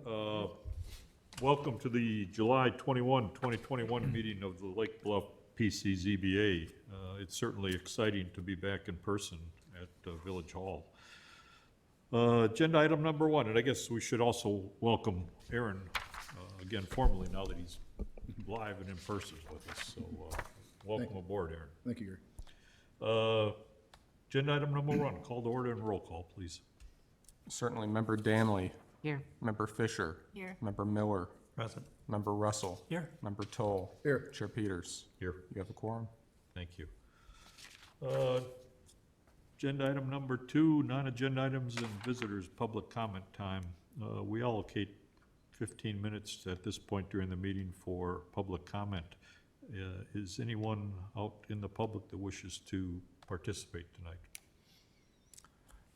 right. Welcome to the July 2021 meeting of the Lake Bluff PCZBA. It's certainly exciting to be back in person at Village Hall. Agenda item number 1, and I guess we should also welcome Aaron again formally now that he's live and in person with us. So welcome aboard, Aaron. Thank you, Gary. Agenda item number 1, call to order and roll call, please. Certainly. Member Danley. Here. Member Fisher. Here. Member Miller. Present. Member Russell. Here. Member Toll. Here. Chair Peters. Here. You have a quorum? Thank you. Agenda item number 2, non-agenda items and visitors' public comment time. We allocate 15 minutes at this point during the meeting for public comment. Is anyone out in the public that wishes to participate tonight?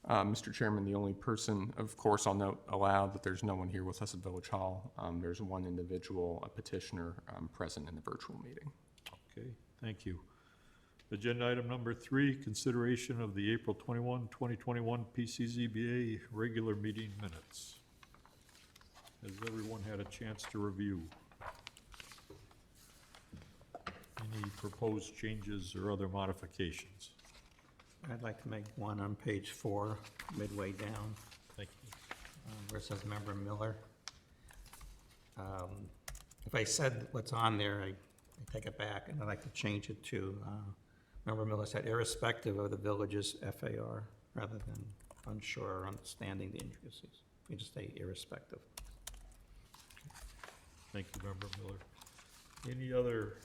Mr. Chairman, the only person, of course, I'll note aloud that there's no one here with us at Village Hall. There's one individual, a petitioner, present in the virtual meeting. Okay, thank you. Agenda item number 3, consideration of the April 21, 2021 PCZBA regular meeting minutes. Has everyone had a chance to review? Any proposed changes or other modifications? I'd like to make one on page 4, midway down, Thank you. where it says Member Miller. If I said what's on there, I take it back, and I'd like to change it to, Member Miller said irrespective of the village's FAR, rather than unsure or understanding the intricacies. We just say irrespective. Thank you, Member Miller. Any other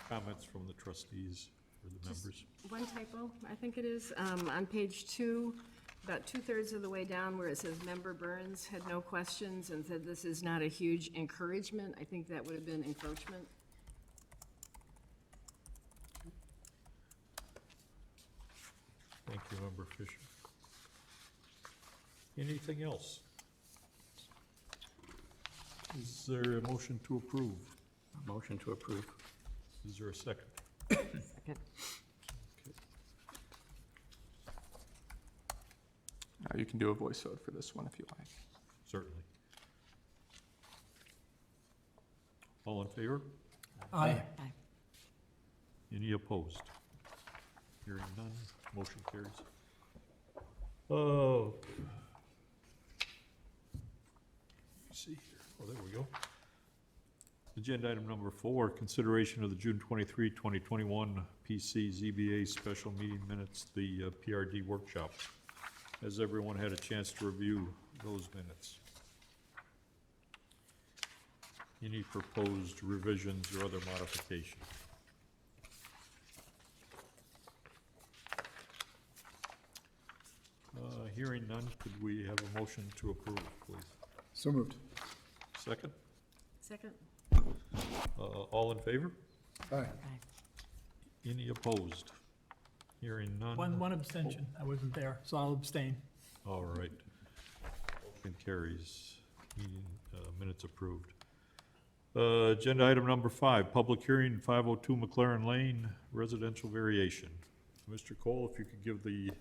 comments from the trustees or the members? One typo, I think it is, on page 2, about 2/3 of the way down where it says Member Burns had no questions and said this is not a huge encouragement. I think that would have been encroachment. Thank you, Member Fisher. Anything else? Is there a motion to approve? Motion to approve. Is there a second? Second. You can do a voice vote for this one if you like. Certainly. All in favor? Aye. Aye. Any opposed? Hearing none, motion carries. Oh. Let's see here. Oh, there we go. Agenda item number 4, consideration of the June 23, 2021 PCZBA special meeting minutes, the PRD workshop. Has everyone had a chance to review those minutes? Any proposed revisions or other modifications? Hearing none, could we have a motion to approve, please? So moved. Second? Second. All in favor? Aye. Aye. Any opposed? Hearing none? One abstention. I wasn't there, so I'll abstain. All right. Motion carries. Meeting minutes approved. Agenda item number 5, public hearing, 502 McLaren Lane, residential variation. Mr. Cole, if you could give the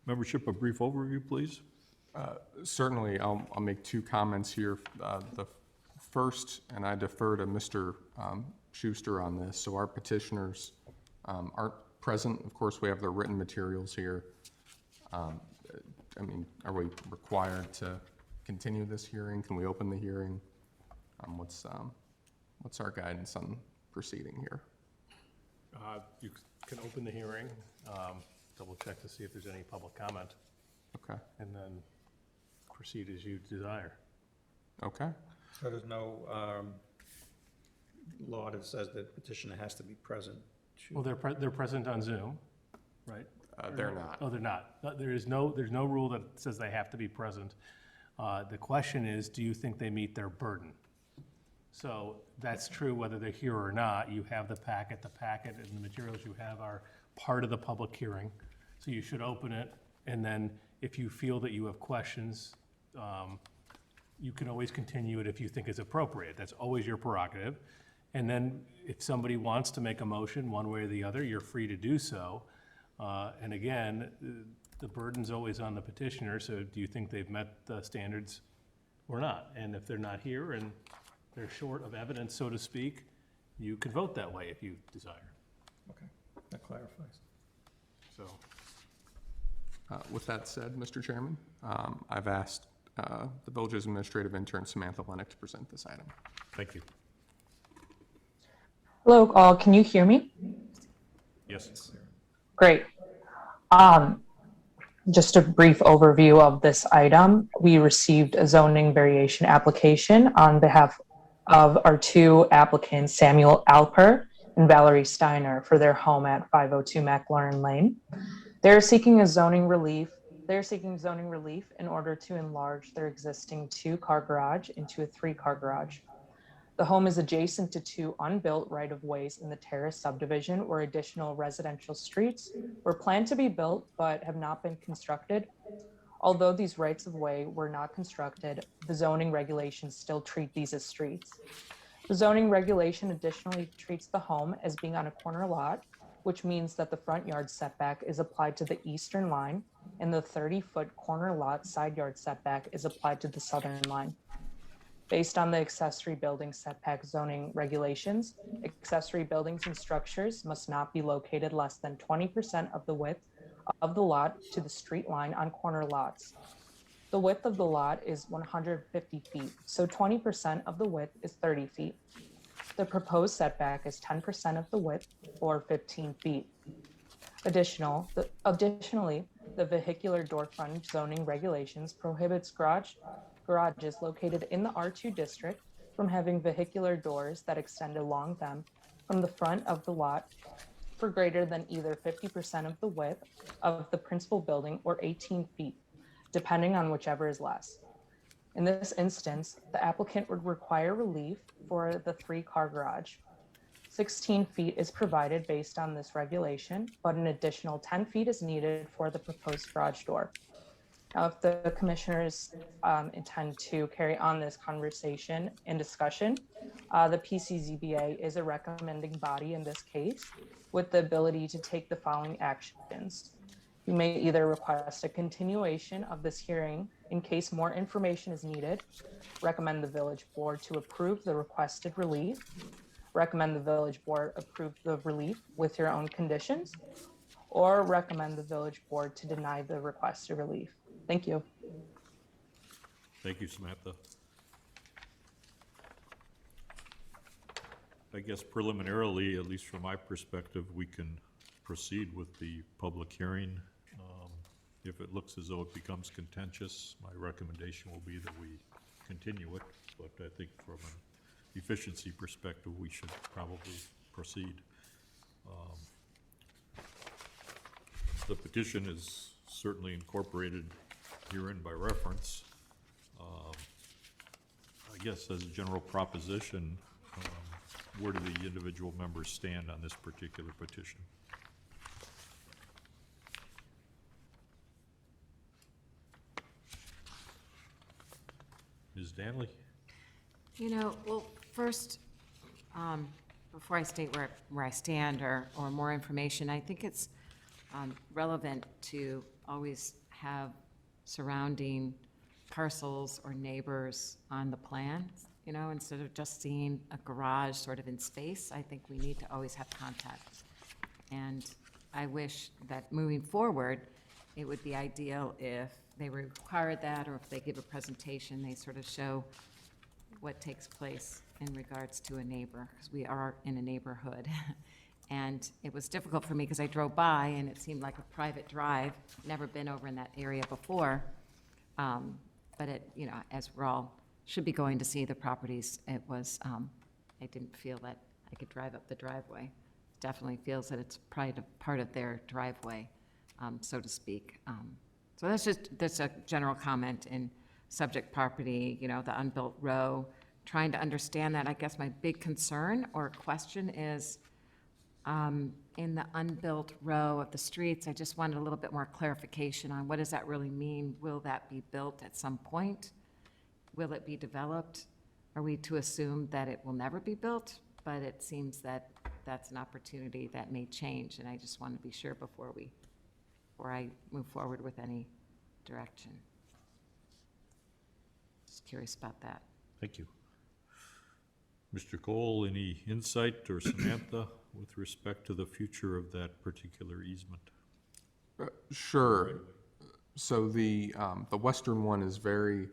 membership a brief overview, please. Certainly, I'll make 2 comments here. The first, and I defer to Mr. Schuster on this, so our petitioners aren't present. Of course, we have the written materials here. I mean, are we required to continue this hearing? Can we open the hearing? What's our guidance on proceeding here? You can open the hearing, double check to see if there's any public comment, Okay. and then proceed as you desire. Okay. So there's no law that says that petitioner has to be present to. Well, they're present on Zoom, right? They're not. Oh, they're not. There's no rule that says they have to be present. The question is, do you think they meet their burden? So that's true whether they're here or not. You have the packet and the materials you have are part of the public hearing. So you should open it, and then if you feel that you have questions, you can always continue it if you think it's appropriate. That's always your prerogative. And then if somebody wants to make a motion one way or the other, you're free to do so. And again, the burden's always on the petitioner, so do you think they've met the standards or not? And if they're not here and they're short of evidence, so to speak, you could vote that way if you desire. Okay, that clarifies. So, With that said, Mr. Chairman, I've asked the village's administrative intern, Samantha Lennox, to present this item. Thank you. Hello, all. Can you hear me? Yes. Great. Just a brief overview of this item. We received a zoning variation application on behalf of our two applicants, Samuel Alper and Valerie Steiner, for their home at 502 McLaurin Lane. They're seeking zoning relief in order to enlarge their existing 2-car garage into a 3-car garage. The home is adjacent to 2 unbuilt right-of-ways in the Terrace subdivision where additional residential streets were planned to be built but have not been constructed. Although these rights-of-way were not constructed, the zoning regulations still treat these as streets. The zoning regulation additionally treats the home as being on a corner lot, which means that the front yard setback is applied to the eastern line and the 30-foot corner lot side yard setback is applied to the southern line. Based on the accessory building setback zoning regulations, accessory buildings and structures must not be located less than 20% of the width of the lot to the street line on corner lots. The width of the lot is 150 feet, so 20% of the width is 30 feet. The proposed setback is 10% of the width, or 15 feet. Additionally, the vehicular door frontage zoning regulations prohibits garages located in the R2 district from having vehicular doors that extend along them from the front of the lot for greater than either 50% of the width of the principal building or 18 feet, depending on whichever is less. In this instance, the applicant would require relief for the 3-car garage. 16 feet is provided based on this regulation, but an additional 10 feet is needed for the proposed garage door. Now, if the commissioners intend to carry on this conversation and discussion, the PCZBA is a recommending body in this case with the ability to take the following actions. You may either request a continuation of this hearing in case more information is needed, recommend the village board to approve the requested relief, recommend the village board approve the relief with your own conditions, or recommend the village board to deny the requested relief. Thank you. Thank you, Samantha. I guess preliminarily, at least from my perspective, we can proceed with the public hearing. If it looks as though it becomes contentious, my recommendation will be that we continue it, but I think from an efficiency perspective, we should probably proceed. The petition is certainly incorporated herein by reference. I guess as a general proposition, where do the individual members stand on this particular petition? Ms. Danley? Well, first, before I state where I stand or more information, I think it's relevant to always have surrounding parcels or neighbors on the plan, instead of just seeing a garage sort of in space. I think we need to always have contact. And I wish that moving forward, it would be ideal if they required that, or if they give a presentation, they sort of show what takes place in regards to a neighbor, because we are in a neighborhood. And it was difficult for me because I drove by and it seemed like a private drive, never been over in that area before. But it, as we're all, should be going to see the properties, it was, I didn't feel that I could drive up the driveway. Definitely feels that it's part of their driveway, so to speak. So that's a general comment in subject property, the unbuilt row, trying to understand that. I guess my big concern or question is in the unbuilt row of the streets, I just wanted a little bit more clarification on what does that really mean? Will that be built at some point? Will it be developed? Are we to assume that it will never be built? But it seems that that's an opportunity that may change, and I just want to be sure before we before I move forward with any direction. Just curious about that. Thank you. Mr. Cole, any insight, or Samantha, with respect to the future of that particular easement? Sure. So the western one is very,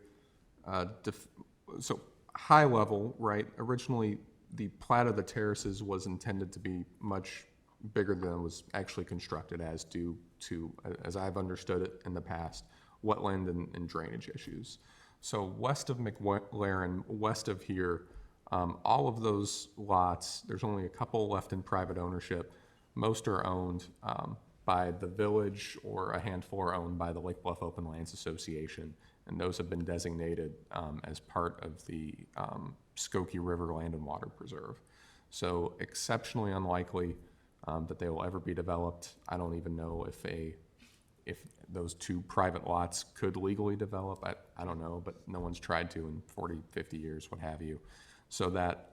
so high level, right? Originally, the plat of the terraces was intended to be much bigger than it was actually constructed, as due to, as I've understood it in the past, wetland and drainage issues. So west of McLaren, west of here, all of those lots, there's only a couple left in private ownership. Most are owned by the village, or a handful are owned by the Lake Bluff Open Lands Association, and those have been designated as part of the Skokie River Land and Water Preserve. So exceptionally unlikely that they will ever be developed. I don't even know if those two private lots could legally develop. I don't know, but no one's tried to in 40, 50 years, what have you. So that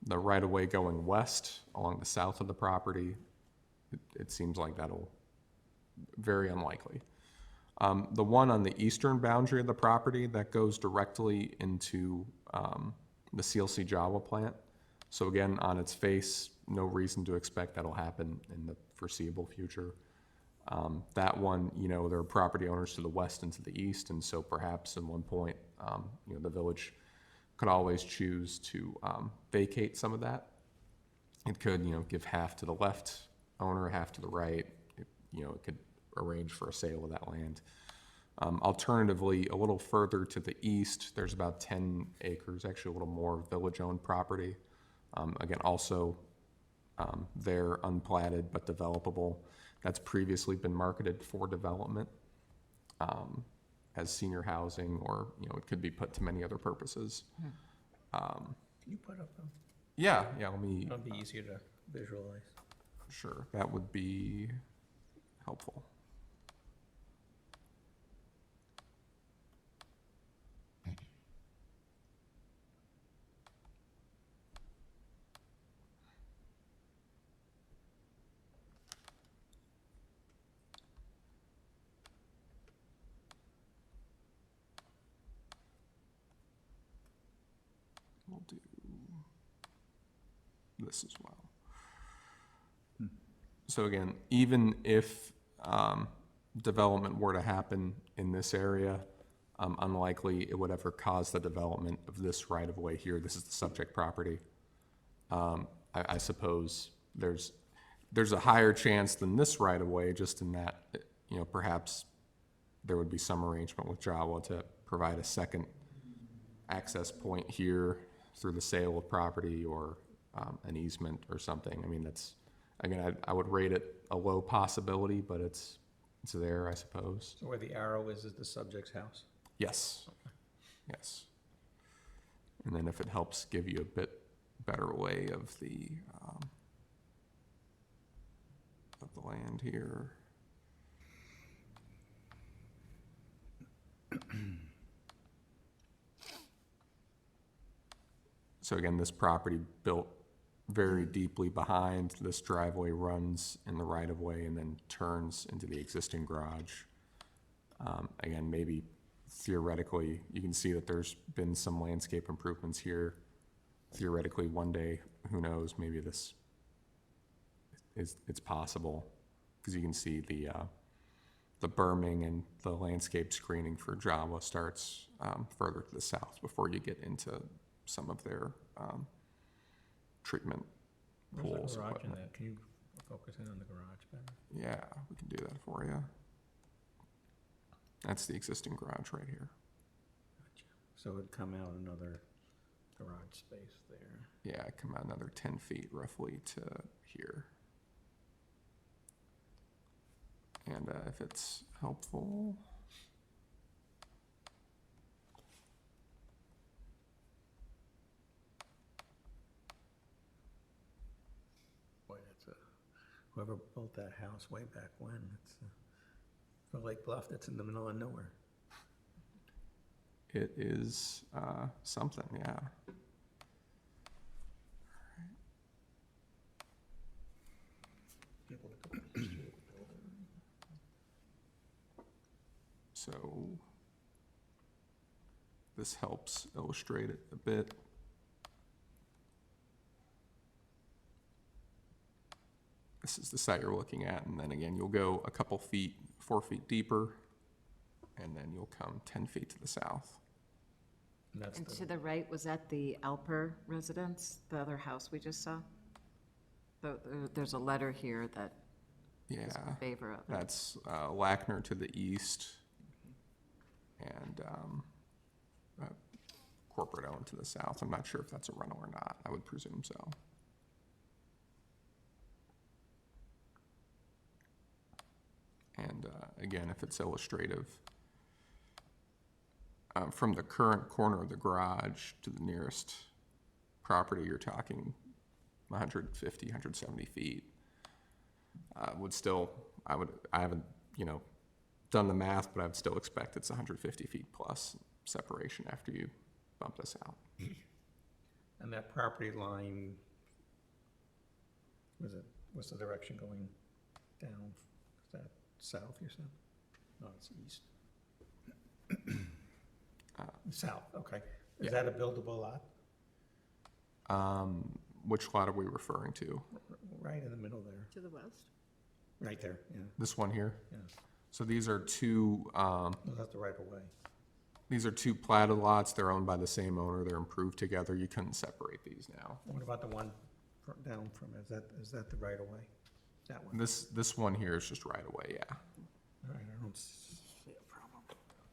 the right-of-way going west along the south of the property, it seems like that'll very unlikely. The one on the eastern boundary of the property, that goes directly into the CLC Jawa plant. So again, on its face, no reason to expect that'll happen in the foreseeable future. That one, you know, there are property owners to the west and to the east, and so perhaps at one point, you know, the village could always choose to vacate some of that. It could, you know, give half to the left owner, half to the right. You know, it could arrange for a sale of that land. Alternatively, a little further to the east, there's about 10 acres, actually a little more village-owned property. Again, also they're unplatted but developable. That's previously been marketed for development as senior housing, or, you know, it could be put to many other purposes. Can you put up them? Yeah, let me, That'd be easier to visualize. sure, that would be helpful. We'll do this as well. So again, even if development were to happen in this area, unlikely it would ever cause the development of this right-of-way here. This is the subject property. I suppose there's a higher chance than this right-of-way, just in that, you know, perhaps there would be some arrangement with Jawa to provide a second access point here through the sale of property, or an easement or something. I mean, that's, again, I would rate it a low possibility, but it's there, I suppose. So where the arrow is the subject's house? Yes. Yes. And then if it helps give you a bit better way of the land here. So again, this property built very deeply behind. This driveway runs in the right-of-way and then turns into the existing garage. Again, maybe theoretically, you can see that there's been some landscape improvements here. Theoretically, one day, who knows, maybe this it's possible, because you can see the berming and the landscape screening for Jawa starts further to the south before you get into some of their treatment pools. Where's the garage in equipment. that? Can you focus in on the garage better? Yeah, we can do that for you. That's the existing garage right here. Gotcha. So it'd come out another garage space there. Yeah, come out another 10 feet roughly to here. And if it's helpful, Boy, whoever built that house way back when, it's for Lake Bluff, that's in the middle of nowhere. it is something, yeah. People that go down the street build it. So this helps illustrate it a bit. This is the site you're looking at, and then again, you'll go a couple feet, 4 feet deeper, and then you'll come 10 feet to the south. And that's And the, to the right, was that the Alper residence, the other house we just saw? There's a letter here that is Yeah, in favor of it. that's Lackner to the east, and corporate owned to the south. I'm not sure if that's a rental or not. I would presume so. And again, if it's illustrative, from the current corner of the garage to the nearest property, you're talking 150, 170 feet. I haven't, done the math, but I'd still expect it's 150 feet plus separation after you bump this out. and that property line, what's the direction going down? Is that south, you said? No, it's east. South, okay. Is that a buildable lot? Which lot are we referring to? Right in the middle there, To the west? right there, yeah, This one here? yeah. So these are two, No, that's the right of way. these are two platted lots. They're owned by the same owner. They're improved together. You couldn't separate these now. What about the one down from, is that the right of way? That one? This one here is just right away, yeah. All right, I don't see a problem.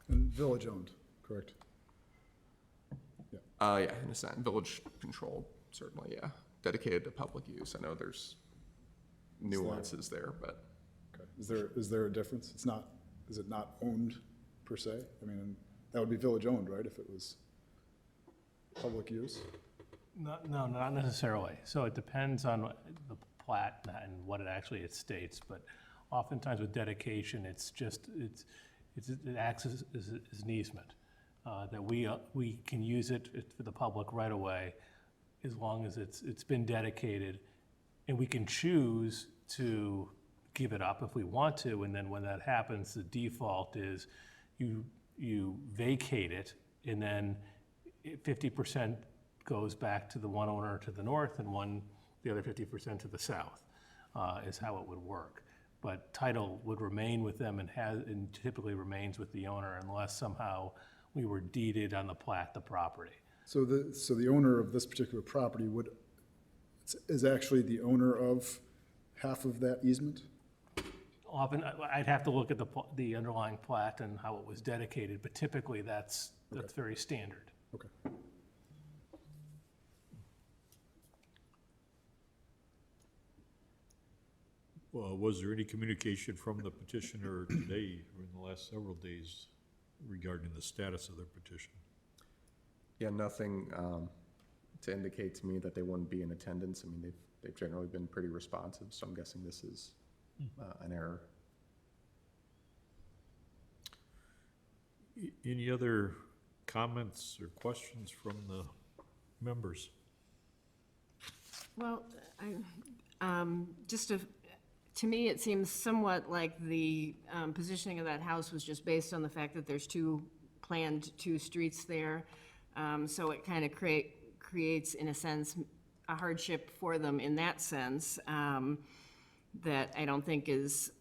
And village owned, correct? Yeah, in a sense, village controlled, certainly, yeah. Dedicated to public use. I know there's nuances there, but Okay. Is there a difference? Is it not owned per se? I mean, that would be village owned, right, if it was public use? No, not necessarily. So it depends on the plat and what it states, but oftentimes with dedication, it acts as an easement. That we can use it for the public right away as long as it's been dedicated, and we can choose to give it up if we want to, and then when that happens, the default is you vacate it, and then 50% goes back to the one owner to the north and the other 50% to the south, is how it would work. But title would remain with them and typically remains with the owner unless somehow we were deeded on the plat the property. So the owner of this particular property is actually the owner of half of that easement? Often, I'd have to look at the underlying plat and how it was dedicated, but typically that's very standard. Okay. Well, was there any communication from the petitioner today or in the last several days regarding the status of their petition? yeah, nothing to indicate to me that they wouldn't be in attendance. I mean, they've generally been pretty responsive, so I'm guessing this is an error. Any other comments or questions from the members? Well, to me, it seems somewhat like the positioning of that house was just based on the fact that there's planned two streets there. So it kind of creates, in a sense, a hardship for them in that sense, that I don't think is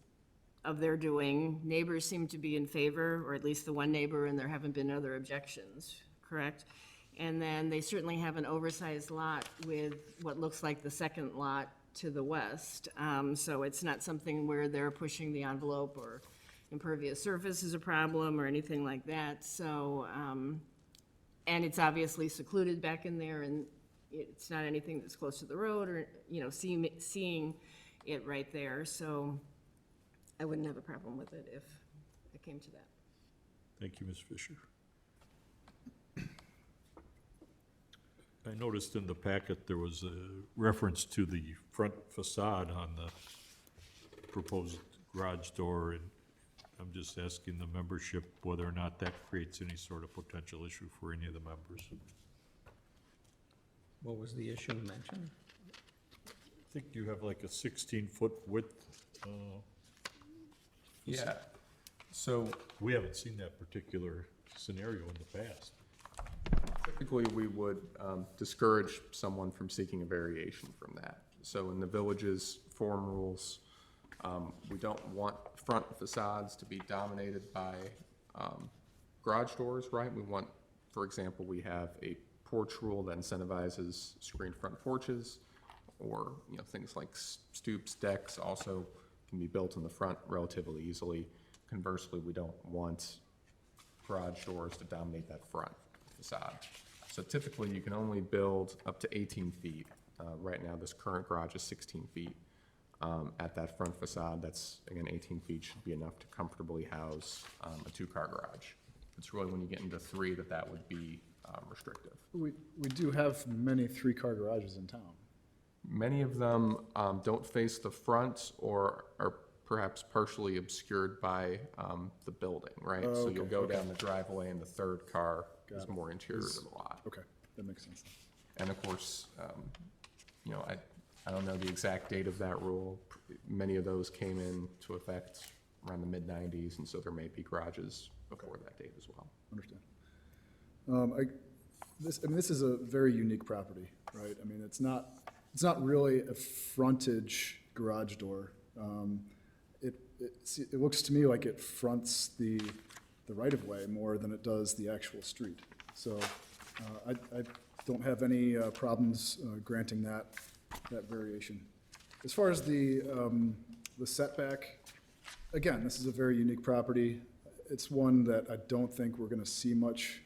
of their doing. Neighbors seem to be in favor, or at least the one neighbor, and there haven't been other objections, correct? And then they certainly have an oversized lot with what looks like the second lot to the west. So it's not something where they're pushing the envelope or impervious surface is a problem or anything like that. So, and it's obviously secluded back in there, and it's not anything that's close to the road or, seeing it right there. So I wouldn't have a problem with it if it came to that. Thank you, Ms. Fisher. I noticed in the packet there was a reference to the front facade on the proposed garage door, and I'm just asking the membership whether or not that creates any sort of potential issue for any of the members. What was the issue mentioned? I think you have like a 16-foot width. Yeah, So We haven't seen that particular scenario in the past. typically, we would discourage someone from seeking a variation from that. So in the village's form rules, we don't want front facades to be dominated by garage doors, right? We want, for example, we have a porch rule that incentivizes screened front porches, or, you know, things like stoops, decks also can be built in the front relatively easily. Conversely, we don't want garage doors to dominate that front facade. So typically, you can only build up to 18 feet. Right now, this current garage is 16 feet. At that front facade, that's, again, 18 feet should be enough to comfortably house a two-car garage. It's really when you get into 3 that would be restrictive. We do have many three-car garages in town. Many of them don't face the front or are perhaps partially obscured by the building, right? So you'll go down the driveway and the third car is more interior to the lot. Okay, that makes sense. And of course, you know, I don't know the exact date of that rule. Many of those came into effect around the mid-90s, and so there may be garages before that date as well. Understand. This is a very unique property, right? I mean, it's not really a frontage garage door. It looks to me like it fronts the right-of-way more than it does the actual street. So I don't have any problems granting that variation. As far as the setback, again, this is a very unique property. It's one that I don't think we're gonna see much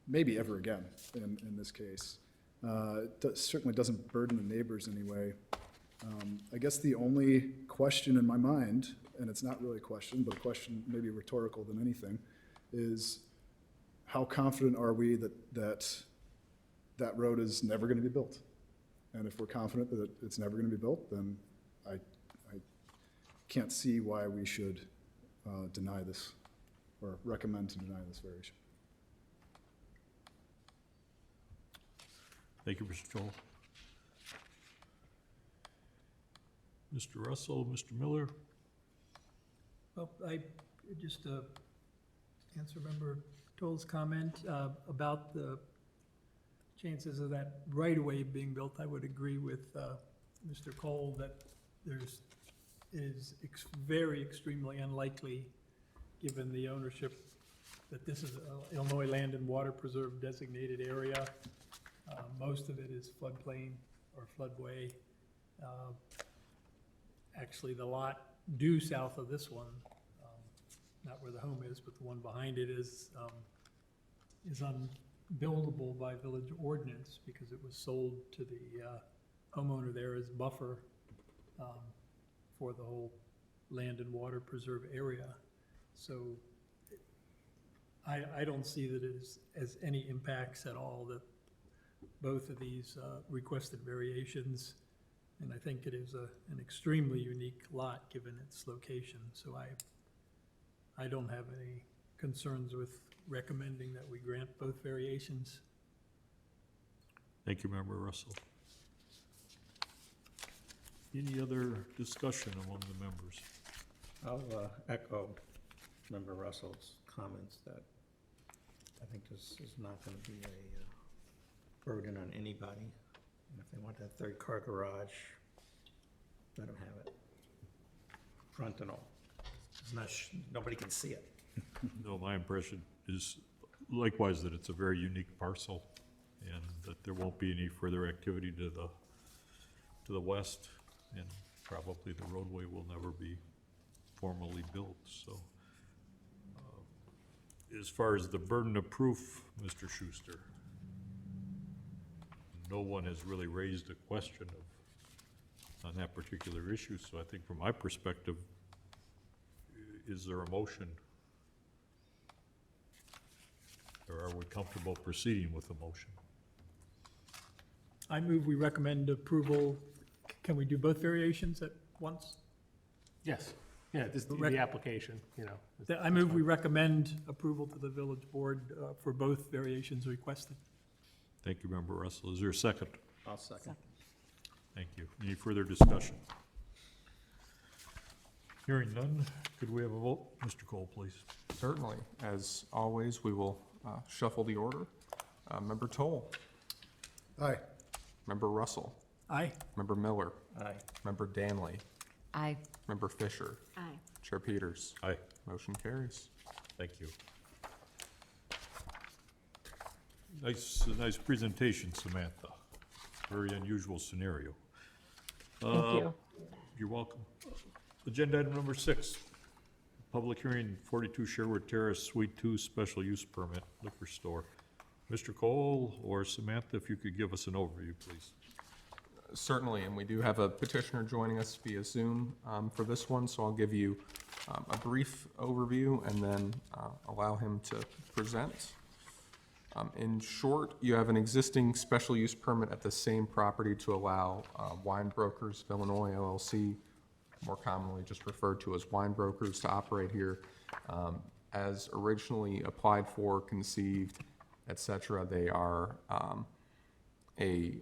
maybe ever again in this case. It certainly doesn't burden the neighbors anyway. I guess the only question in my mind, and it's not really a question, but a question maybe rhetorical than anything, is how confident are we that road is never going to be built? And if we're confident that it's never going to be built, then I can't see why we should deny this or recommend to deny this variation. Thank you, Mr. Joel. Mr. Russell, Mr. Miller? Well, I just answer Member Toll's comment about the chances of that right-of-way being built. I would agree with Mr. Cole that it is very extremely unlikely, given the ownership, that this is a Illinois Land and Water Preserve designated area. Most of it is floodplain or floodway. Actually, the lot due south of this one, not where the home is, but the one behind it is unbuildable by village ordinance because it was sold to the homeowner there as buffer for the whole land and water preserve area. So I don't see that as any impacts at all that both of these requested variations. And I think it is an extremely unique lot given its location. So I don't have any concerns with recommending that we grant both variations. Thank you, Member Russell. Any other discussion among the members? I'll echo Member Russell's comments that I think this is not going to be a burden on anybody. And if they want that third car garage, let them have it. Front and all. It's not, nobody can see it. No, my impression is likewise that it's a very unique parcel and that there won't be any further activity to the west, and probably the roadway will never be formally built, so. As far as the burden of proof, Mr. Schuster, no one has really raised a question on that particular issue, so I think from my perspective, is there a motion? Or are we comfortable proceeding with the motion? I move we recommend approval. Can we do both variations at once? Yes, yeah, just the application, you know. I move we recommend approval to the village board for both variations requested. Thank you, Member Russell. Is there a second? I'll second. Thank you. Any further discussion? Hearing none, could we have a vote? Mr. Cole, please. Certainly. As always, we will shuffle the order. Member Toll, Aye. Member Russell, Aye. Member Miller, Aye. Member Danley, Aye. Member Fisher, Aye. Chair Peters. Aye, Motion carries. thank you. Nice presentation, Samantha. Very unusual scenario. Thank you. You're welcome. Agenda item number 6, public hearing 42 Sherwood Terrace, Suite 2, special use permit, liquor store. Mr. Cole or Samantha, if you could give us an overview, please. Certainly, and we do have a petitioner joining us via Zoom for this one, so I'll give you a brief overview and then allow him to present. In short, you have an existing special use permit at the same property to allow Wine Brokers of Illinois LLC, more commonly just referred to as Wine Brokers, to operate here. As originally applied for, conceived, etc., they are a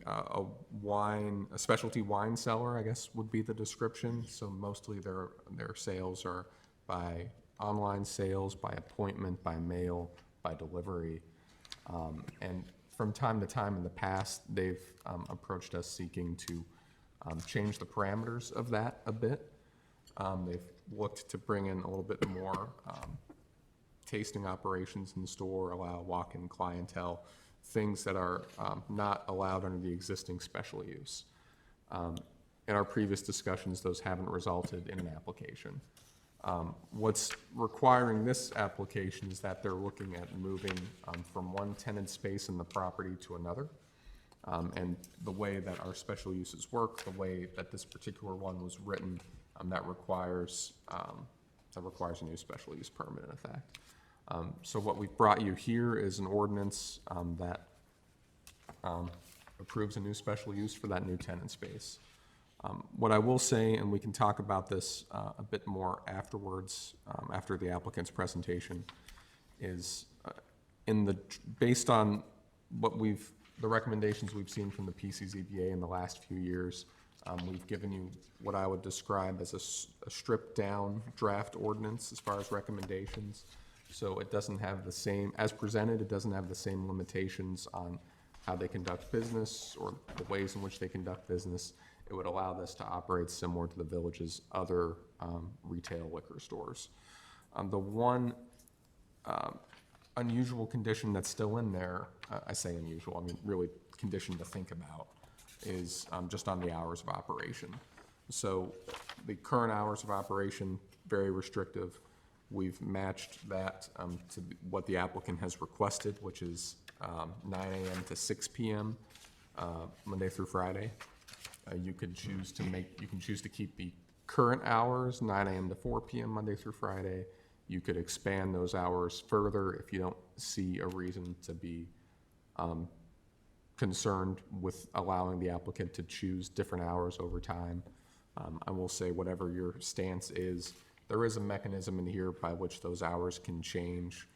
specialty wine seller, I guess would be the description. So mostly their sales are by online sales, by appointment, by mail, by delivery. And from time to time in the past, they've approached us seeking to change the parameters of that a bit. They've looked to bring in a little bit more tasting operations in the store, allow walk-in clientele, things that are not allowed under the existing special use. In our previous discussions, those haven't resulted in an application. What's requiring this application is that they're looking at moving from one tenant space in the property to another. And the way that our special uses work, the way that this particular one was written, that requires a new special use permit in effect. So what we've brought you here is an ordinance that approves a new special use for that new tenant space. What I will say, and we can talk about this a bit more afterwards, after the applicant's presentation, is based on the recommendations we've seen from the PCZBA in the last few years, we've given you what I would describe as a stripped down draft ordinance as far as recommendations. So it doesn't have the same, as presented, it doesn't have the same limitations on how they conduct business or the ways in which they conduct business. It would allow this to operate similar to the village's other retail liquor stores. The one unusual condition that's still in there, I say unusual, I mean really condition to think about, is just on the hours of operation. So the current hours of operation, very restrictive. We've matched that to what the applicant has requested, which is 9 a.m. to 6 p.m. Monday through Friday. You can choose to keep the current hours 9 a.m. to 4 p.m. Monday through Friday. You could expand those hours further if you don't see a reason to be concerned with allowing the applicant to choose different hours over time. I will say, whatever your stance is, there is a mechanism in here by which those hours can change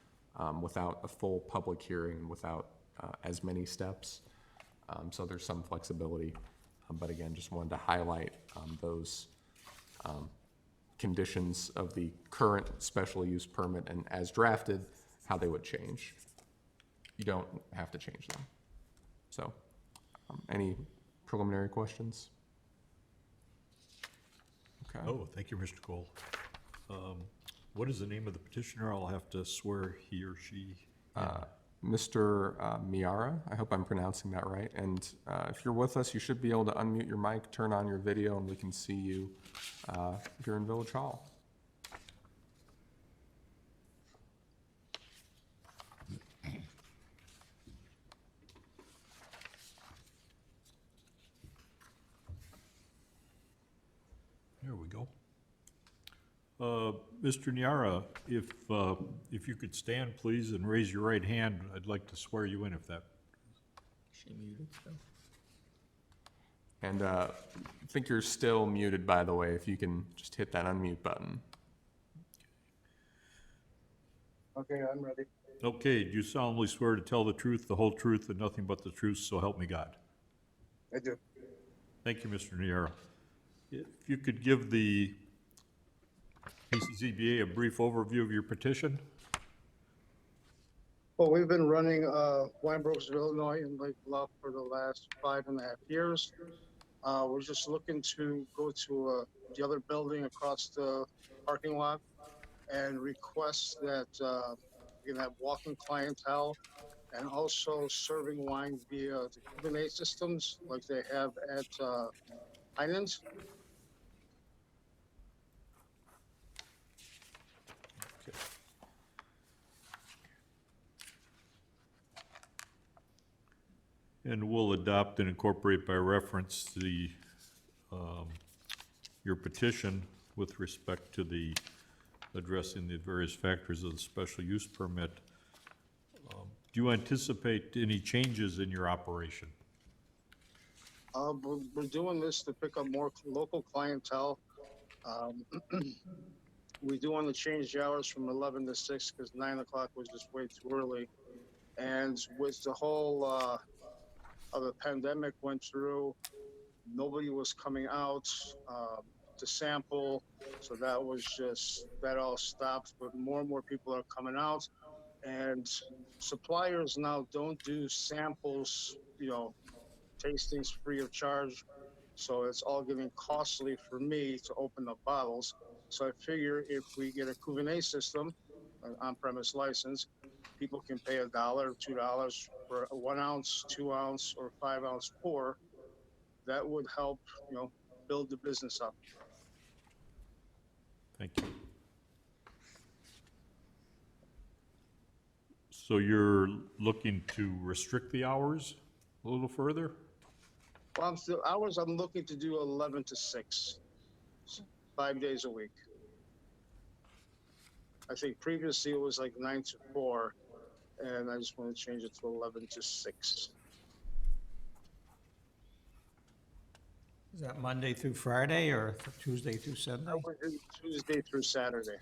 without a full public hearing, without as many steps. So there's some flexibility. But again, just wanted to highlight those conditions of the current special use permit, and as drafted, how they would change. You don't have to change them. So any preliminary questions? Okay. Oh, thank you, Mr. Cole. What is the name of the petitioner? I'll have to swear he or she. Mr. Miara, I hope I'm pronouncing that right. And if you're with us, you should be able to unmute your mic, turn on your video, and we can see you here in Village Hall. There we go. Mr. Niara, if you could stand, please, and raise your right hand, I'd like to swear you in if that. She muted, so. And I think you're still muted, by the way, if you can just hit that unmute button. Okay, I'm ready. Okay, do you solemnly swear to tell the truth, the whole truth, and nothing but the truth, so help me God? I do. Thank you, Mr. Niara. If you could give the PCZBA, a brief overview of your petition. Well, we've been running wine brokers of Illinois in Lake Bluff for the last 5.5 years. We're just looking to go to the other building across the parking lot and request that we can have walking clientele and also serving wine via the Kubernetes systems like they have at Heinen's. And we'll adopt and incorporate by reference the, your petition with respect to the addressing the various factors of the special use permit. Do you anticipate any changes in your operation? We're doing this to pick up more local clientele. We do want to change the hours from 11 to 6 because 9 o'clock was just way too early. And with the whole of the pandemic went through, nobody was coming out to sample. So that all stopped, but more and more people are coming out. And suppliers now don't do samples, tastings free of charge. So it's all getting costly for me to open up bottles. So I figure if we get a Kubernetes system, an on-premise license, people can pay $1 or $2 for a 1 ounce, 2 ounce, or 5 ounce pour. That would help, build the business up. Thank you. So you're looking to restrict the hours a little further? Well, the hours I'm looking to do 11 to 6, 5 days a week. I think previously it was like 9 to 4, and I just want to change it to 11 to 6. Is that Monday through Friday or Tuesday through Sunday? I would do Tuesday through Saturday.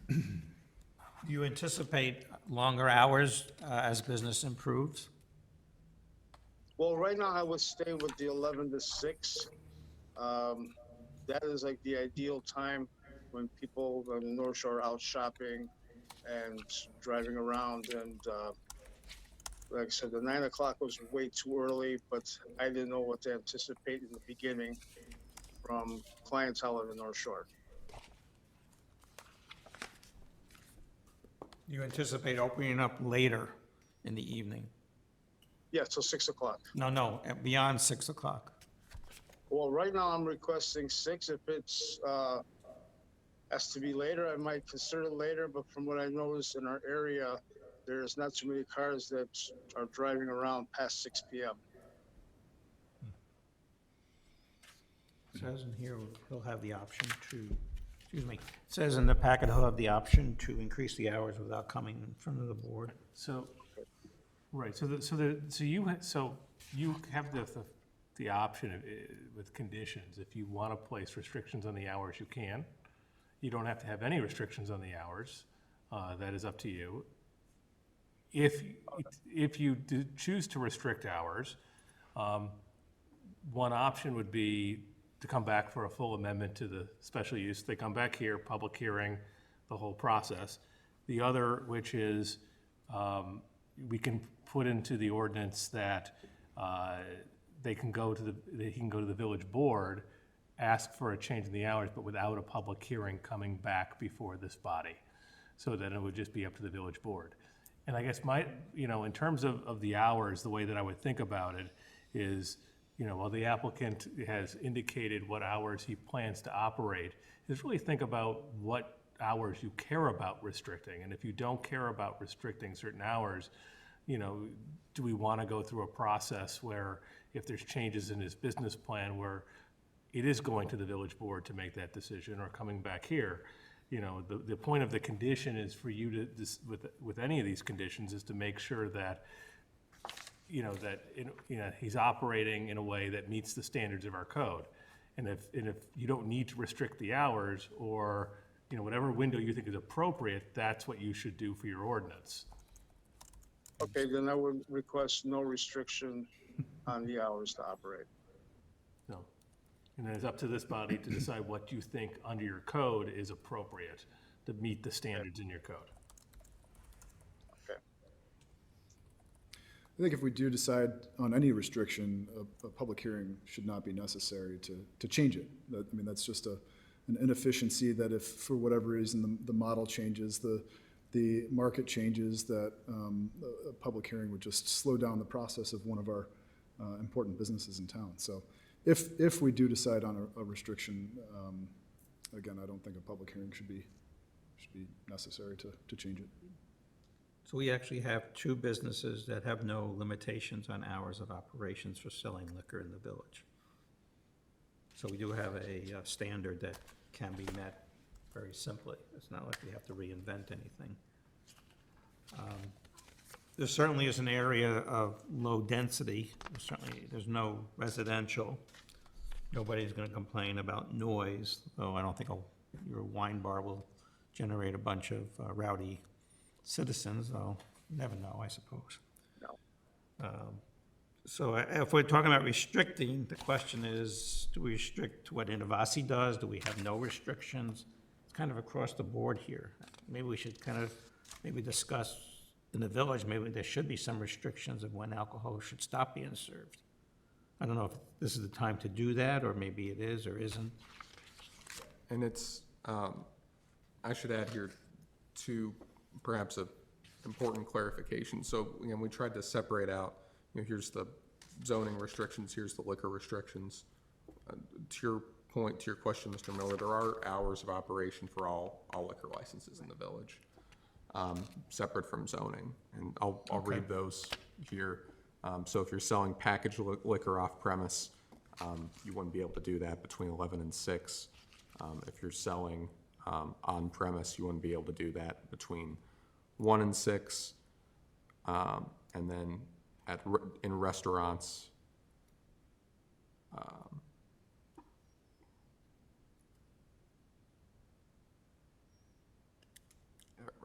Do you anticipate longer hours as business improves? Well, right now I would stay with the 11 to 6. That is like the ideal time when people on the North Shore are out shopping and driving around. And like I said, the 9 o'clock was way too early, but I didn't know what to anticipate in the beginning from clientele on the North Shore. Do you anticipate opening up later in the evening? Yeah, till 6 o'clock. No, beyond 6 o'clock. Well, right now I'm requesting 6. If it's has to be later, I might consider later. But from what I noticed in our area, there's not too many cars that are driving around past 6 p.m. It says in here he'll have the option to, excuse me, it says in the packet he'll have the option to increase the hours without coming in front of the board. So, right, so you have the option with conditions. If you want to place restrictions on the hours, you can. You don't have to have any restrictions on the hours. That is up to you. If you choose to restrict hours, one option would be to come back for a full amendment to the special use. They come back here, public hearing, the whole process. The other, which is we can put into the ordinance that he can go to the village board, ask for a change in the hours, but without a public hearing coming back before this body. So then it would just be up to the village board. And I guess in terms of the hours, the way that I would think about it is, while the applicant has indicated what hours he plans to operate, is really think about what hours you care about restricting. And if you don't care about restricting certain hours, do we want to go through a process where if there's changes in his business plan where it is going to the village board to make that decision or coming back here? The point of the condition is for you to, with any of these conditions, is to make sure that, he's operating in a way that meets the standards of our code. And if you don't need to restrict the hours or, whatever window you think is appropriate, that's what you should do for your ordinance. Okay, then I would request no restriction on the hours to operate. No. And then it's up to this body to decide what you think under your code is appropriate to meet the standards in your code. Okay. I think if we do decide on any restriction, a public hearing should not be necessary to change it. I mean, that's just an inefficiency that if, for whatever reason, the model changes, the market changes, that a public hearing would just slow down the process of one of our important businesses in town. So if we do decide on a restriction, again, I don't think a public hearing should be necessary to change it. So we actually have two businesses that have no limitations on hours of operations for selling liquor in the village. So we do have a standard that can be met very simply. It's not like we have to reinvent anything. There certainly is an area of low density. There's no residential. Nobody's gonna complain about noise, though I don't think your wine bar will generate a bunch of rowdy citizens, though, you never know, I suppose. No. So if we're talking about restricting, the question is, do we restrict what Innovasi does? Do we have no restrictions? It's kind of across the board here. Maybe we should kind of, maybe discuss in the village, maybe there should be some restrictions of when alcohol should stop being served. I don't know if this is the time to do that, or maybe it is or isn't. And it's, I should add here to perhaps a important clarification. So, again, we tried to separate out, here's the zoning restrictions, here's the liquor restrictions. To your point, to your question, Mr. Miller, there are hours of operation for all liquor licenses in the village, separate from zoning. And I'll read those here. So if you're selling packaged liquor off premise, you wouldn't be able to do that between 11 and 6. If you're selling on premise, you wouldn't be able to do that between 1 and 6. And then in restaurants,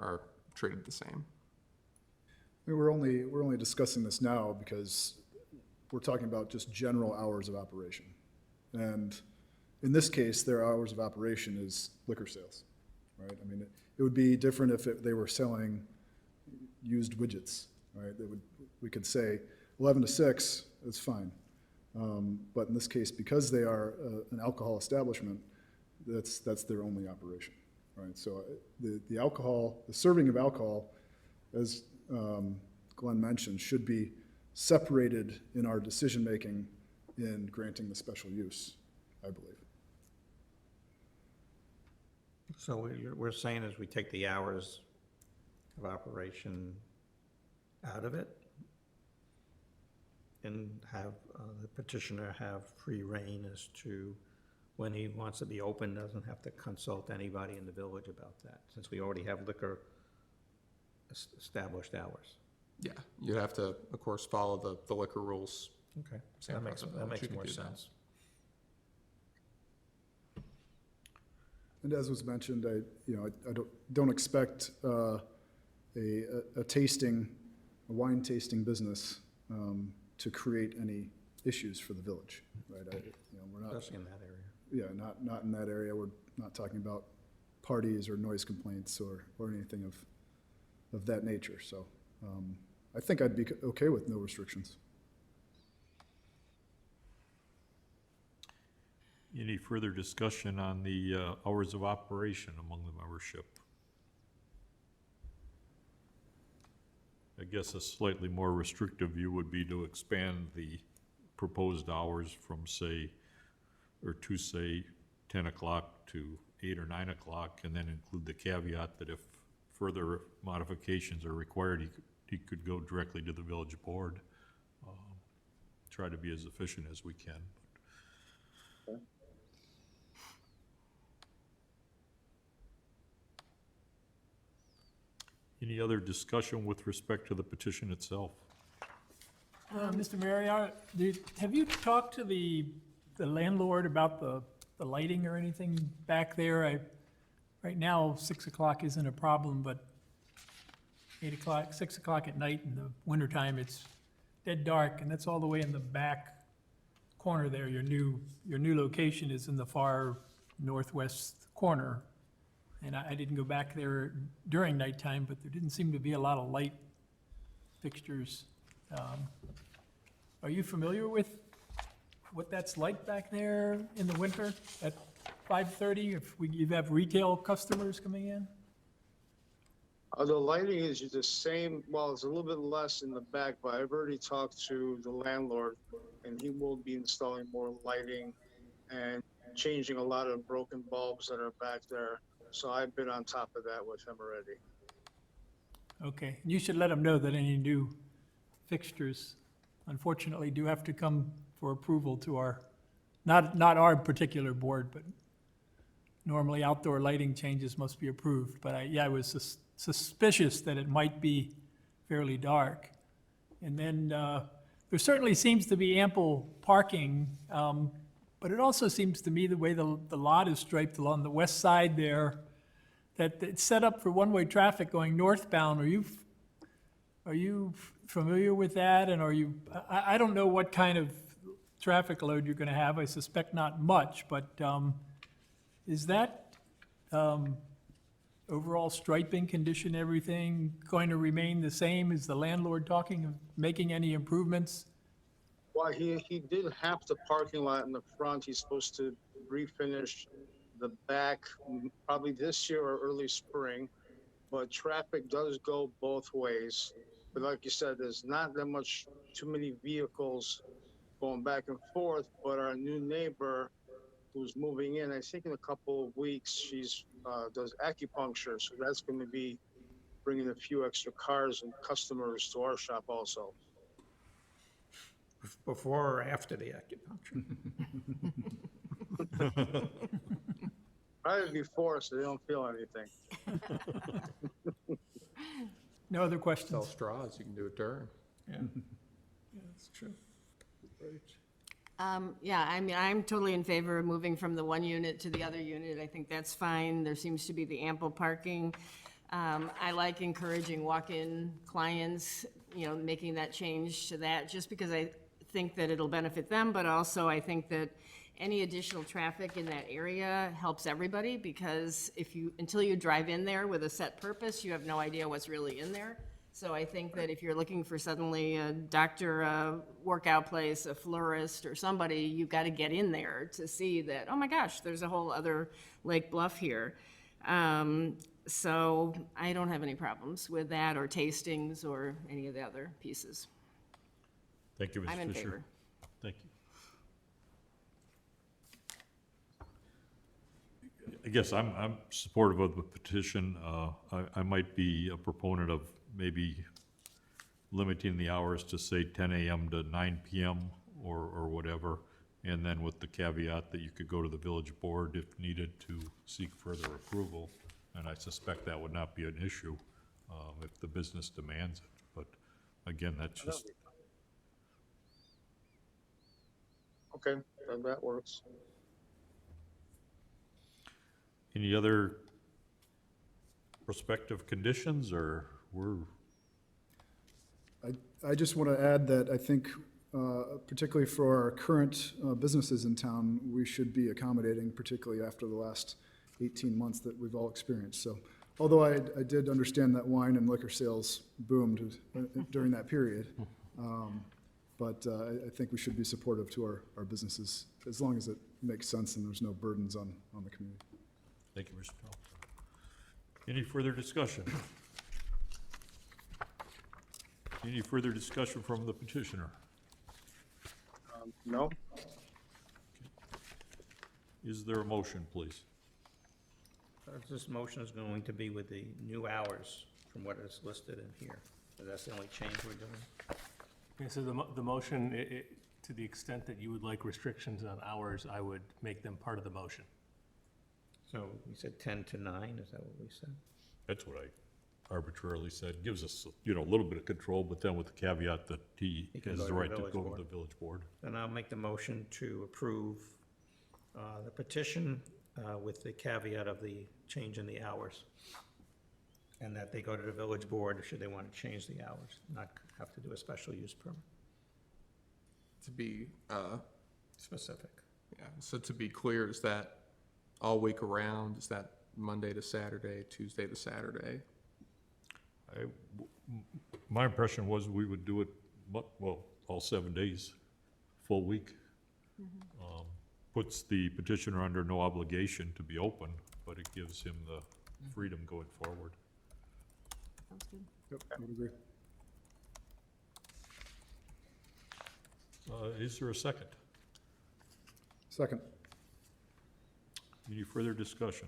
are treated the same. I mean, we're only discussing this now because we're talking about just general hours of operation. And in this case, their hours of operation is liquor sales, right? I mean, it would be different if they were selling used widgets, right? We could say 11 to 6, it's fine. But in this case, because they are an alcohol establishment, that's their only operation, right? So the alcohol, the serving of alcohol, as Glenn mentioned, should be separated in our decision-making in granting the special use, I believe. So we're saying is we take the hours of operation out of it and have the petitioner have free rein as to when he wants to be open, doesn't have to consult anybody in the village about that, since we already have liquor established hours. Yeah, you'd have to, of course, follow the liquor rules. Okay, Same that makes process. You could more do that. sense. And as was mentioned, I don't expect a wine tasting business to create any issues for the village, right? We're not, Especially in that area. yeah, not in that area. We're not talking about parties or noise complaints or anything of that nature. So I think I'd be okay with no restrictions. Any further discussion on the hours of operation among the membership? I guess a slightly more restrictive view would be to expand the proposed hours from say 10 o'clock to 8 or 9 o'clock, and then include the caveat that if further modifications are required, he could go directly to the village board. Try to be as efficient as we can. Any other discussion with respect to the petition itself? Mr. Mayor, have you talked to the landlord about the lighting or anything back there? Right now, 6 o'clock isn't a problem, but 8 o'clock, 6 o'clock at night in the wintertime, it's dead dark, and that's all the way in the back corner there, your new location is in the far northwest corner. And I didn't go back there during nighttime, but there didn't seem to be a lot of light fixtures. Are you familiar with what that's like back there in the winter at 5:30, if you have retail customers coming in? The lighting is the same, well, it's a little bit less in the back, but I've already talked to the landlord, and he will be installing more lighting and changing a lot of broken bulbs that are back there. So I've been on top of that with him already. Okay, you should let them know that any new fixtures, unfortunately, do have to come for approval to our, not our particular board, but normally outdoor lighting changes must be approved. But I was suspicious that it might be fairly dark. And then there certainly seems to be ample parking, but it also seems to me the way the lot is striped along the west side there, that it's set up for one-way traffic going northbound. Are you familiar with that? And I don't know what kind of traffic load you're gonna have. I suspect not much, but is that overall striping condition, everything going to remain the same? Is the landlord talking of making any improvements? Well, he did half the parking lot in the front. He's supposed to refinish the back probably this year or early spring, but traffic does go both ways. But like you said, there's not that much, too many vehicles going back and forth, but our new neighbor who's moving in, I think in a couple of weeks, she's does acupuncture, so that's going to be bringing a few extra cars and customers to our shop also. Before or after the acupuncture? Probably before, so they don't feel anything. No other Sell questions? straws, you can do it during. Yeah, that's true. Yeah, I mean, I'm totally in favor of moving from the one unit to the other unit. I think that's fine. There seems to be the ample parking. I like encouraging walk-in clients, making that change to that, just because I think that it'll benefit them, but also I think that any additional traffic in that area helps everybody, because until you drive in there with a set purpose, you have no idea what's really in there. So I think that if you're looking for suddenly a doctor, a workout place, a florist, or somebody, you've got to get in there to see that, oh my gosh, there's a whole other Lake Bluff here. So I don't have any problems with that, or tastings, or any of the other pieces. Thank you, Ms. Fisher. I'm in favor. Thank you. I guess I'm supportive of the petition. I might be a proponent of maybe limiting the hours to, say, 10 a.m. to 9 p.m. or whatever, and then with the caveat that you could go to the village board if needed to seek further approval. And I suspect that would not be an issue if the business demands it. But again, that's just, Okay, then that works. any other prospective conditions, or I just want to add that I think, particularly for our current businesses in town, we should be accommodating, particularly after the last 18 months that we've all experienced. So, although I did understand that wine and liquor sales boomed during that period, but I think we should be supportive to our businesses, as long as it makes sense and there's no burdens on the community. Thank you, Mr. Powell. Any further discussion? Any further discussion from the petitioner? No? Is there a motion, please? This motion is going to be with the new hours from what is listed in here. That's the only change we're doing. Yeah, so the motion, to the extent that you would like restrictions on hours, I would make them part of the motion. So we said 10 to 9, is that what we said? That's what I arbitrarily said. Gives us, a little bit of control, but then with the caveat that he He can has go the to the right to village go board. to the village board. Then I'll make the motion to approve the petition with the caveat of the change in the hours. And that they go to the village board should they want to change the hours, not have to do a special use permit. To be specific. Yeah, so to be clear, is that all week around? Is that Monday to Saturday, Tuesday to Saturday? My impression was we would do it, well, all 7 days, full week. Puts the petitioner under no obligation to be open, but it gives him the freedom going forward. Sounds good. Yep, I would agree. Is there a second? Second. Any further discussion?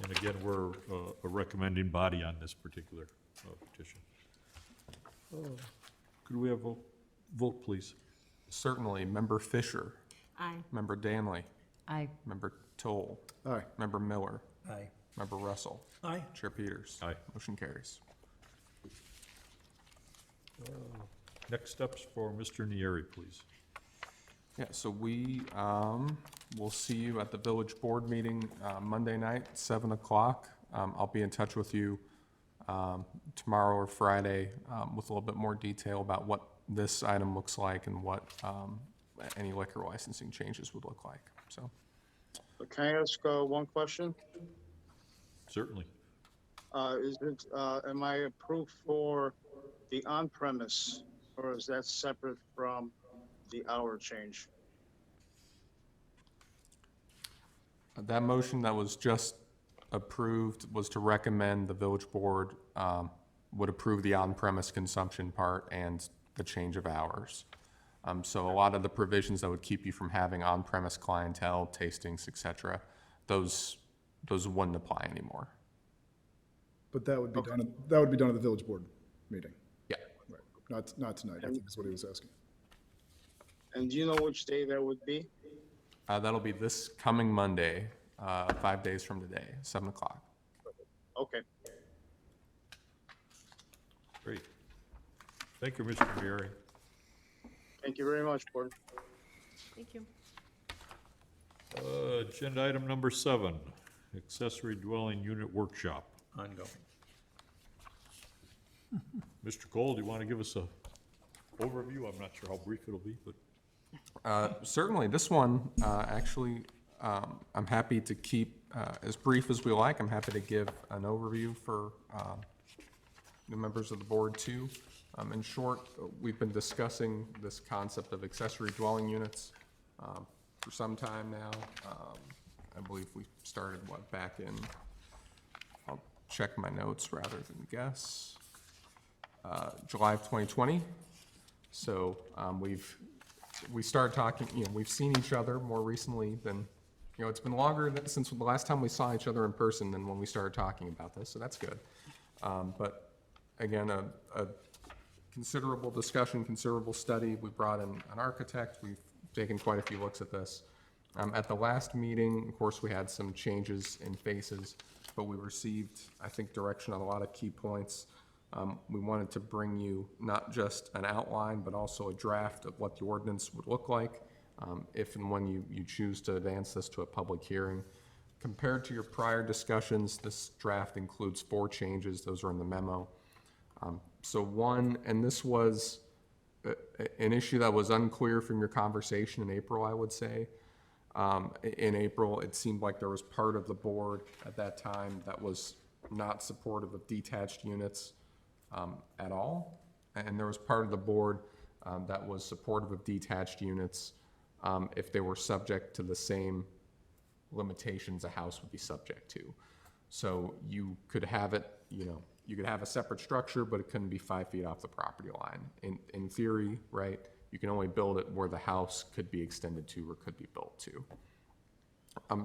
And again, we're a recommending body on this particular petition. Could we have a vote, please? Certainly. Member Fisher, Aye. Member Danley, Aye. Member Toll, Aye. Member Miller, Aye. Member Russell, Aye. Chair Peters. Aye. Motion carries. Next steps for Mr. Nieri, please. Yeah, so we will see you at the village board meeting Monday night, 7 o'clock. I'll be in touch with you tomorrow or Friday with a little bit more detail about what this item looks like and what any liquor licensing changes would look like. So, Can I ask one question? Certainly. Am I approved for the on-premise, or is that separate from the hour change? that motion that was just approved was to recommend the village board would approve the on-premise consumption part and the change of hours. So a lot of the provisions that would keep you from having on-premise clientele, tastings, et cetera, those wouldn't apply anymore. But that would be done, that would be done at the village board meeting. Yeah. Right. Not tonight, I think is what he was asking. And do you know which day that would be? That'll be this coming Monday, 5 days from today, 7 o'clock. Okay. Great. Thank you, Mr. Nieri. Thank you very much, Board. Thank you. Agenda item number 7, accessory dwelling unit workshop. Ongoing. Mr. Cole, do you want to give us a overview? I'm not sure how brief it'll be, but Certainly, this one, actually, I'm happy to keep as brief as we like. I'm happy to give an overview for the members of the board too. In short, we've been discussing this concept of accessory dwelling units for some time now. I believe we started, back in, I'll check my notes rather than guess, July of 2020. So we started talking, we've seen each other more recently than, it's been longer since the last time we saw each other in person than when we started talking about this, so that's good. But again, a considerable discussion, considerable study. We brought in an architect. We've taken quite a few looks at this. At the last meeting, of course, we had some changes in phases, but we received, I think, direction on a lot of key points. We wanted to bring you not just an outline, but also a draft of what the ordinance would look like if and when you choose to advance this to a public hearing. Compared to your prior discussions, this draft includes 4 changes. Those are in the memo. So one, and this was an issue that was unclear from your conversation in April, I would say. In April, it seemed like there was part of the board at that time that was not supportive of detached units at all. And there was part of the board that was supportive of detached units if they were subject to the same limitations a house would be subject to. So you could have it, you could have a separate structure, but it couldn't be 5 feet off the property line. In theory, right, you can only build it where the house could be extended to or could be built to.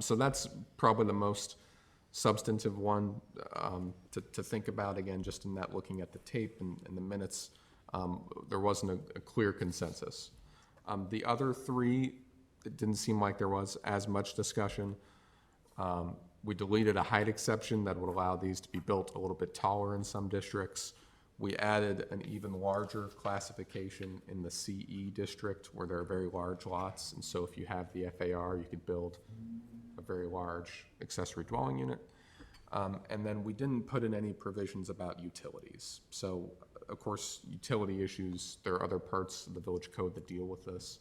So that's probably the most substantive one to think about. Again, just in that looking at the tape and the minutes, there wasn't a clear consensus. The other 3, it didn't seem like there was as much discussion. We deleted a height exception that would allow these to be built a little bit taller in some districts. We added an even larger classification in the CE district where there are very large lots. And so if you have the FAR, you could build a very large accessory dwelling unit. And then we didn't put in any provisions about utilities. So of course, utility issues, there are other parts of the village code that deal with this.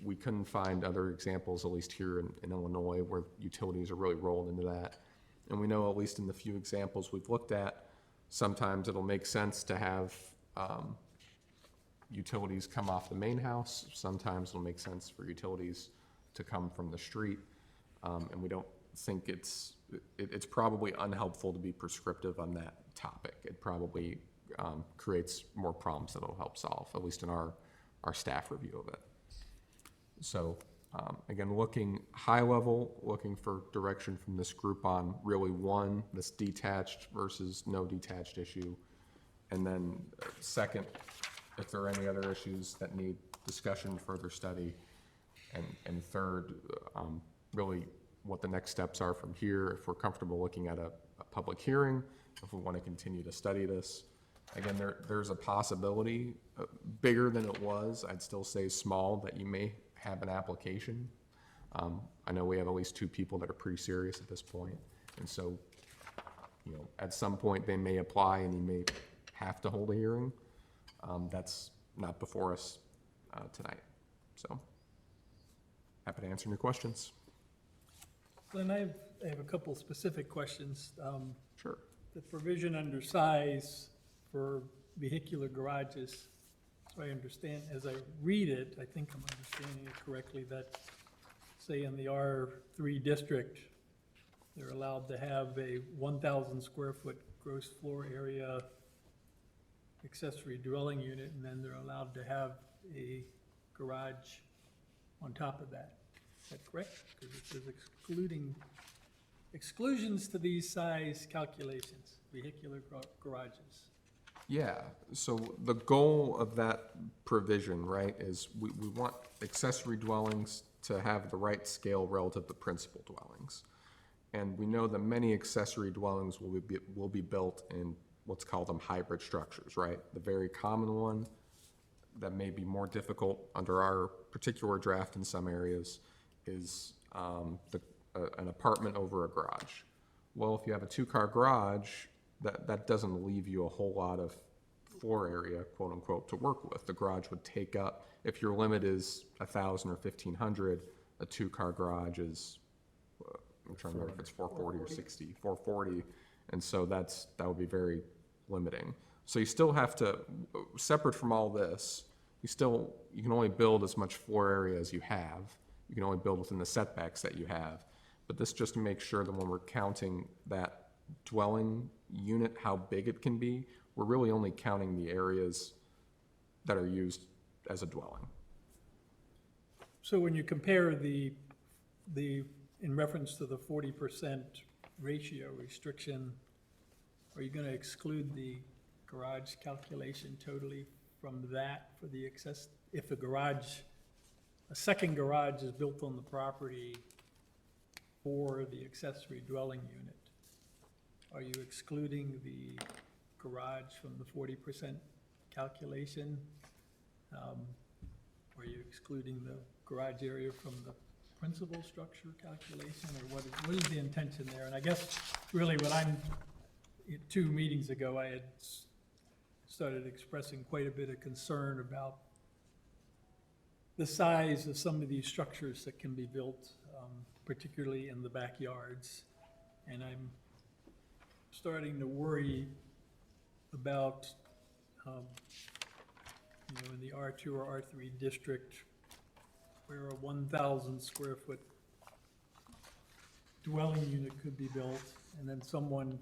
we couldn't find other examples, at least here in Illinois, where utilities are really rolled into that. And we know, at least in the few examples we've looked at, sometimes it'll make sense to have utilities come off the main house. Sometimes it'll make sense for utilities to come from the street. And we don't think it's probably unhelpful to be prescriptive on that topic. It probably creates more problems that it'll help solve, at least in our staff review of it. So again, looking high level, looking for direction from this group on really one, this detached versus no detached issue. And then second, if there are any other issues that need discussion, further study. And third, really what the next steps are from here, if we're comfortable looking at a public hearing, if we want to continue to study this. Again, there's a possibility, bigger than it was, I'd still say small, that you may have an application. I know we have at least 2 people that are pretty serious at this point. And so, at some point they may apply and you may have to hold a hearing. That's not before us tonight. So, happy to answer your questions. Glenn, I have a couple specific questions. Sure. The provision under size for vehicular garages, so I understand, as I read it, I think I'm understanding it correctly, that, say, in the R3 district, they're allowed to have a 1,000 square foot gross floor area accessory dwelling unit, and then they're allowed to have a garage on top of that. Is that correct? Because it says exclusions to these size calculations, vehicular garages. Yeah, so the goal of that provision, right, is we want accessory dwellings to have the right scale relative to principal dwellings. And we know that many accessory dwellings will be built in let's call them hybrid structures, right? The very common one that may be more difficult under our particular draft in some areas is an apartment over a garage. Well, if you have a 2-car garage, that doesn't leave you a whole lot of floor area, quote unquote, to work with. The garage would take up, if your limit is 1,000 or 1,500, a 2-car garage is, I'm trying to remember if it's 440 or 60, 440. And so that would be very limiting. So you still have to, separate from all this, you can only build as much floor area as you have. You can only build within the setbacks that you have. But this just makes sure that when we're counting that dwelling unit, how big it can be, we're really only counting the areas that are used as a dwelling. So when you compare the in reference to the 40% ratio restriction, are you going to exclude the garage calculation totally from that for the excess? If a second garage is built on the property for the accessory dwelling unit, are you excluding the garage from the 40% calculation? Are you excluding the garage area from the principal structure calculation, or what is the intention there? And I guess really 2 meetings ago, I had started expressing quite a bit of concern about the size of some of these structures that can be built, particularly in the backyards. And I'm starting to worry about, in the R2 or R3 district, where a 1,000 square foot dwelling unit could be built, and then someone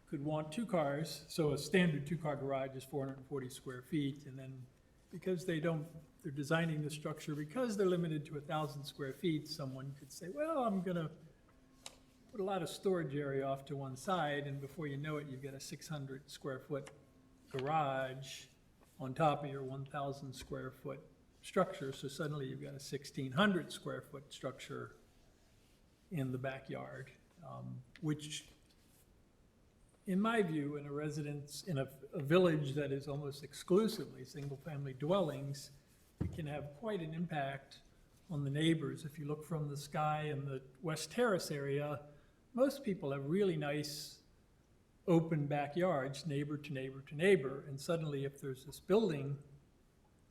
could want 2 cars, so a standard 2-car garage is 440 square feet, and then because they're designing the structure, because they're limited to 1,000 square feet, someone could say, well, I'm gonna put a lot of storage area off to one side, and before you know it, you've got a 600 square foot garage on top of your 1,000 square foot structure, so suddenly you've got a 1,600 square foot structure in the backyard, which, in my view, in a residence, in a village that is almost exclusively single-family dwellings, it can have quite an impact on the neighbors. If you look from the sky in the West Terrace area, most people have really nice open backyards, neighbor to neighbor to neighbor, and suddenly if there's this building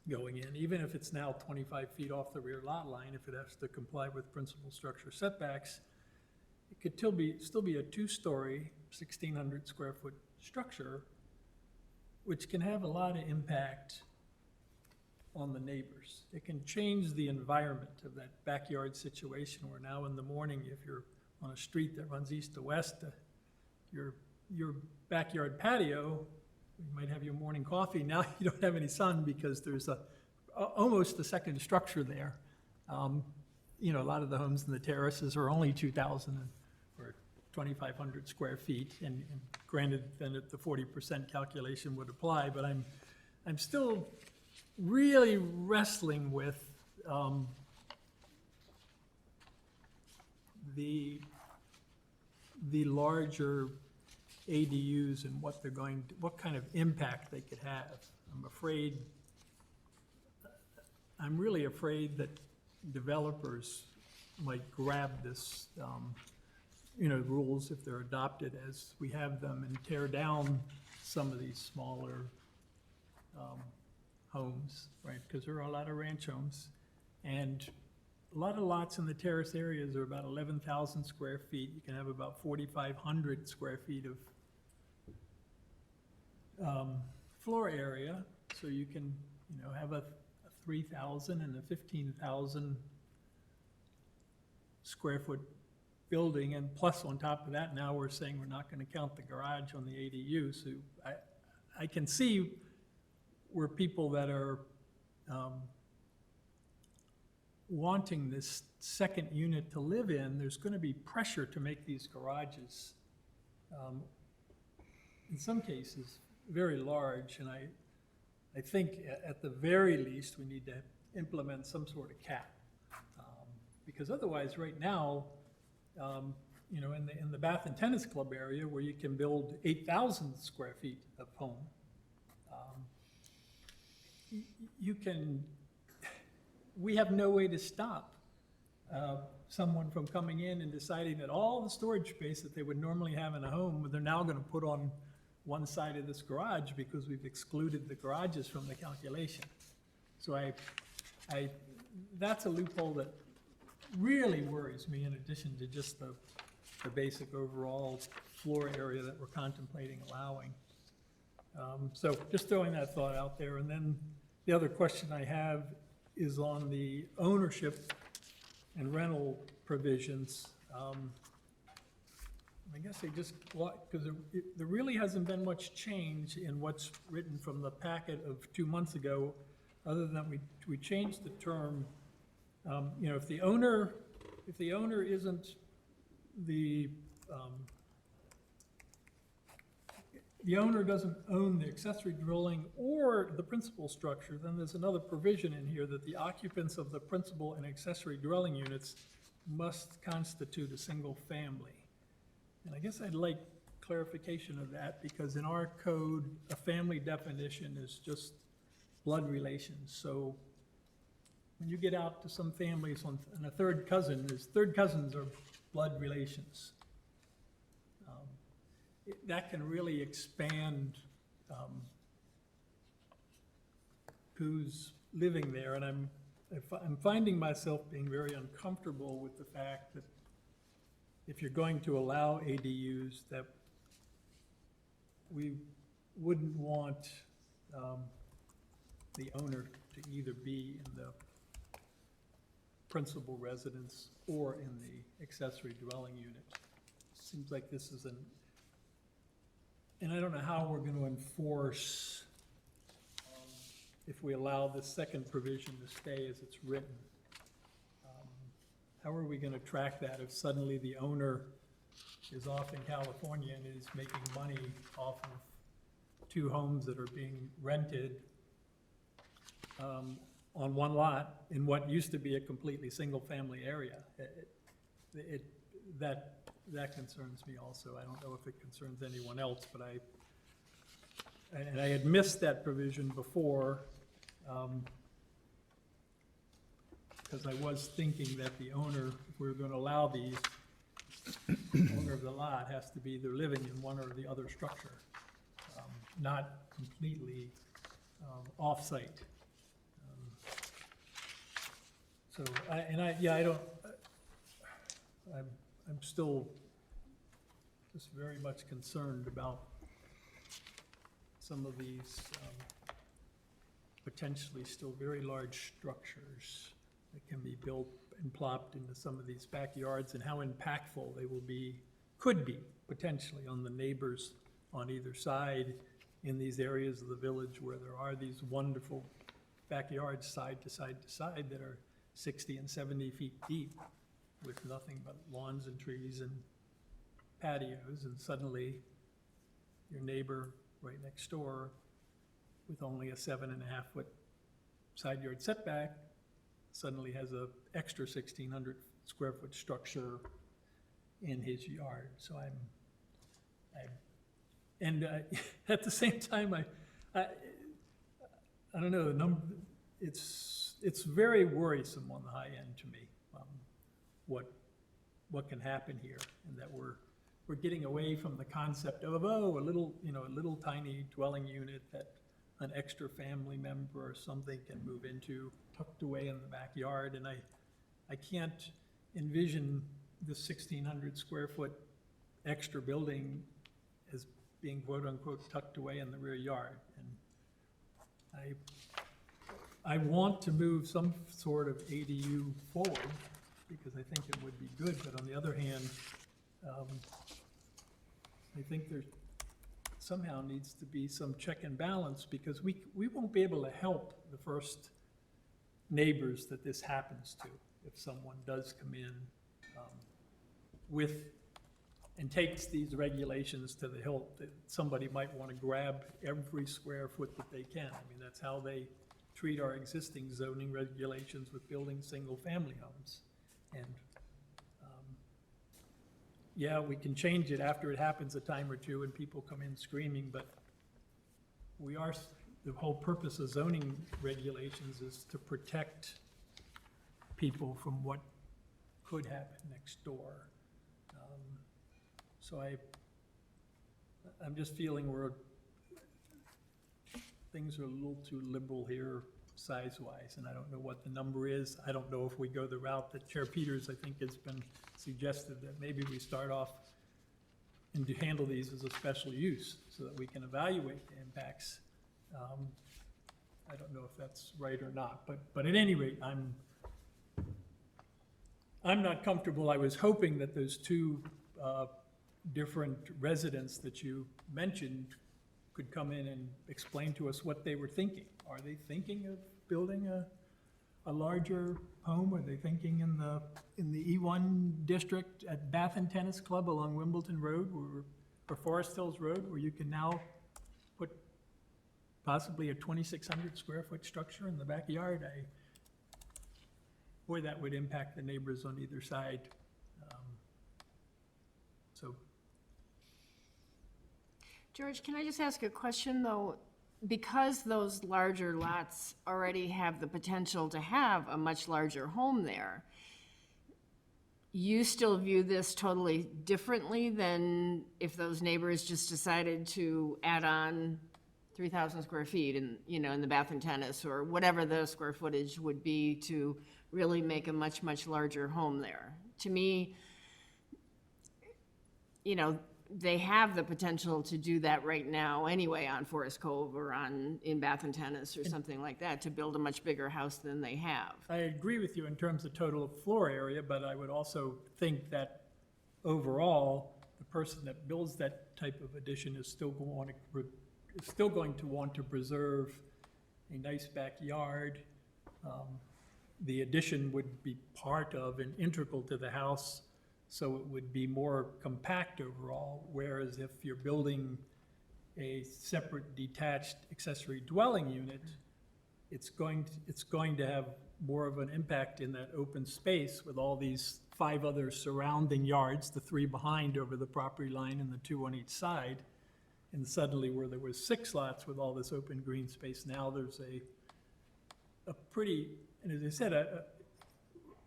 going in, even if it's now 25 feet off the rear lot line, if it has to comply with principal structure setbacks, it could still be a two-story, 1,600 square foot structure, which can have a lot of impact on the neighbors. It can change the environment of that backyard situation where now in the morning, if you're on a street that runs east to west, your backyard patio, you might have your morning coffee. Now you don't have any sun because there's almost a second structure there. You know, a lot of the homes in the terraces are only 2,000 or 2,500 square feet, and granted, then the 40% calculation would apply. But I'm still really wrestling with the larger ADUs and what kind of impact they could have. I'm really afraid that developers might grab this, rules if they're adopted as we have them and tear down some of these smaller homes, right? Because there are a lot of ranch homes, and a lot of lots in the terrace areas are about 11,000 square feet. You can have about 4,500 square feet of floor area, so you can, have a 3,000 and a 15,000 square foot building, and plus on top of that, now we're saying we're not going to count the garage on the ADU. So I can see where people that are wanting this second unit to live in, there's going to be pressure to make these garages, in some cases, very large, and I think at the very least we need to implement some sort of cap, because otherwise, right now, in the Bath and Tennis Club area where you can build 8,000 square feet of home, we have no way to stop someone from coming in and deciding that all the storage space that they would normally have in a home, they're now going to put on one side of this garage because we've excluded the garages from the calculation. So that's a loophole that really worries me, in addition to just the basic overall floor area that we're contemplating allowing. So just throwing that thought out there. And then the other question I have is on the ownership and rental provisions. I guess because there really hasn't been much change in what's written from the packet of 2 months ago, other than we changed the term. If the owner isn't the owner doesn't own the accessory dwelling or the principal structure, then there's another provision in here that the occupants of the principal and accessory dwelling units must constitute a single family. And I guess I'd like clarification of that, because in our code, a family definition is just blood relations. So when you get out to some families and a third cousins are blood relations. That can really expand who's living there, and I'm finding myself being very uncomfortable with the fact that if you're going to allow ADUs, that we wouldn't want the owner to either be in the principal residence or in the accessory dwelling unit. Seems like this is and I don't know how we're going to enforce if we allow this second provision to stay as it's written. How are we going to track that if suddenly the owner is off in California and is making money off of 2 homes that are being rented on one lot in what used to be a completely single-family area? That concerns me also. I don't know if it concerns anyone else, but I had missed that provision before, because I was thinking that the owner, if we were going to allow these, the owner of the lot has to be either living in one or the other structure, not completely off-site. So, I don't, I'm still just very much concerned about some of these potentially still very large structures that can be built and plopped into some of these backyards, and how impactful they will be, could be, potentially, on the neighbors on either side in these areas of the village where there are these wonderful backyards side to side to side that are 60 and 70 feet deep with nothing but lawns and trees and patios, and suddenly your neighbor right next door with only a 7.5-foot side yard setback suddenly has a extra 1,600 square foot structure in his yard. So at the same time, I don't know, the number, it's very worrisome on the high end to me, what can happen here, and that we're getting away from the concept of, a little tiny dwelling unit that an extra family member or something can move into, tucked away in the backyard, and I can't envision the 1,600 square foot extra building as being quote-unquote tucked away in the rear yard. And I want to move some sort of ADU forward, because I think it would be good, but on the other hand, I think there somehow needs to be some check and balance, because we won't be able to help the first neighbors that this happens to if someone does come in with and takes these regulations to the hilt, that somebody might want to grab every square foot that they can. I mean, that's how they treat our existing zoning regulations with building single-family homes. And yeah, we can change it after it happens a time or two and people come in screaming, but the whole purpose of zoning regulations is to protect people from what could happen next door. So I'm just feeling things are a little too liberal here size-wise, and I don't know what the number is. I don't know if we go the route that Chair Peters, I think, has been suggested, that maybe we start off and to handle these as a special use so that we can evaluate the impacts. I don't know if that's right or not, but at any rate, I'm not comfortable. I was hoping that those two different residents that you mentioned could come in and explain to us what they were thinking. Are they thinking of building a larger home? Are they thinking in the E1 district at Bath and Tennis Club along Wimbledon Road or Forest Hills Road, where you can now put possibly a 2,600 square foot structure in the backyard? Boy, that would impact the neighbors on either side. George, can I just ask a question, though? Because those larger lots already have the potential to have a much larger home there, you still view this totally differently than if those neighbors just decided to add on 3,000 square feet in the Bath and Tennis, or whatever the square footage would be, to really make a much, much larger home there? To me, they have the potential to do that right now anyway on Forest Cove or in Bath and Tennis or something like that, to build a much bigger house than they have. I agree with you in terms of total floor area, but I would also think that overall, the person that builds that type of addition is still going to want to preserve a nice backyard. The addition would be part of and integral to the house, so it would be more compact overall, whereas if you're building a separate detached accessory dwelling unit, it's going to have more of an impact in that open space with all these 5 other surrounding yards, the 3 behind over the property line and the 2 on each side. And suddenly, where there was 6 lots with all this open green space, now there's a pretty, and as I said,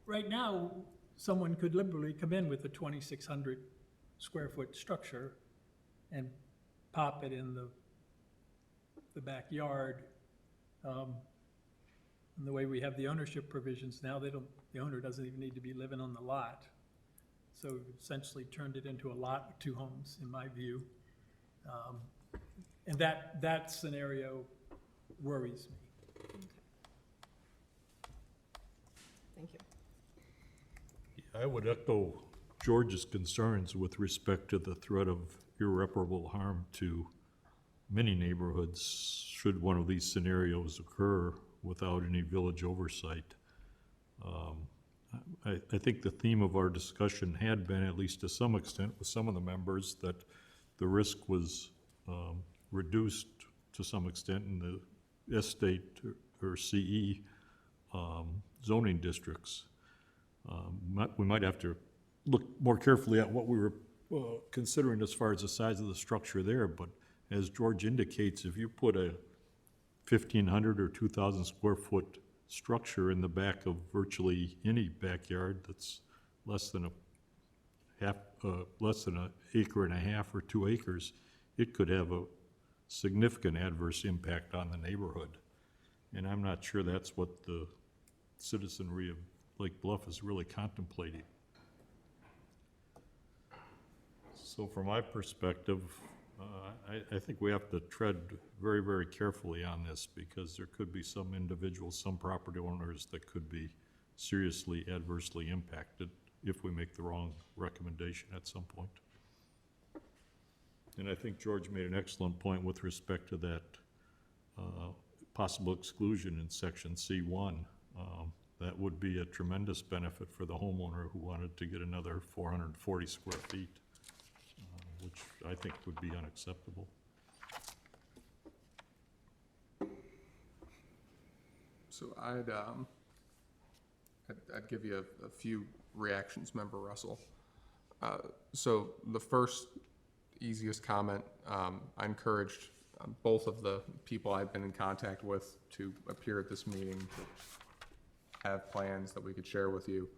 right now, someone could liberally come in with a 2,600 square foot structure and pop it in the backyard. And the way we have the ownership provisions now, they don't the owner doesn't even need to be living on the lot. So we've essentially turned it into a lot with two homes, in my view. And that scenario worries me. Thank you. I would echo George's concerns with respect to the threat of irreparable harm to many neighborhoods should one of these scenarios occur without any village oversight. I think the theme of our discussion had been, at least to some extent, with some of the members, that the risk was reduced to some extent in the estate or CE zoning districts. We might have to look more carefully at what we were considering as far as the size of the structure there, but as George indicates, if you put a 1,500 or 2,000 square foot structure in the back of virtually any backyard that's less than an acre and a half or 2 acres, it could have a significant adverse impact on the neighborhood. And I'm not sure that's what the citizenry of Lake Bluff is really contemplating. So from my perspective, I think we have to tread very, very carefully on this, because there could be some individuals, some property owners that could be seriously adversely impacted if we make the wrong recommendation at some point. And I think George made an excellent point with respect to that possible exclusion in section C1. That would be a tremendous benefit for the homeowner who wanted to get another 440 square feet, which I think would be unacceptable. So I'd give you a few reactions, Member Russell. So the first easiest comment, I encouraged both of the people I've been in contact with to appear at this meeting, to have plans that we could share with you.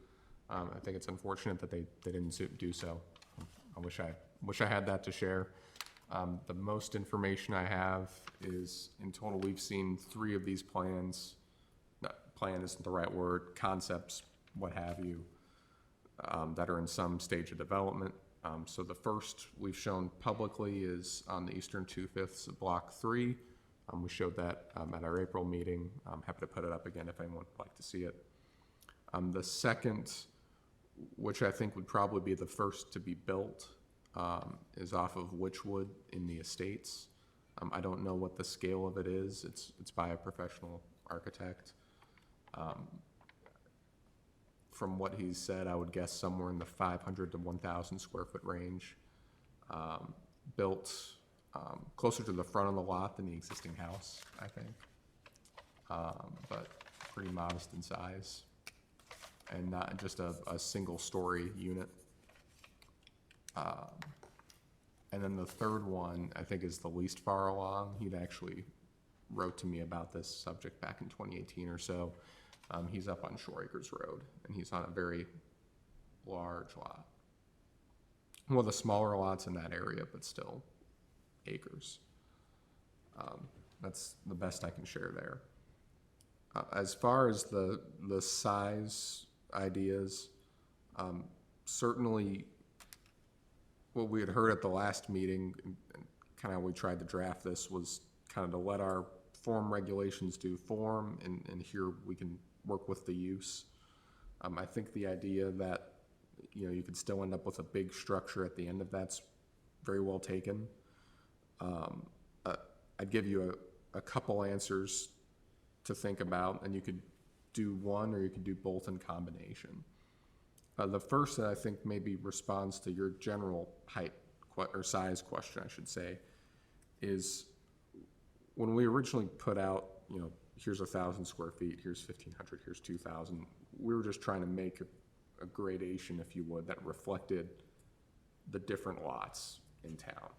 I think it's unfortunate that they didn't do so. I wish I had that to share. The most information I have is, in total, we've seen 3 of these plans. Plan isn't the right word, concepts, what have you, that are in some stage of development. So the first we've shown publicly is on the eastern 2/5 of Block 3. We showed that at our April meeting. I'm happy to put it up again if anyone would like to see it. The second, which I think would probably be the first to be built, is off of Witchwood in the Estates. I don't know what the scale of it is. It's by a professional architect. From what he's said, I would guess somewhere in the 500 to 1,000 square foot range. Built closer to the front of the lot than the existing house, I think, but pretty modest in size, and not just a single story unit. And then the third one, I think, is the least far along. He'd actually wrote to me about this subject back in 2018 or so. He's up on Shore Acres Road, and he's on a very large lot. One of the smaller lots in that area, but still acres. That's the best I can share there. As far as the size ideas, certainly what we had heard at the last meeting, and kind of how we tried to draft this, was kind of to let our form regulations do form, and here we can work with the use. I think the idea that, you could still end up with a big structure at the end of that's very well taken. I'd give you a couple answers to think about, and you could do one or you could do both in combination. The first that I think maybe responds to your general height or size question, I should say, is when we originally put out, here's 1,000 square feet, here's 1,500, here's 2,000, we were just trying to make a gradation, if you would, that reflected the different lots in town.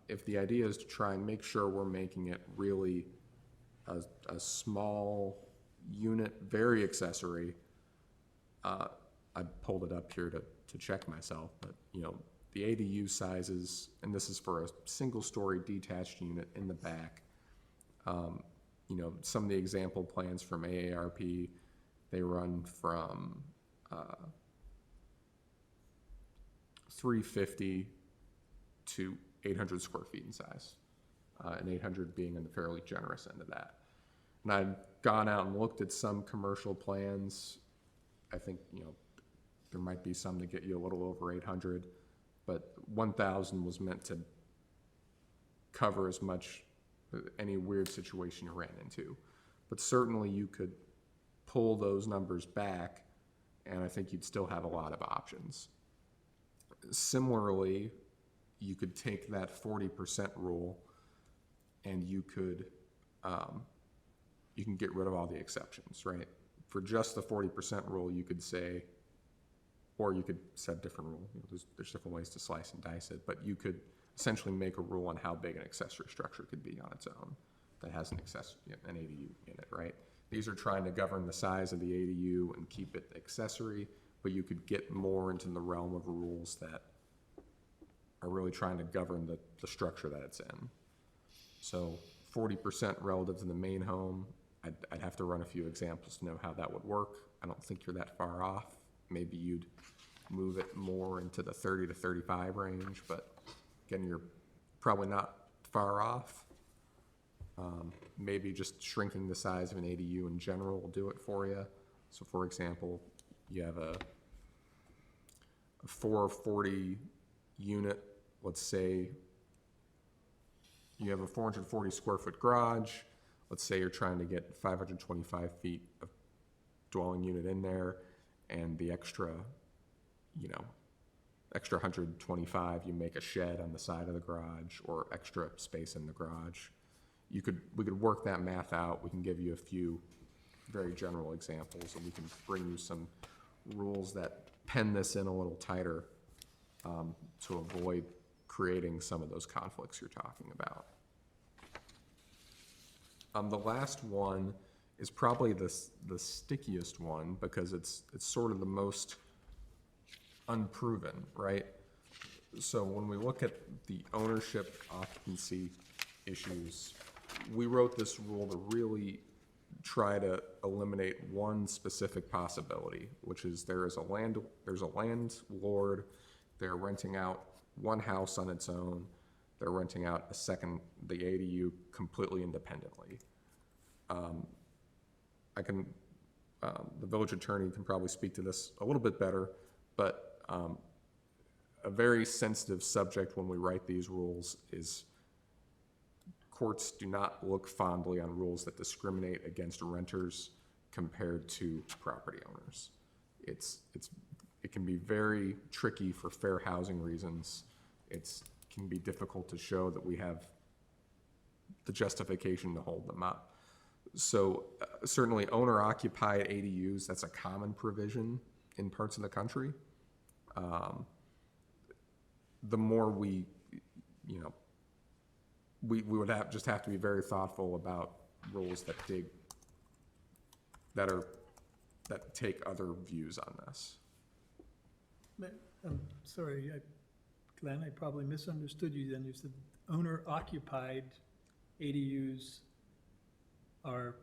If the idea is to try and make sure we're making it really a small unit, very accessory, I pulled it up here to check myself, but the ADU sizes, and this is for a single-story detached unit in the back. Some of the example plans from AARP They run from 350 to 800 square feet in size, and 800 being in the fairly generous end of that. And I've gone out and looked at some commercial plans. I think, there might be some to get you a little over 800, but 1,000 was meant to cover as much any weird situation you ran into. But certainly you could pull those numbers back, and I think you'd still have a lot of options. Similarly, you could take that 40% rule and you can get rid of all the exceptions, right? For just the 40% rule, you could say, or you could set a different rule. There's different ways to slice and dice it, but you could essentially make a rule on how big an accessory structure could be on its own that has an ADU in it, right? These are trying to govern the size of the ADU and keep it accessory, but you could get more into the realm of rules that are really trying to govern the structure that it's in. So 40% relative to the main home, I'd have to run a few examples to know how that would work. I don't think you're that far off. Maybe you'd move it more into the 30 to 35 range, but again, you're probably not far off. Maybe just shrinking the size of an ADU in general will do it for you. So for example, you have a 440 unit, let's say you have a 440 square foot garage. Let's say you're trying to get 525 feet of dwelling unit in there, and the extra 125, you make a shed on the side of the garage or extra space in the garage. We could work that math out. We can give you a few very general examples, and we can bring you some rules that pen this in a little tighter to avoid creating some of those conflicts you're talking about. The last one is probably the stickiest one because it's sort of the most unproven, right? So when we look at the ownership occupancy issues, we wrote this rule to really try to eliminate one specific possibility, which is there's a landlord, they're renting out one house on its own, they're renting out the ADU completely independently. The village attorney can probably speak to this a little bit better, but a very sensitive subject when we write these rules is courts do not look fondly on rules that discriminate against renters compared to property owners. It can be very tricky for fair housing reasons. It can be difficult to show that we have the justification to hold them up. So certainly owner-occupied ADUs, that's a common provision in parts of the country. The more we would just have to be very thoughtful about rules that take other views on this. I'm sorry, Glenn, I probably misunderstood you then. You said owner-occupied ADUs are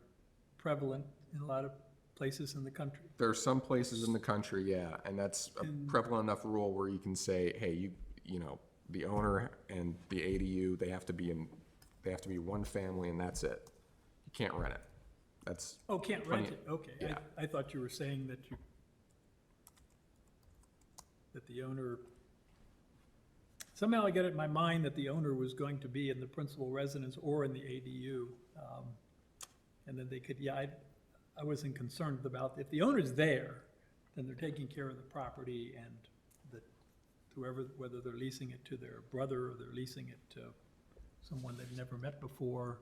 prevalent in a lot of places in the country. There are some places in the country, yeah, and that's a prevalent enough rule where you can say, hey, the owner and the ADU, they have to be one family and that's it. You can't rent it. That's can't rent it, okay. Yeah. I thought you were saying that the owner, somehow I get it in my mind that the owner was going to be in the principal residence or in the ADU. And then they could, I wasn't concerned about, if the owner's there, then they're taking care of the property and whether they're leasing it to their brother or they're leasing it to someone they've never met before.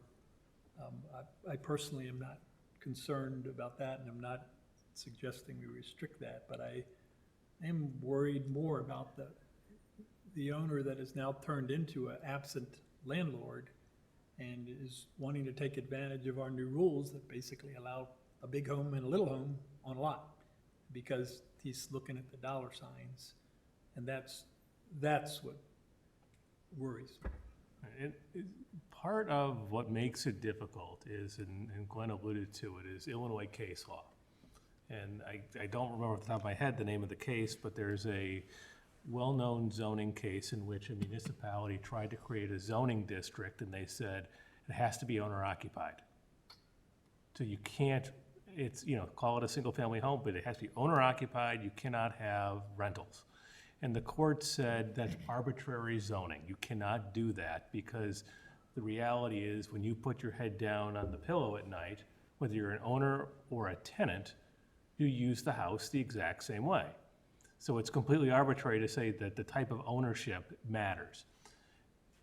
I personally am not concerned about that, and I'm not suggesting we restrict that, but I am worried more about the owner that is now turned into an absent landlord and is wanting to take advantage of our new rules that basically allow a big home and a little home on a lot because he's looking at the dollar signs. And that's what worries me. Part of what makes it difficult is, and Glenn alluded to it, is Illinois case law. And I don't remember off the top of my head the name of the case, but there's a well-known zoning case in which a municipality tried to create a zoning district, and they said it has to be owner-occupied. So you can't, it's, call it a single-family home, but it has to be owner-occupied, you cannot have rentals. And the court said that's arbitrary zoning. You cannot do that because the reality is when you put your head down on the pillow at night, whether you're an owner or a tenant, you use the house the exact same way. So it's completely arbitrary to say that the type of ownership matters.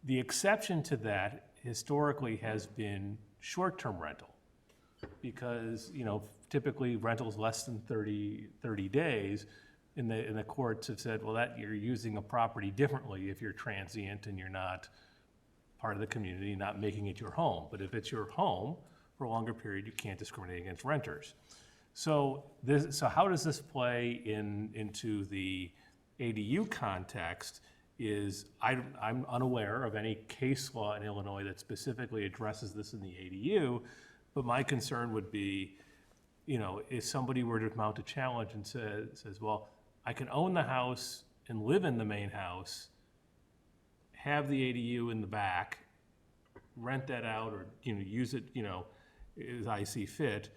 The exception to that historically has been short-term rental because, typically rentals less than 30 days, and the courts have said, well, that you're using a property differently if you're transient and you're not part of the community, not making it your home. But if it's your home for a longer period, you can't discriminate against renters. So how does this play into the ADU context is I'm unaware of any case law in Illinois that specifically addresses this in the ADU, but my concern would be, if somebody were to mount a challenge and says, well, I can own the house and live in the main house, have the ADU in the back, rent that out or, use it, as I see fit.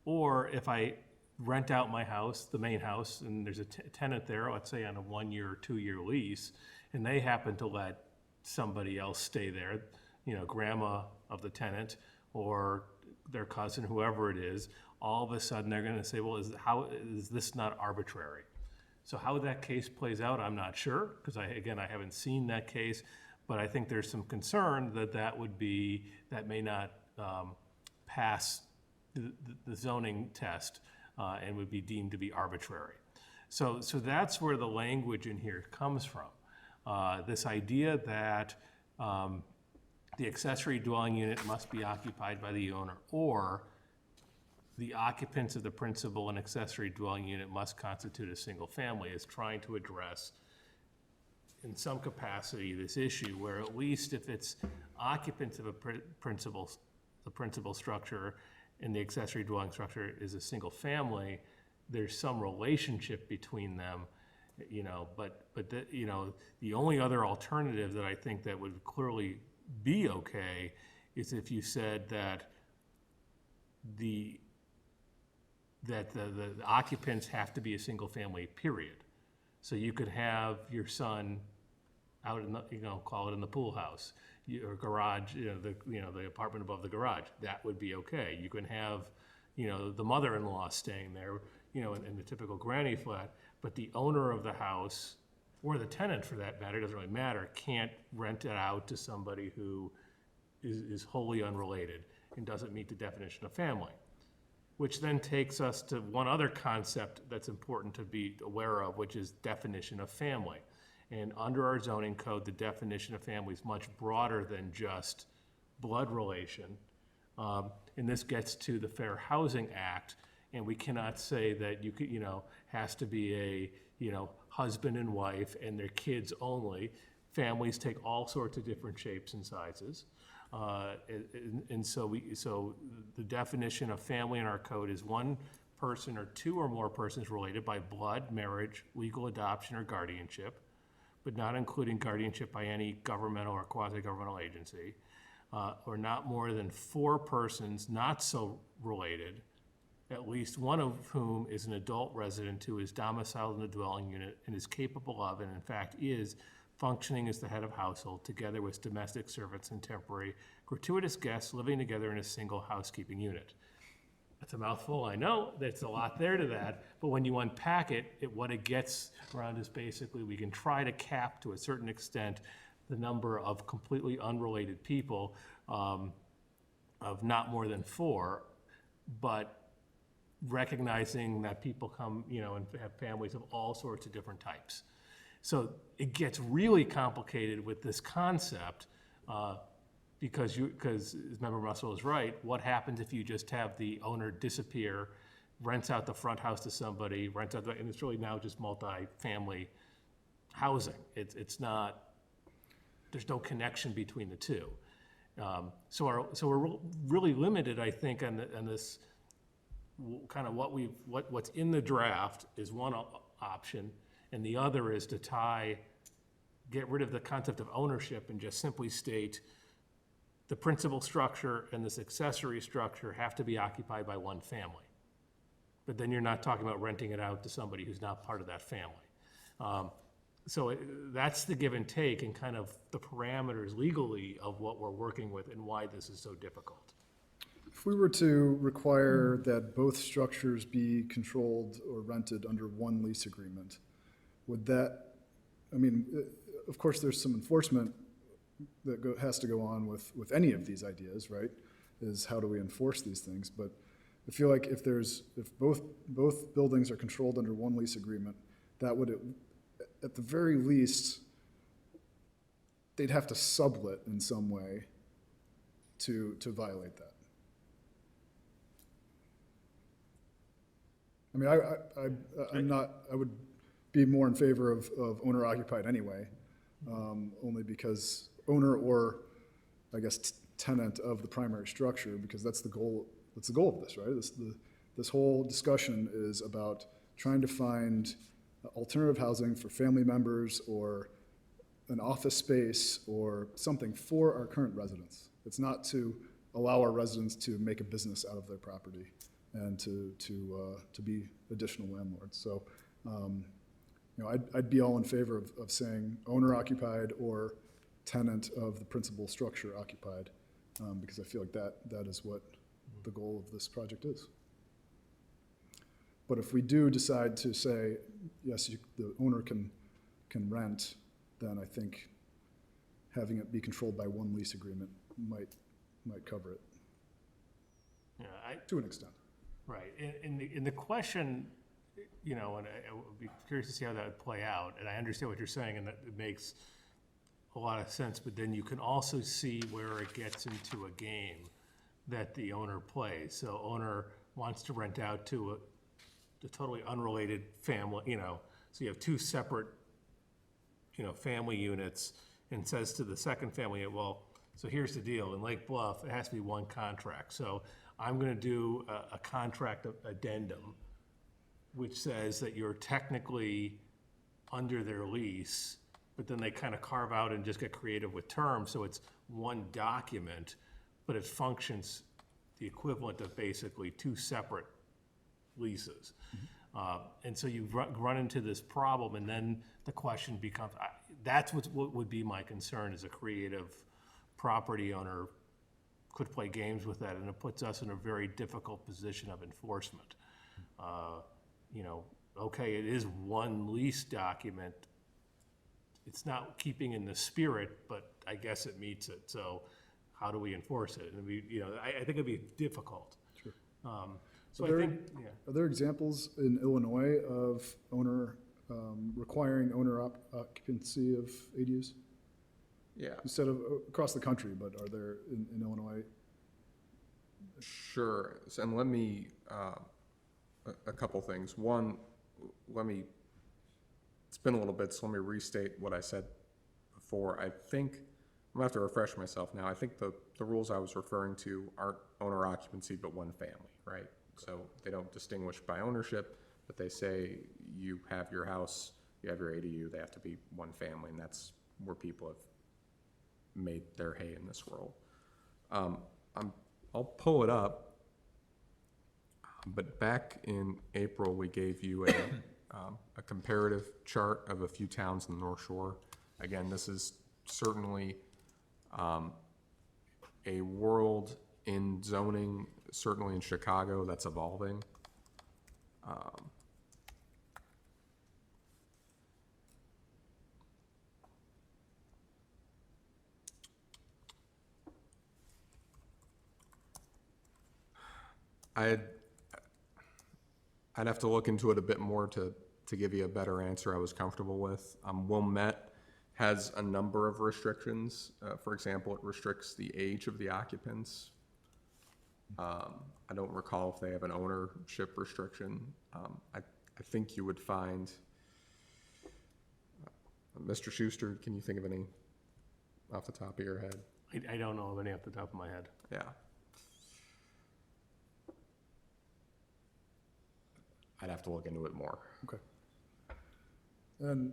Or if I rent out my house, the main house, and there's a tenant there, let's say on a 1-year or 2-year lease, and they happen to let somebody else stay there, grandma of the tenant or their cousin, whoever it is, all of a sudden they're going to say, well, is this not arbitrary? So how that case plays out, I'm not sure, because I haven't seen that case, but I think there's some concern that may not pass the zoning test and would be deemed to be arbitrary. So that's where the language in here comes from. This idea that the accessory dwelling unit must be occupied by the owner, or the occupants of the principal and accessory dwelling unit must constitute a single family is trying to address in some capacity this issue where at least if it's occupants of the principal structure and the accessory dwelling structure is a single family, there's some relationship between them, but the only other alternative that I think that would clearly be okay is if you said that the occupants have to be a single family, period. So you could have your son out in the, call it in the pool house, or garage, the apartment above the garage. That would be okay. You can have, the mother-in-law staying there, in the typical granny flat, but the owner of the house, or the tenant for that matter, doesn't really matter, can't rent it out to somebody who is wholly unrelated and doesn't meet the definition of family. Which then takes us to one other concept that's important to be aware of, which is definition of family. And under our zoning code, the definition of family is much broader than just blood relation. And this gets to the Fair Housing Act, and we cannot say that you could, has to be a, husband and wife and their kids only. Families take all sorts of different shapes and sizes. And so the definition of family in our code is one person or two or more persons related by blood, marriage, legal adoption, or guardianship, but not including guardianship by any governmental or quasi-governmental agency, or not more than 4 persons not so related, at least one of whom is an adult resident who is domiciled in the dwelling unit and is capable of, and in fact is, functioning as the head of household, together with domestic servants and temporary gratuitous guests living together in a single housekeeping unit. That's a mouthful, I know, there's a lot there to that, but when you unpack it, what it gets around is basically we can try to cap to a certain extent the number of completely unrelated people of not more than 4, but recognizing that people come, and have families of all sorts of different types. So it gets really complicated with this concept because Member Russell is right. What happens if you just have the owner disappear, rents out the front house to somebody, and it's really now just multi-family housing. It's not. There's no connection between the two. So we're really limited, I think, on this kind of what's in the draft is one option, and the other is to get rid of the concept of ownership and just simply state the principal structure and this accessory structure have to be occupied by one family. But then you're not talking about renting it out to somebody who's not part of that family. So that's the give and take and kind of the parameters legally of what we're working with and why this is so difficult. If we were to require that both structures be controlled or rented under one lease agreement, would that, I mean, of course, there's some enforcement that has to go on with any of these ideas, right? Is how do we enforce these things? But I feel like if both buildings are controlled under one lease agreement, that would, at the very least, they'd have to sublet in some way to violate that. I mean, I would be more in favor of owner occupied anyway, only because owner or, I guess, tenant of the primary structure, because that's the goal of this, right? This whole discussion is about trying to find alternative housing for family members or an office space or something for our current residents. It's not to allow our residents to make a business out of their property and to be additional landlords. So, I'd be all in favor of saying owner occupied or tenant of the principal structure occupied, because I feel like that is what the goal of this project is. But if we do decide to say, yes, the owner can rent, then I think having it be controlled by one lease agreement might cover it Yeah, to an extent. right. In the question, and I would be curious to see how that would play out. And I understand what you're saying, and that it makes a lot of sense. But then you can also see where it gets into a game that the owner plays. So owner wants to rent out to a totally unrelated family, so you have two separate, family units, and says to the second family, well, so here's the deal. In Lake Bluff, it has to be one contract. So I'm going to do a contract addendum, which says that you're technically under their lease, but then they kind of carve out and just get creative with terms. So it's one document, but it functions the equivalent of basically two separate leases. And so you run into this problem, and then the question becomes, that's what would be my concern, is a creative property owner could play games with that, and it puts us in a very difficult position of enforcement. Okay, it is one lease document. It's not keeping in the spirit, but I guess it meets it. So how do we enforce it? And I think it'd be difficult. Sure. So Are I think, yeah. Are there examples in Illinois of requiring owner occupancy of ADUs? Yeah, Instead of across the country, but are there in Illinois? sure. And let me, a couple things. One, it's been a little bit, so let me restate what I said before. I think, I'm gonna have to refresh myself now. I think the rules I was referring to aren't owner occupancy, but one family, right? So they don't distinguish by ownership, but they say you have your house, you have your ADU, they have to be one family, and that's where people have made their hay in this world. I'll pull it up, but back in April, we gave you a comparative chart of a few towns in the North Shore. Again, this is certainly a world in zoning, certainly in Chicago, that's evolving. I'd have to look into it a bit more to give you a better answer I was comfortable with. Wilmette has a number of restrictions. For example, it restricts the age of the occupants. I don't recall if they have an ownership restriction. I think you would find, Mr. Schuster, can you think of any off the top of your head? I don't know of any off the top of my head. Yeah. I'd have to look into it more. Okay. And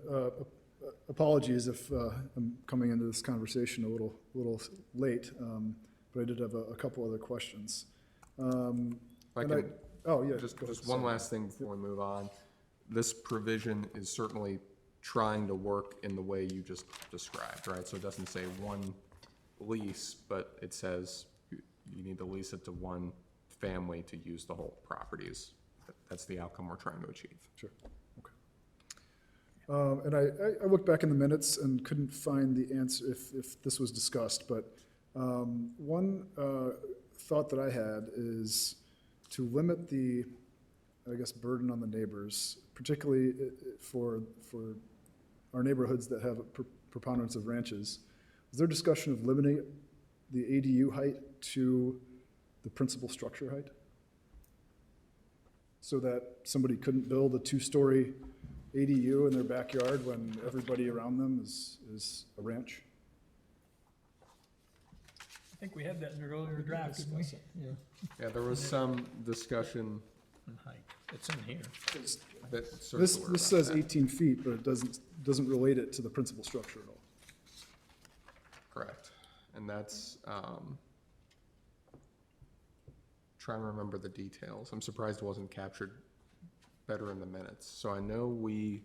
apologies if I'm coming into this conversation a little late, but I did have a couple other questions. If I and can, oh, yeah. just go ahead. one Sorry. last thing before we move on. This provision is certainly trying to work in the way you just described, right? So it doesn't say one lease, but it says you need to lease it to one family to use the whole properties. That's the outcome we're trying to achieve. Sure, okay. And I looked back in the minutes and couldn't find the answer if this was discussed, but one thought that I had is to limit the, I guess, burden on the neighbors, particularly for our neighborhoods that have a preponderance of ranches. Is there discussion of limiting the ADU height to the principal structure height? So that somebody couldn't build a two-story ADU in their backyard when everybody around them is a ranch? I think we had that in the earlier draft, didn't we? Yeah, Yeah, there was some discussion and height, it's in here. that circular This about says that. 18 feet, but it doesn't relate it to the principal structure at all. Correct. And that's, trying to remember the details. I'm surprised it wasn't captured better in the minutes. So I know we,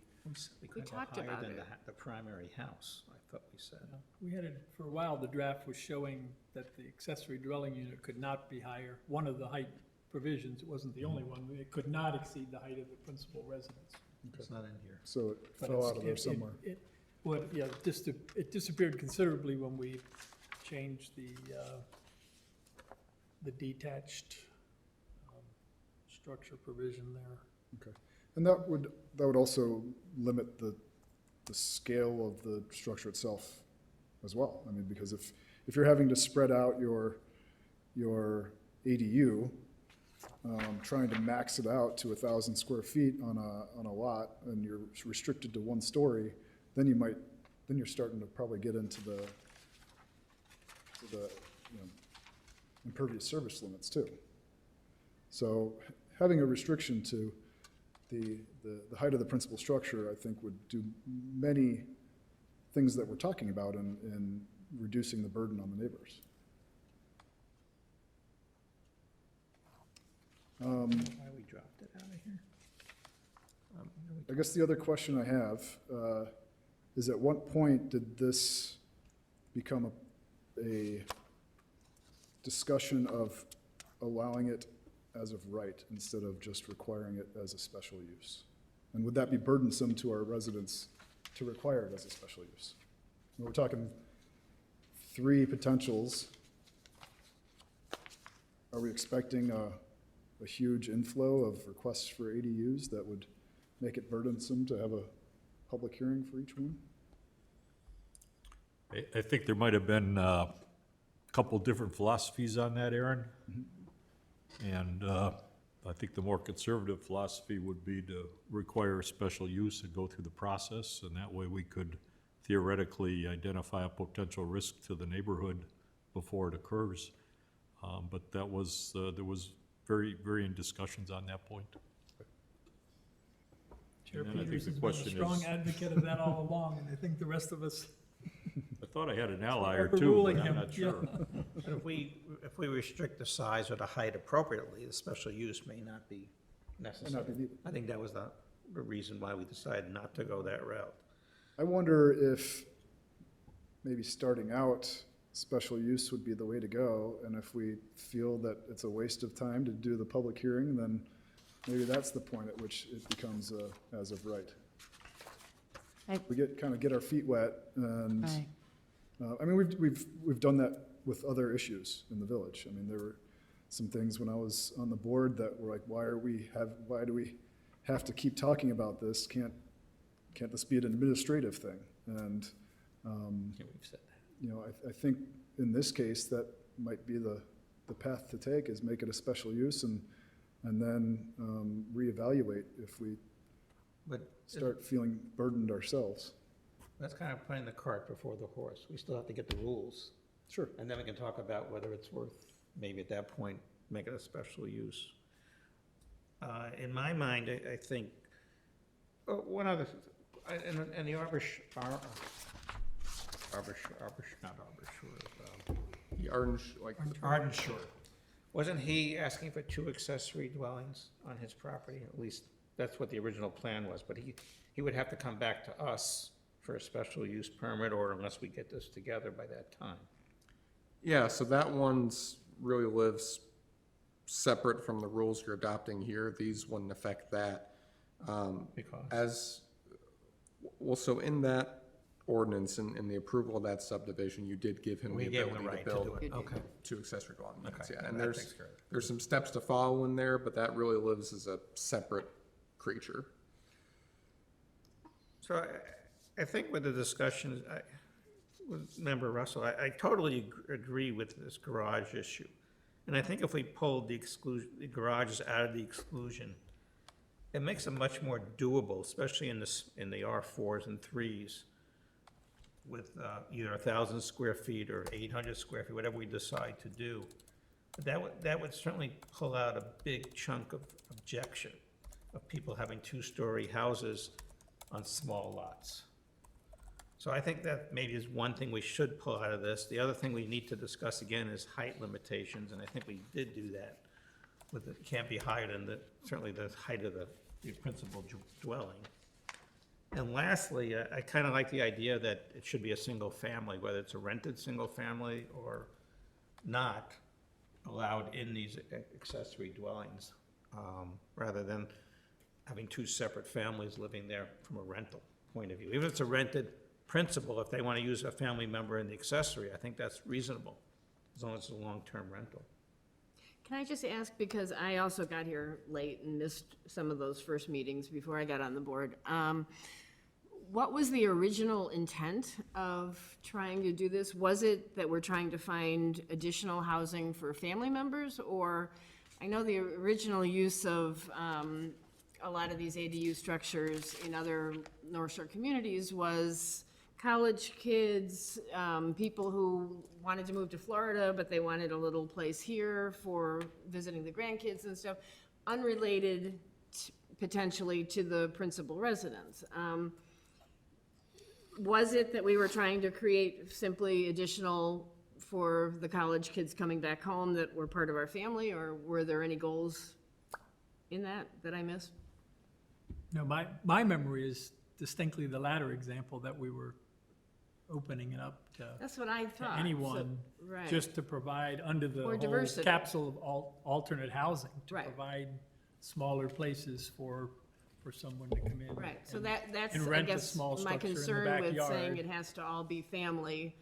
We couldn't go talked higher about than it. the primary house, I thought we said. We had it, for a while, the draft was showing that the accessory dwelling unit could not be higher. One of the height provisions, it wasn't the only one, it could not exceed the height of the principal residence. It's not in here. So it But fell it's- out of there it- somewhere. Well, yeah, it disappeared considerably when we changed the detached structure provision there. Okay. And that would also limit the scale of the structure itself as well. I mean, because if you're having to spread out your ADU, trying to max it out to 1,000 square feet on a lot, and you're restricted to one story, then you're starting to probably get into the impervious surface limits too. So having a restriction to the height of the principal structure, I think, would do many things that we're talking about in reducing the burden on the neighbors. Why we dropped it out of here? I guess the other question I have is, at what point did this become a discussion of allowing it as of right instead of just requiring it as a special use? And would that be burdensome to our residents to require it as a special use? We're talking 3 potentials. Are we expecting a huge inflow of requests for ADUs that would make it burdensome to have a public hearing for each one? I think there might have been a couple different philosophies on that, Aaron. And I think the more conservative philosophy would be to require a special use and go through the process, and that way we could theoretically identify a potential risk to the neighborhood before it occurs. But that was, there was varying discussions on that point. Chair And then I think Peters the has been a question strong is- advocate of that all along, and I think the rest of us I thought I had an ally or are two, ruling but I'm him. not Yeah. sure. But if we restrict the size or the height appropriately, the special use may not be And not necessary. be needed. I think that was the reason why we decided not to go that route. I wonder if maybe starting out, special use would be the way to go, and if we feel that it's a waste of time to do the public hearing, then maybe that's the point at which it becomes as of right. We kind of get our feet wet, and, Right. I mean, we've done that with other issues in the village. I mean, there were some things when I was on the board that were like, why do we have to keep talking about this? Can't this be an administrative thing? And, Yeah, we've said that. you know, I think in this case, that might be the path to take, is make it a special use and then reevaluate if we But start feeling burdened ourselves. that's kind of putting the cart before the horse. We still have to get the rules, Sure. and then we can talk about whether it's worth, maybe at that point, make it a special use. In my mind, I think, one other, and the The Arden, like, Arden Shore. Wasn't he asking for 2 accessory dwellings on his property? At least, that's what the original plan was, but he would have to come back to us for a special use permit, or unless we get this together by that time. yeah, so that one's really lives separate from the rules you're adopting here. These wouldn't affect that. Because, Well, so in that ordinance and in the approval of that subdivision, you did give him the we gave him the ability to right to do build it, okay. 2 accessory dwelling units, Okay, yeah. And that there's, takes care of it. there's some steps to follow in there, but that really lives as a separate creature. So I think with the discussion, with Member Russell, I totally agree with this garage issue. And I think if we pulled the garages out of the exclusion, it makes them much more doable, especially in the R4s and 3s, with either 1,000 square feet or 800 square feet, whatever we decide to do. But that would certainly pull out a big chunk of objection of people having 2-story houses on small lots. So I think that maybe is one thing we should pull out of this. The other thing we need to discuss again is height limitations, and I think we did do that. With it can't be higher than certainly the height of the principal dwelling. And lastly, I kind of like the idea that it should be a single family, whether it's a rented single family or not, allowed in these accessory dwellings, rather than having 2 separate families living there from a rental point of view. Even if it's a rented principal, if they want to use a family member in the accessory, I think that's reasonable, as long as it's a long-term rental. Can I just ask, because I also got here late and missed some of those first meetings before I got on the board. What was the original intent of trying to do this? Was it that we're trying to find additional housing for family members? Or, I know the original use of a lot of these ADU structures in other North Shore communities was college kids, people who wanted to move to Florida, but they wanted a little place here for visiting the grandkids and stuff, unrelated potentially to the principal residence. Was it that we were trying to create simply additional for the college kids coming back home that were part of our family, or were there any goals in that I missed? No, my memory is distinctly the latter example, that we were opening it up to That's what I thought. anyone, So- right. just to provide, under the Or whole diversity. capsule of alternate housing, to Right. provide smaller places for someone to come in. Right, so and- that's, and I rent a guess, small my structure in the concern with saying backyard. it has to all be family,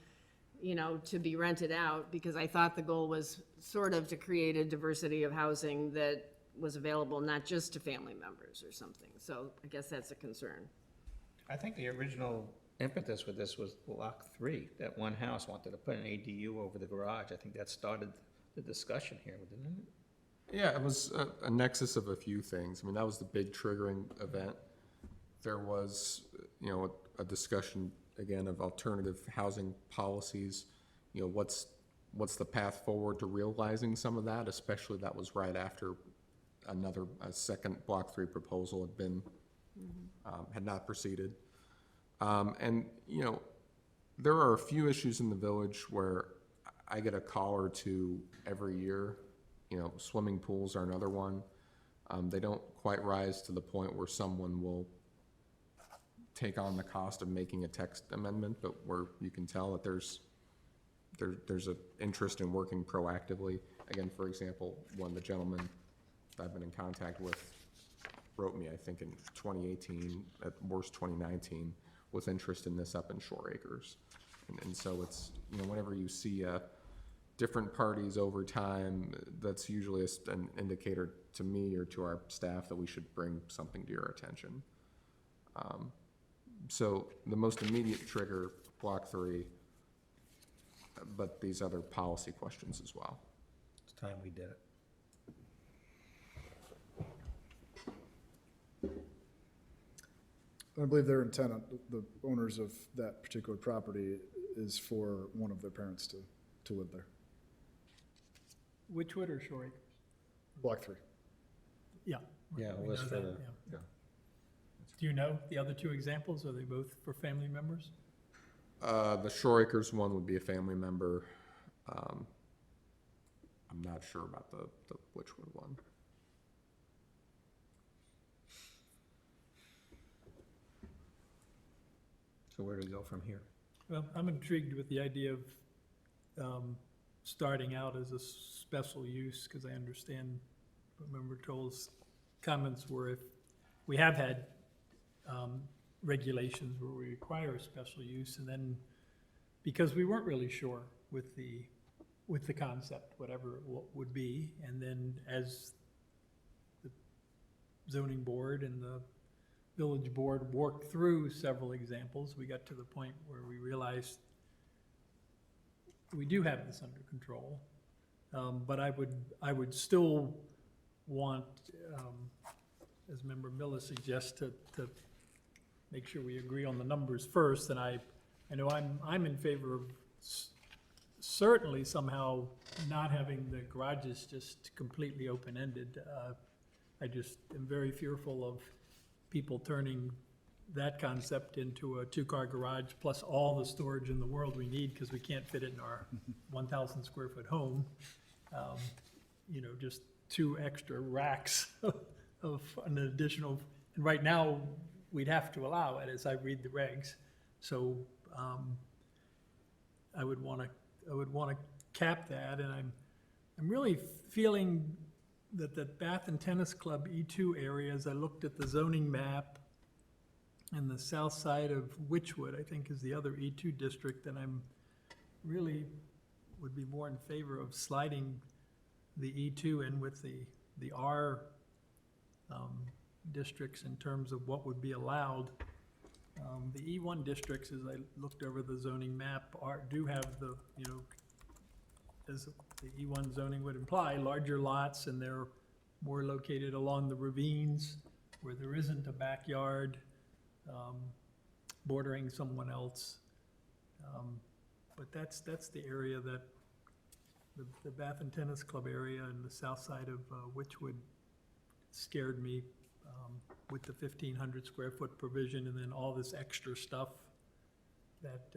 to be rented out, because I thought the goal was sort of to create a diversity of housing that was available not just to family members or something, so I guess that's a concern. I think the original impetus with this was Block 3, that one house wanted to put an ADU over the garage. I think that started the discussion here, didn't it? Yeah, it was a nexus of a few things. I mean, that was the big triggering event. There was, a discussion, again, of alternative housing policies. What's the path forward to realizing some of that, especially that was right after a second Block 3 proposal had been, had not proceeded. And, there are a few issues in the village where I get a call or two every year. Swimming pools are another one. They don't quite rise to the point where someone will take on the cost of making a text amendment, but where you can tell that there's an interest in working proactively. Again, for example, one of the gentlemen that I've been in contact with wrote me, I think in 2018, at worst 2019, with interest in this up in Shore Acres. And so it's, whenever you see different parties over time, that's usually an indicator to me or to our staff that we should bring something to your attention. So the most immediate trigger, Block 3, but these other policy questions as well. It's time we did it. I believe their intent, the owners of that particular property, is for one of their parents to live there. Witchwood or Shore Acres? Block 3. Yeah, Yeah, We it was know for that, the, yeah. Do you know the other two examples? Are they both for family members? The Shore Acres one would be a family member. I'm not sure about the Witchwood one. so where do we go from here? Well, I'm intrigued with the idea of starting out as a special use, because I understand what Member Toll's comments were, if we have had regulations where we require a special use, and then, because we weren't really sure with the concept, whatever it would be, and then as the zoning board and the village board worked through several examples, we got to the point where we realized we do have this under control. But I would still want, as Member Miller suggests, to make sure we agree on the numbers first. And I know I'm in favor of certainly somehow not having the garages just completely open-ended. I just am very fearful of people turning that concept into a two-car garage plus all the storage in the world we need, because we can't fit it in our 1,000 square foot home. Just 2 extra racks of an additional, and right now, we'd have to allow it as I read the regs. So I would want to cap that, and I'm really feeling that the Bath and Tennis Club E2 area, as I looked at the zoning map, and the south side of Witchwood, I think, is the other E2 district, and I'm really would be more in favor of sliding the E2 in with the R districts in terms of what would be allowed. The E1 districts, as I looked over the zoning map, do have the, as the E1 zoning would imply, larger lots, and they're more located along the ravines where there isn't a backyard bordering someone else. But that's the area that, the Bath and Tennis Club area and the south side of Witchwood scared me with the 1,500 square foot provision, and then all this extra stuff that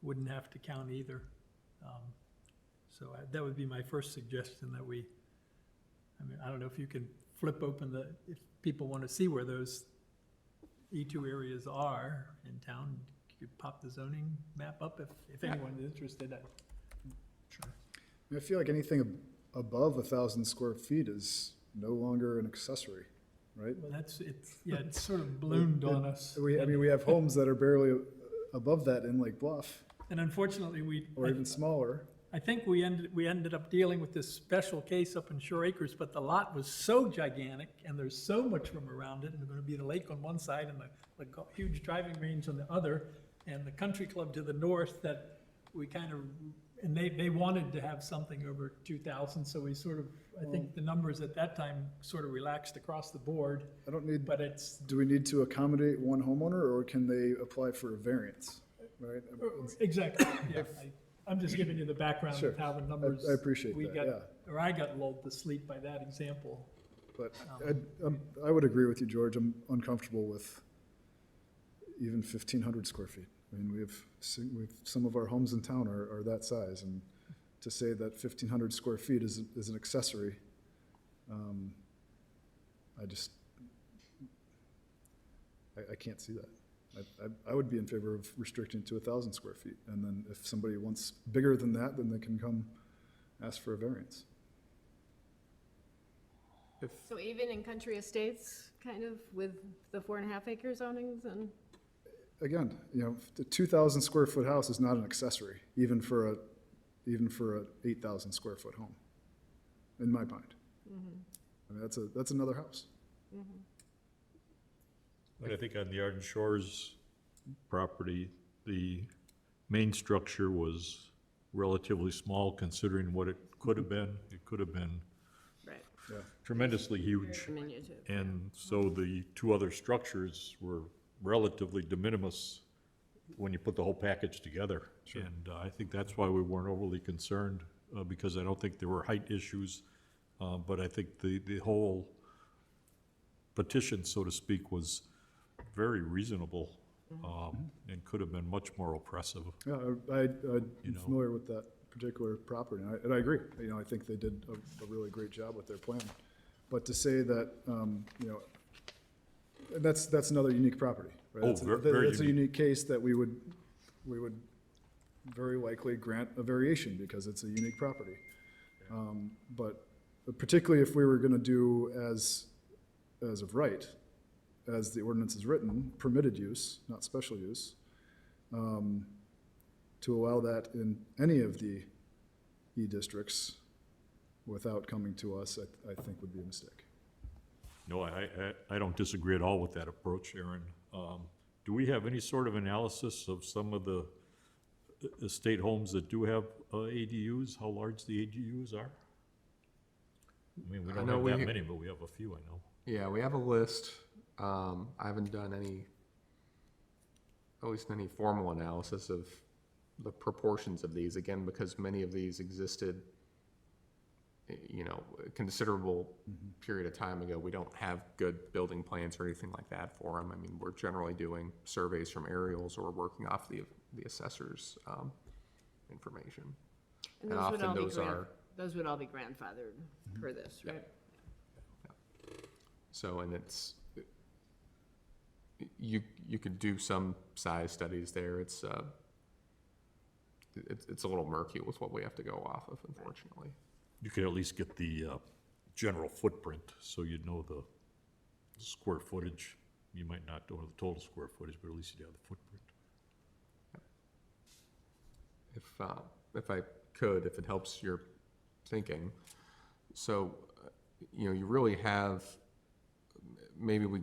wouldn't have to count either. So that would be my first suggestion, that I don't know if you can flip open if people want to see where those E2 areas are in town, you could pop the zoning map up if anyone is interested. I feel like anything above 1,000 square feet is no longer an accessory, right? Well, it's sort of ballooned on us. We have homes that are barely above that in Lake Bluff, And unfortunately, or even smaller. I think we ended up dealing with this special case up in Shore Acres, but the lot was so gigantic, and there's so much room around it, and there's gonna be the lake on one side and the huge driving range on the other, and the country club to the north, that we kind of, and they wanted to have something over 2,000, so we sort of, I think the numbers at that time sort of relaxed across the board, but it's, Do we need to accommodate one homeowner, or can they apply for a variance, right? exactly, yeah. I'm just giving you the background Sure. of how the numbers. I appreciate that, yeah. Or I got lulled to sleep by that example. But I would agree with you, George. I'm uncomfortable with even 1,500 square feet. I mean, we've some of our homes in town are that size, and to say that 1,500 square feet is an accessory, I can't see that. I would be in favor of restricting to 1,000 square feet, and then if somebody wants bigger than that, then they can come ask for a variance. So even in country estates, kind of, with the 4.5 acre zonings and? Again, the 2,000 square foot house is not an accessory, even for a 8,000 square foot home, in my mind. I mean, that's another house. But I think on the Arden Shores property, the main structure was relatively small considering what it could have been. It could have been Right. tremendously huge. Diminutive. And so the 2 other structures were relatively de minimis when you put the whole package together. And I think that's why we weren't overly concerned, because I don't think there were height issues But I think the whole petition, so to speak, was very reasonable, and could have been much more oppressive. Yeah, I'm familiar with that particular property, and I agree. You know, I think they did a really great job with their plan. But to say that, you know, that's another unique property, right? Oh, That's very That's a unique. unique case that we would very likely grant a variation because it's a unique property. But particularly if we were gonna do as of right, as the ordinance is written, permitted use, not special use, to allow that in any of the E-districts without coming to us, I think would be a mistake. No, I don't disagree at all with that approach, Aaron. Do we have any sort of analysis of some of the estate homes that do have ADUs, how large the ADUs are? I mean, we I don't know have we- that many, but we have a few, I know. Yeah, we have a list. I haven't done at least any formal analysis of the proportions of these, again, because many of these existed, you know, a considerable period of time ago. We don't have good building plans or anything like that for them. I mean, we're generally doing surveys from aerials or working off the assessor's information. And And those would often all be those are, those would all be grandfathered per this, right? so, and it's, you could do some size studies there. It's a little murky with what we have to go off of, unfortunately. You could at least get the general footprint, so you'd know the square footage. You might not know the total square footage, but at least you'd have the footprint. If I could, if it helps your thinking. So, you know, you really have, maybe we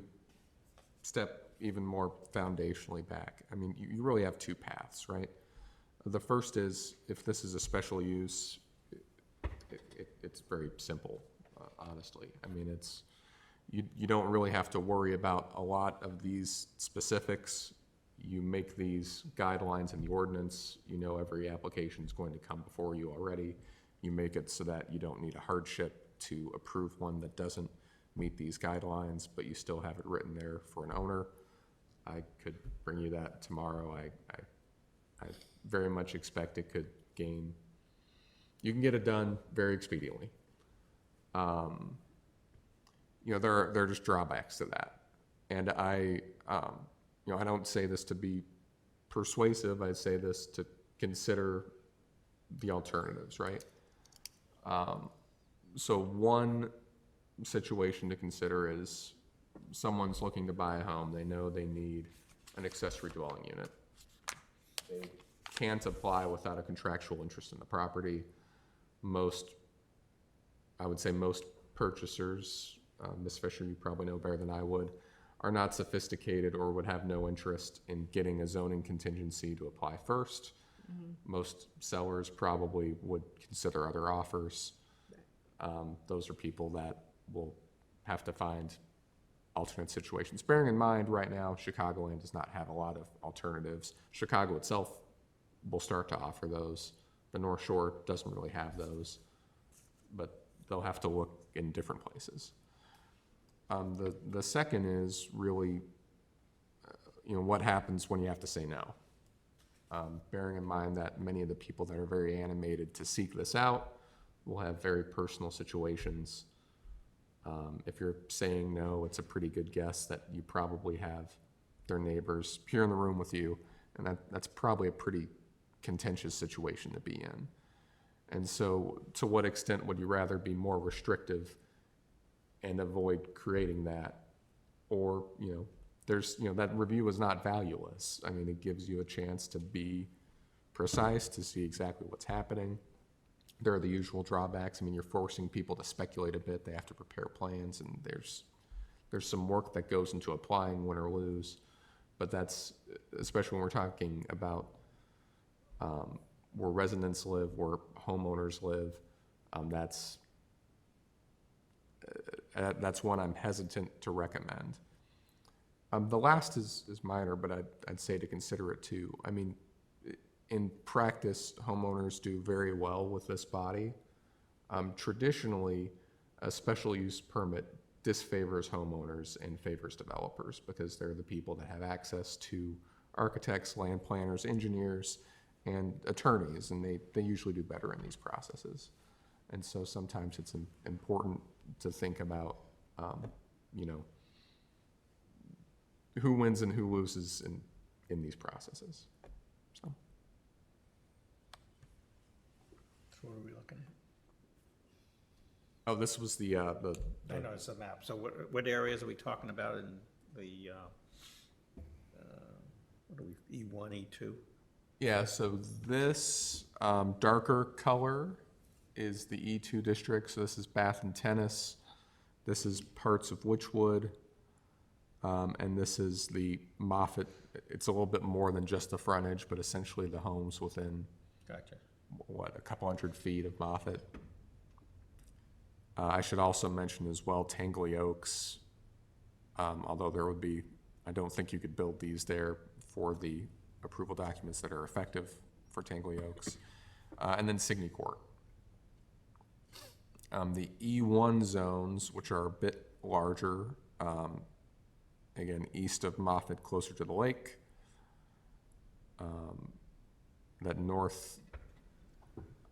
step even more foundationally back. I mean, you really have two paths, right? The first is, if this is a special use, it's very simple, honestly. I mean, it's, you don't really have to worry about a lot of these specifics. You make these guidelines in the ordinance, you know every application is going to come before you already. You make it so that you don't need a hardship to approve one that doesn't meet these guidelines, but you still have it written there for an owner. I could bring you that tomorrow. I very much expect it could gain, you can get it done very expediently. You know, there are just drawbacks to that. And you know, I don't say this to be persuasive, I say this to consider the alternatives, right? So one situation to consider is someone's looking to buy a home, they know they need an accessory dwelling unit. They can't apply without a contractual interest in the property. I would say most purchasers, Ms. Fisher, you probably know better than I would, are not sophisticated or would have no interest in getting a zoning contingency to apply first. Most sellers probably would consider other offers. Those are people that will have to find alternate situations. Bearing in mind, right now, Chicagoland does not have a lot of alternatives. Chicago itself will start to offer those. The North Shore doesn't really have those, but they'll have to look in different places. The second is really, you know, what happens when you have to say no? Bearing in mind that many of the people that are very animated to seek this out will have very personal situations. If you're saying no, it's a pretty good guess that you probably have their neighbors here in the room with you, and that's probably a pretty contentious situation to be in. And so, to what extent would you rather be more restrictive and avoid creating that? Or, you know, that review is not valueless. I mean, it gives you a chance to be precise, to see exactly what's happening. There are the usual drawbacks. I mean, you're forcing people to speculate a bit. They have to prepare plans, and there's some work that goes into applying win or lose. But that's, especially when we're talking about where residents live, where homeowners live, that's one I'm hesitant to recommend. The last is minor, but I'd say to consider it too. I mean, in practice, homeowners do very well with this body. Traditionally, a special use permit disfavors homeowners and favors developers because they're the people that have access to architects, land planners, engineers, and attorneys, and they usually do better in these processes. And so sometimes it's important to think about, you know, who wins and who loses in these processes. So. So what are we looking at? Oh, this was the I know it's a map. So what areas are we talking about in the, what are we, E1, E2? yeah, so this darker color is the E2 district. So this is Bath and Tennis. This is parts of Witchwood. And this is the Moffett. It's a little bit more than just the frontage, but essentially the homes within, Gotcha. what, a couple 100 feet of Moffett. I should also mention as well Tangley Oaks, although there would be, I don't think you could build these there for the approval documents that are effective for Tangley Oaks. And then Signey Court. The E1 zones, which are a bit larger, again, east of Moffett, closer to the lake. That north,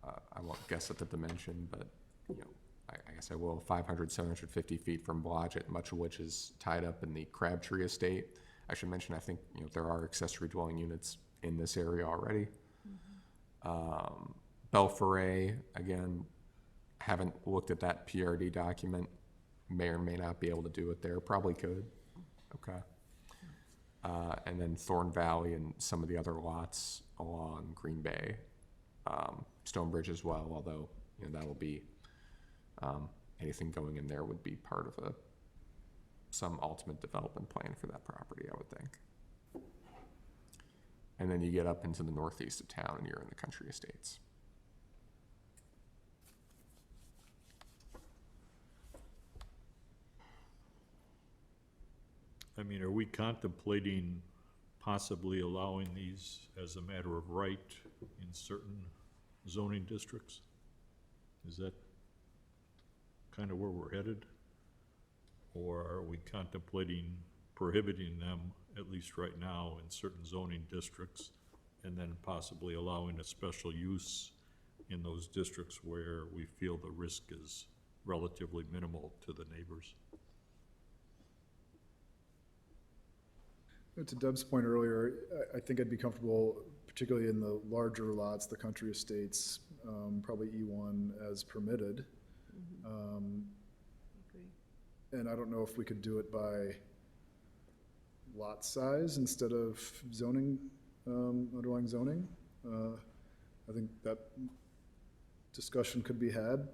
I won't guess at the dimension, but you know, I guess I will, 500, 750 feet from Blodgett, much of which is tied up in the Crabtree estate. I should mention, I think, you know, there are accessory dwelling units in this area already. Belforet, again, haven't looked at that PRD document, may or may not be able to do it there, probably could. Okay. And then Thorn Valley and some of the other lots along Green Bay, Stonebridge as well, although, you know, that will be, anything going in there would be part of some ultimate development plan for that property, I would think. And then you get up into the northeast of town and you're in the country estates. I mean, are we contemplating possibly allowing these as a matter of right in certain zoning districts? Is that kind of where we're headed? Or are we contemplating prohibiting them, at least right now, in certain zoning districts, and then possibly allowing a special use in those districts where we feel the risk is relatively minimal to the neighbors? To Deb's point earlier, I think I'd be comfortable, particularly in the larger lots, the country estates, probably E1 as permitted. And I don't know if we could do it by lot size instead of zoning, underlying zoning. I think that discussion could be had,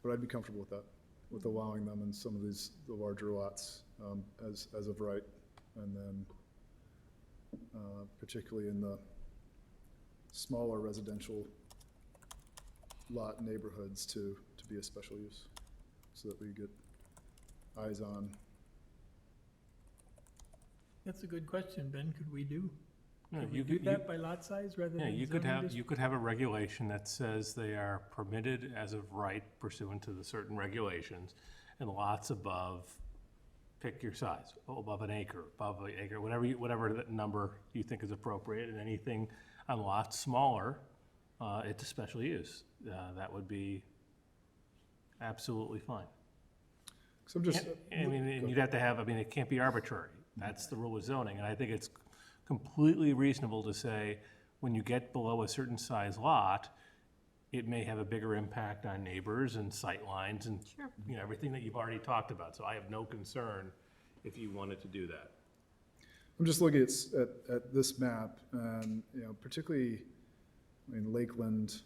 but I'd be comfortable with that, with allowing them in some of the larger lots as of right, and then particularly in the smaller residential lot neighborhoods to be a special use, so that we get eyes on. That's a good question, Ben. Could we do? No, Could we you do could- that by lot size rather Yeah, than you could zoning have, district? you could have a regulation that says they are permitted as of right pursuant to the certain regulations, and lots above, pick your size, above an acre, whatever that number you think is appropriate, and anything on lots smaller, it's a special use. That would be absolutely fine. So I'm just. I mean, and you'd have to have, I mean, it can't be arbitrary. That's the rule of zoning, and I think it's completely reasonable to say, when you get below a certain size lot, it may have a bigger impact on neighbors and sight lines and, you know, everything that you've already talked about. So I have no concern if you wanted to do that. I'm just looking at this map, and, you know, particularly, I mean, Lakeland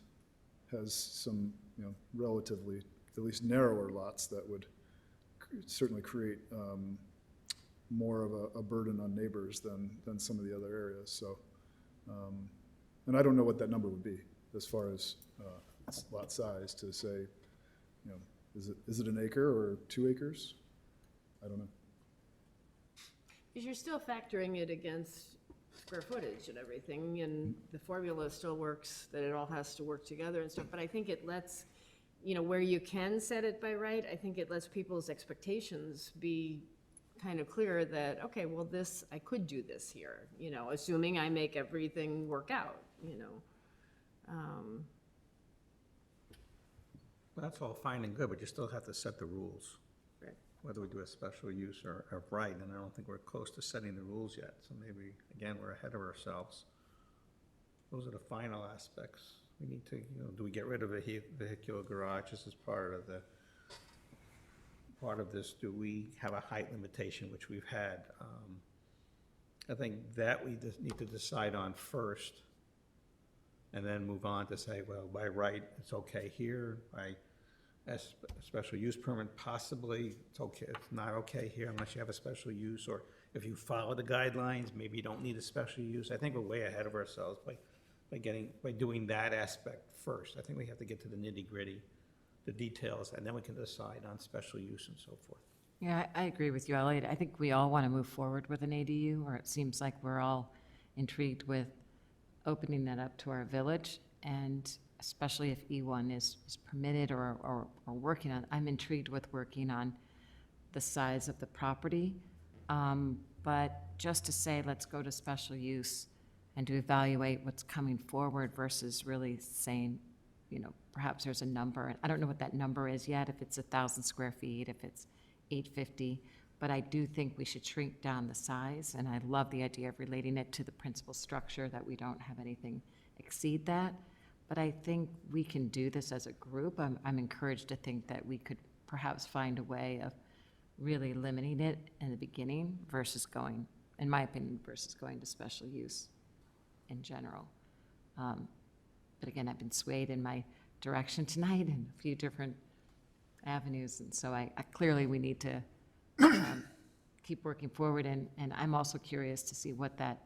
has some, you know, relatively, at least narrower lots that would certainly create more of a burden on neighbors than some of the other areas. So, and I don't know what that number would be as far as lot size to say, you know, is it an acre or 2 acres? I don't know. Because you're still factoring it against square footage and everything, and the formula still works, that it all has to work together and stuff, but I think it lets where you can set it by right, I think it lets people's expectations be kind of clear that, okay, well, I could do this here, assuming I make everything work out, That's all fine and good, but you still have to set the rules. Right. Whether we do a special use or right, and I don't think we're close to setting the rules yet, so maybe, again, we're ahead of ourselves. Those are the final aspects. We need to, do we get rid of vehicular garages as part of this? Do we have a height limitation, which we've had? I think that we just need to decide on first, and then move on to say, well, by right, it's okay here, by a special use permit, possibly, it's okay, it's not okay here unless you have a special use, or if you follow the guidelines, maybe you don't need a special use. I think we're way ahead of ourselves by doing that aspect first. I think we have to get to the nitty-gritty, the details, and then we can decide on special use and so forth. Yeah, I agree with you, Elliot. I think we all want to move forward with an ADU, or it seems like we're all intrigued with opening that up to our village, and especially if E1 is permitted or working on, I'm intrigued with working on the size of the property. But just to say, let's go to special use and to evaluate what's coming forward versus really saying, perhaps there's a number. I don't know what that number is yet, if it's 1,000 square feet, if it's 850, but I do think we should shrink down the size, and I love the idea of relating it to the principal structure, that we don't have anything exceed that. But I think we can do this as a group. I'm encouraged to think that we could perhaps find a way of really limiting it in the beginning versus going, in my opinion, versus going to special use in general. But again, I've been swayed in my direction tonight in a few different avenues, and so I clearly we need to keep working forward, and I'm also curious to see what that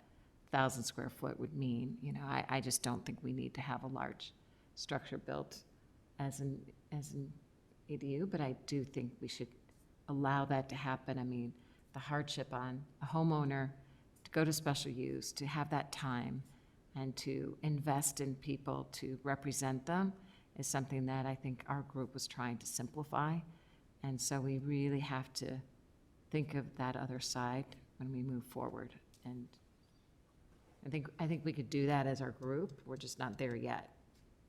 1,000 square foot would mean. I just don't think we need to have a large structure built as an ADU, but I do think we should allow that to happen. I mean, the hardship on a homeowner to go to special use, to have that time, and to invest in people to represent them is something that I think our group was trying to simplify. And so we really have to think of that other side when we move forward. And I think we could do that as our group. We're just not there yet.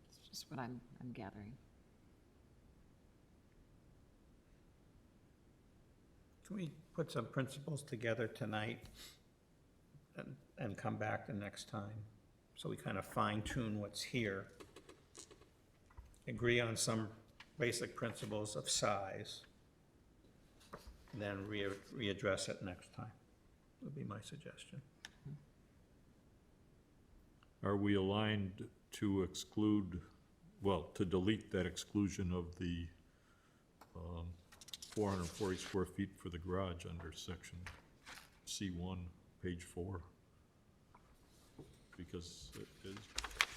It's just what I'm gathering. Can we put some principles together tonight and come back the next time? So we kind of fine tune what's here, agree on some basic principles of size, and then readdress it next time, would be my suggestion. Are we aligned to to delete that exclusion of the 440 square feet for the garage under section C1, page 4? Because as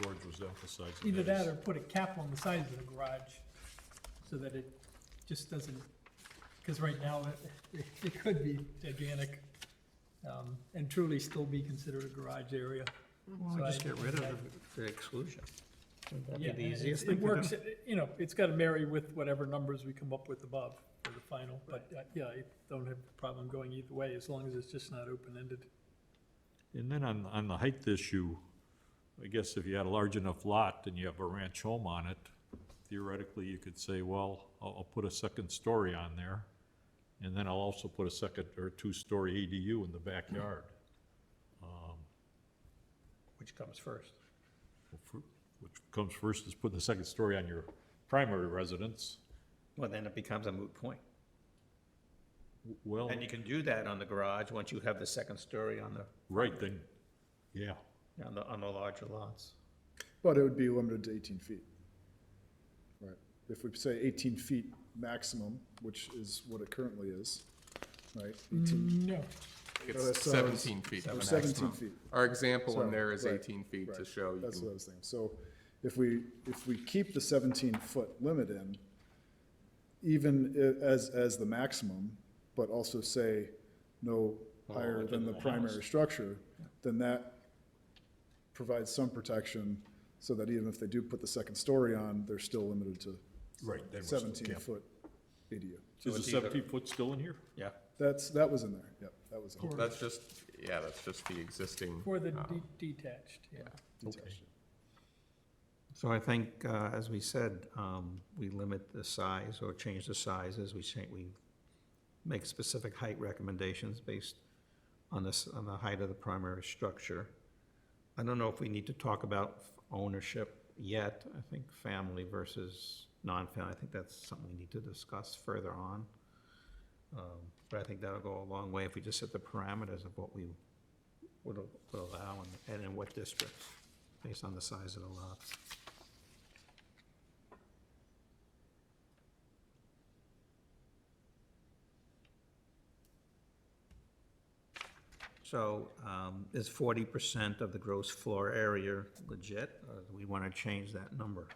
George was emphasizing. Either that or put a cap on the size of the garage so that it just doesn't, because right now it could be gigantic and truly still be considered a garage area. Well, So just I- get rid of the exclusion. Wouldn't that be Yeah, the and easiest thing it to works, do? it's got to marry with whatever numbers we come up with above for the final. But yeah, I don't have a problem going either way as long as it's just not open-ended. And then on the height issue, I guess if you had a large enough lot and you have a ranch home on it, theoretically you could say, well, I'll put a second story on there, and then I'll also put a second or two-story ADU in the backyard. Which comes first? Which comes first is putting the second story on your primary residence. Well, then it becomes a moot point. Well, And you can do that on the garage once you have the second story on the, right, then, yeah. on the larger lots. But it would be limited to 18 feet. Right. If we say 18 feet maximum, which is what it currently is, right? 18, No, It's So 17 feet. or the 17 maximum. feet. Our example in Sorry, there is right, 18 feet to right. show you That's what I can, was thinking. So if we keep the 17-foot limit in, even as the maximum, but also say no higher than the primary structure, then that provides some protection so that even if they do put the second story on, they're still limited to Right, then we're still camping. 17-foot ADU. Is the 17-foot still in here? Yeah, That was in there, yep, that was in there. that's just the existing. For the detached, yeah. Detached. So I think, as we said, we limit the size or change the sizes. We make specific height recommendations based on on the height of the primary structure. I don't know if we need to talk about ownership yet. I think family versus non-family, I think that's something we need to discuss further on. But I think that'll go a long way if we just set the parameters of what we would allow and in what districts, based on the size of the lots. So, is 40% of the gross floor area legit, or do we want to change that number?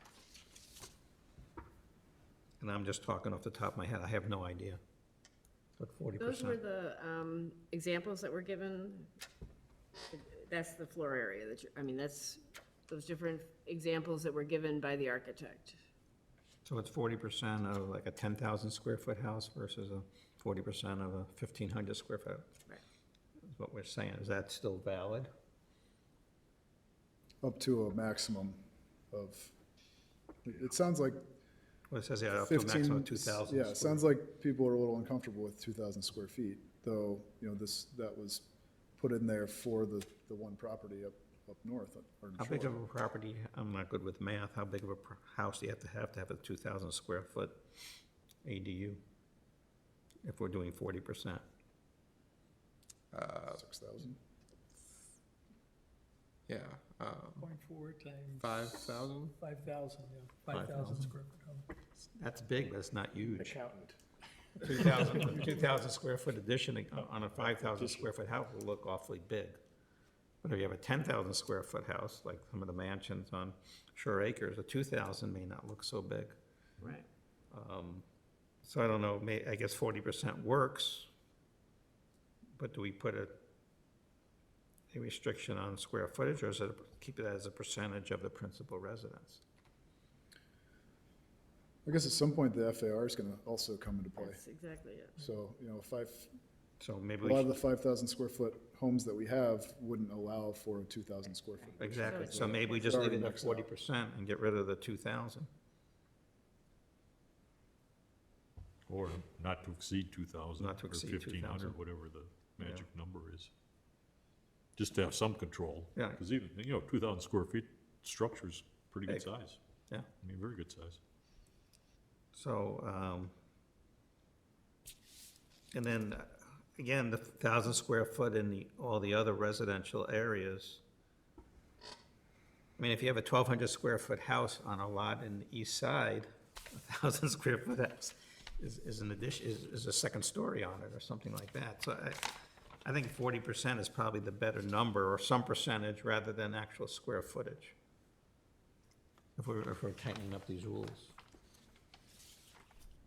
And I'm just talking off the top of my head, I have no idea. But 40%. Those were the examples that were given. That's the floor area that I mean, that's those different examples that were given by the architect. So it's 40% of like a 10,000 square foot house versus a 40% of a 1,500 square foot. Right. Is what we're saying. Is that still valid? Up to a maximum of, it sounds like Well, it says, yeah, up to a 15. maximum of 2,000. Yeah, it sounds like people are a little uncomfortable with 2,000 square feet, though, you know, that was put in there for the one property up north. Or in How big Shore. of a property, I'm not good with math, how big of a house do you have to have a 2,000 square foot ADU? If we're doing 40%. 6,000. Yeah, 0.4 times 5,000? 5,000, yeah, 5,000 square foot home. That's big, but it's not huge. Accountant. 2,000 square foot addition on a 5,000 square foot house will look awfully big. But if you have a 10,000 square foot house, like some of the mansions on Shore Acres, a 2,000 may not look so big. Right. So I don't know, I guess 40% works, but do we put a restriction on square footage, or is it, keep it as a percentage of the principal residence? I guess at some point, the FAR is gonna also come into play. That's exactly it. So, you know, So a maybe lot we of the 5,000 square foot homes that we have wouldn't allow for a 2,000 square foot. exactly, So so maybe we just leave it at Already maxed out. 40% and get rid of the 2,000. Or not to exceed 2,000. Not to or exceed 1,500, 2,000. whatever the magic number is. Just to have some control. Yeah. Because even, 2,000 square feet structure's pretty good Big. size. Yeah. I mean, very good size. So, and then, again, the 1,000 square foot in all the other residential areas. I mean, if you have a 1,200 square foot house on a lot in the east side, 1,000 square foot house is an addition, is a second story on it or something like that. So I think 40% is probably the better number, or some percentage, rather than actual square footage. If we're tightening up these rules.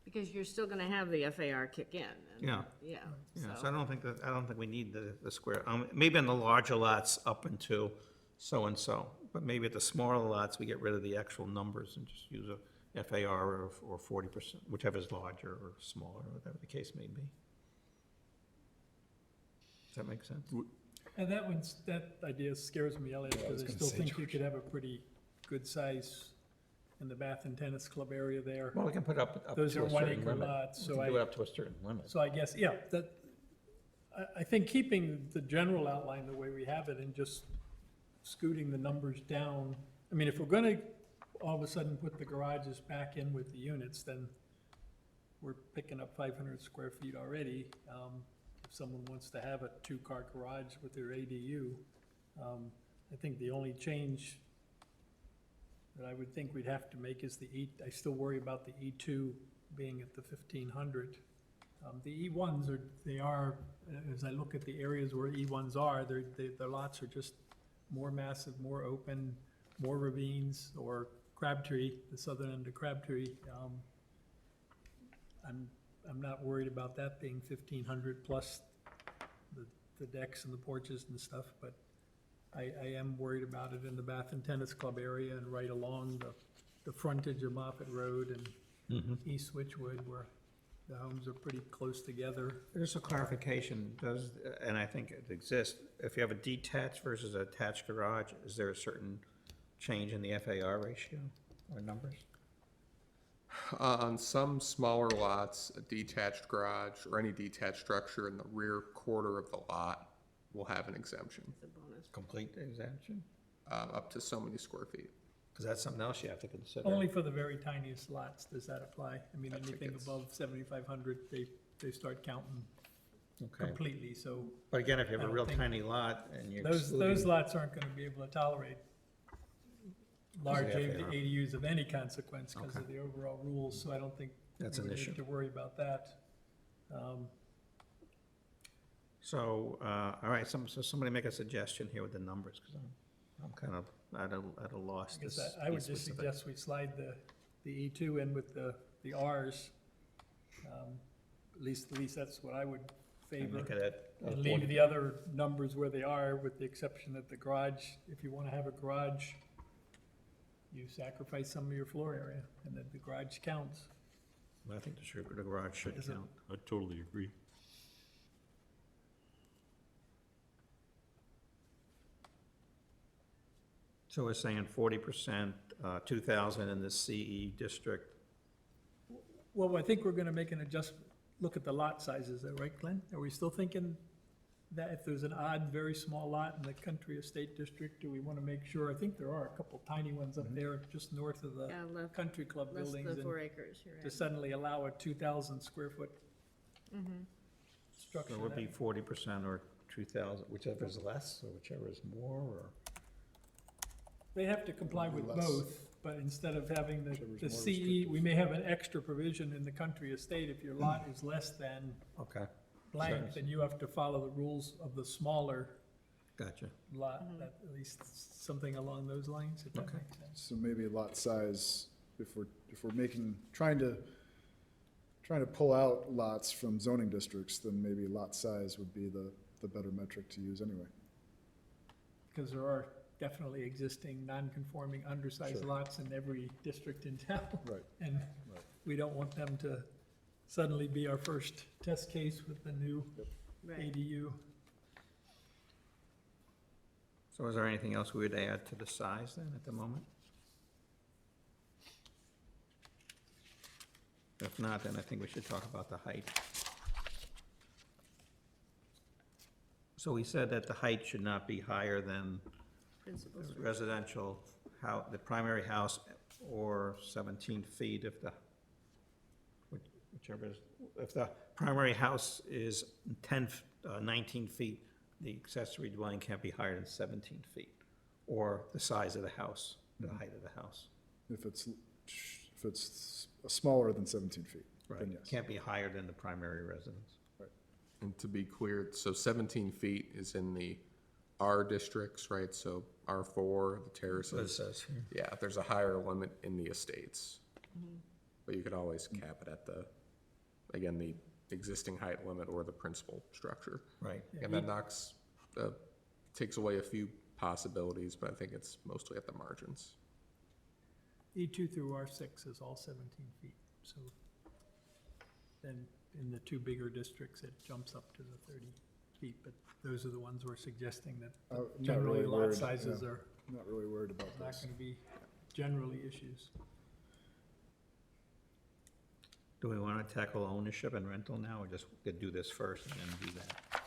Because you're still gonna have the FAR kick in. and- Yeah. Yeah, Yeah, so so, I don't think we need the square, maybe in the larger lots up into so-and-so, but maybe at the smaller lots, we get rid of the actual numbers and just use a FAR or 40%, whichever is larger or smaller, whatever the case may be. Does that make sense? And that idea scares me, Elliot, Yeah, I was because I gonna still say, think you George. could have a pretty good size in the Bath and Tennis Club area there. Well, we can put up to a Those are certain 1 acre limit. lots, We so can do it I, up to a certain limit. so I guess, yeah, I think keeping the general outline the way we have it and just scooting the numbers down. I mean, if we're gonna all of a sudden put the garages back in with the units, then we're picking up 500 square feet already. If someone wants to have a 2-car garage with their ADU, I think the only change that I would think we'd have to make is I still worry about the E2 being at the 1,500. The E1s are, as I look at the areas where E1s are, the lots are just more massive, more open, more ravines, or Crabtree, the southern end of Crabtree. I'm not worried about that being 1,500 plus the decks and the porches and stuff, but I am worried about it in the Bath and Tennis Club area and right along the frontage of Moffett Road and East Switchwood, where the homes are pretty close together. There's a clarification, does, and I think it exists, if you have a detached versus attached garage, is there a certain change in the FAR ratio or numbers? On some smaller lots, a detached garage or any detached structure in the rear quarter of the lot will have an exemption, It's a bonus. Complete exemption? up to so many square feet. Because that's something else you have to consider. Only for the very tiniest lots does that apply. I mean, I think anything it's- above 7,500, they start counting Okay, completely, so but again, if you have I a don't real think- tiny lot and you're those excluding, lots aren't gonna be able to tolerate large FAR. ADUs of any consequence because of Okay. the overall rules, so I don't think That's we an would issue. need to worry about that. so, all right, so somebody make a suggestion here with the numbers, because I'm kind of at a loss I to guess be I would just specific. suggest we slide the E2 in with the Rs. At least that's what I would And favor. make it at And leave the other numbers where they are, with the exception that the garage, if you wanna have a garage, you sacrifice some of your floor area, and then the garage counts. I think the garage should Is it- count. I totally agree. So we're saying 40%, 2,000 in the CE district. Well, I think we're gonna make an adjustment, look at the lot sizes, though, right, Glenn? Are we still thinking that if there's an odd, very small lot in the country estate district, do we wanna make sure? I think there are a couple tiny ones up there just north of the Yeah, country club less buildings. than and 4 acres, you're to right. suddenly allow a 2,000 square foot structure. So it would be that- 40% or 2,000, whichever is less or whichever is more, or? They have to comply with Less. both, but instead of having the Whichever's more CE, restrictive. we may have an extra provision in the country estate. If your lot is less than Okay, blank, Sure. then you have to follow the rules of the smaller gotcha. lot, at least something along those lines, if that Okay. makes sense. So maybe lot size, if we're trying to pull out lots from zoning districts, then maybe lot size would be the better metric to use anyway. Because there are definitely existing non-conforming undersized Sure. lots in every district in town. Right. And Right. we don't want them to suddenly be our first test case with the new Right. ADU. So is there anything else we would add to the size then at the moment? If not, then I think we should talk about the height. So we said that the height should not be higher than Principal the structure. residential the primary house, or 17 feet if whichever is, if the primary house is 19 feet, the accessory dwelling can't be higher than 17 feet, or the size of the house, the height of the house. If it's smaller than 17 feet, Right, then yes. can't be higher than the primary residence. And to be clear, so 17 feet is in the R districts, right? So R4, the That's what it terraces. says here. Yeah, there's a higher limit in the estates. But you could always cap it at again, the existing height limit or the principal structure. Right, And that takes away a few possibilities, but I think it's mostly at the margins. E2 through R6 is all 17 feet, so then in the two bigger districts, it jumps up to the 30 feet, but those are the ones we're suggesting that I'm not generally really lot worried, sizes yeah. are I'm not really worried about not this. gonna be generally issues. do we want to tackle ownership and rental now, or just do this first and then do that?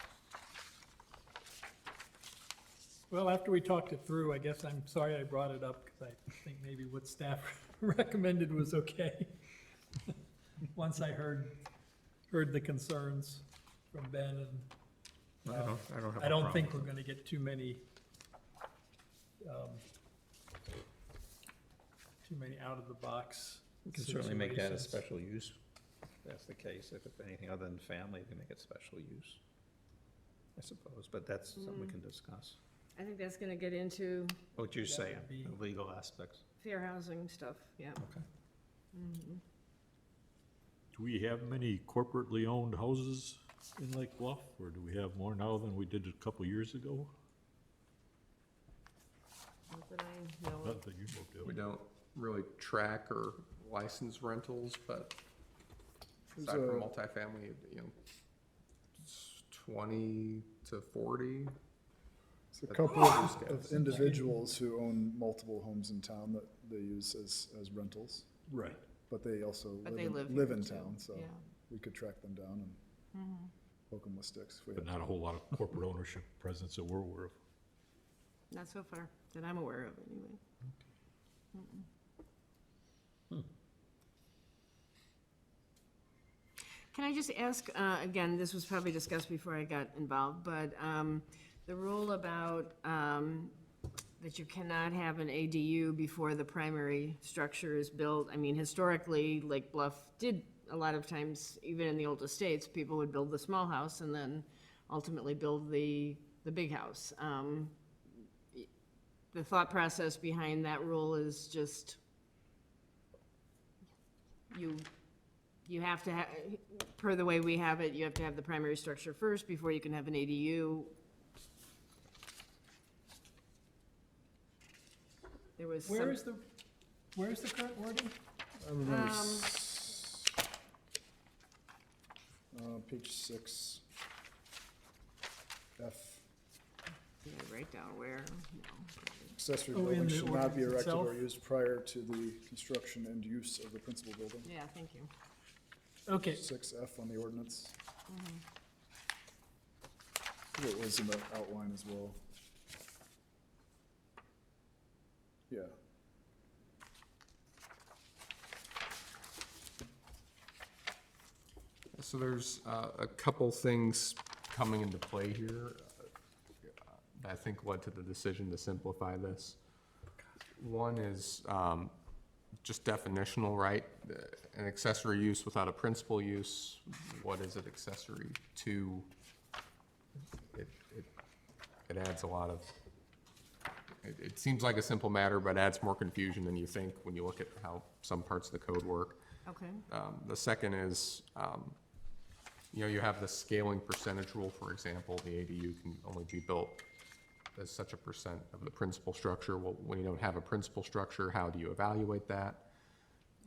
Well, after we talked it through, I guess I'm sorry I brought it up, because I think maybe what staff recommended was okay. Once I heard the concerns from Ben, and I don't have a I don't problem think with we're gonna get too many out-of-the-box We can certainly make that a situations. special use, if that's the case. If it's anything other than family, we can make it special use, I suppose, but that's something we can discuss. I think that's gonna get into What you're That saying, would be- the legal aspects. fair housing stuff, yeah. Okay. Do we have many corporately owned houses in Lake Bluff, or do we have more now than we did a couple years ago? Not that I know Not of. that you know, We Deb. don't really track or licensed rentals, but There's aside from a- multifamily, 20 to 40. It's a couple of individuals who own multiple homes in town that they use as rentals, Right. but they also But they live live here, in too. town, so Yeah. we could track them down and poke them with sticks. if we But had not a whole lot of corporate ownership presence that we're aware of. Not so far, that I'm aware of, anyway. Can I just ask, again, this was probably discussed before I got involved, but the rule about that you cannot have an ADU before the primary structure is built, I mean, historically, Lake Bluff did, a lot of times, even in the old estates, people would build the small house and then ultimately build the big house. The thought process behind that rule is just, you have to have, per the way we have it, you have to have the primary structure first before you can have an ADU. There was some. Where's the current wording? I remember page 6, F. Let me write down where, no. Accessory Oh, in buildings the should not be ordinance erected or itself? used prior to the construction and use of the principal building. Yeah, thank you. Okay, 6F on the ordinance. It was in the outline as well. Yeah. So there's a couple things coming into play here that I think led to the decision to simplify this. One is just definitional, right? An accessory use without a principal use, what is it accessory to? It adds a lot of, it seems like a simple matter, but adds more confusion than you think when you look at how some parts of the code work. Okay, The second is, you have the scaling percentage rule, for example, the ADU can only be built as such a percent of the principal structure. Well, when you don't have a principal structure, how do you evaluate that?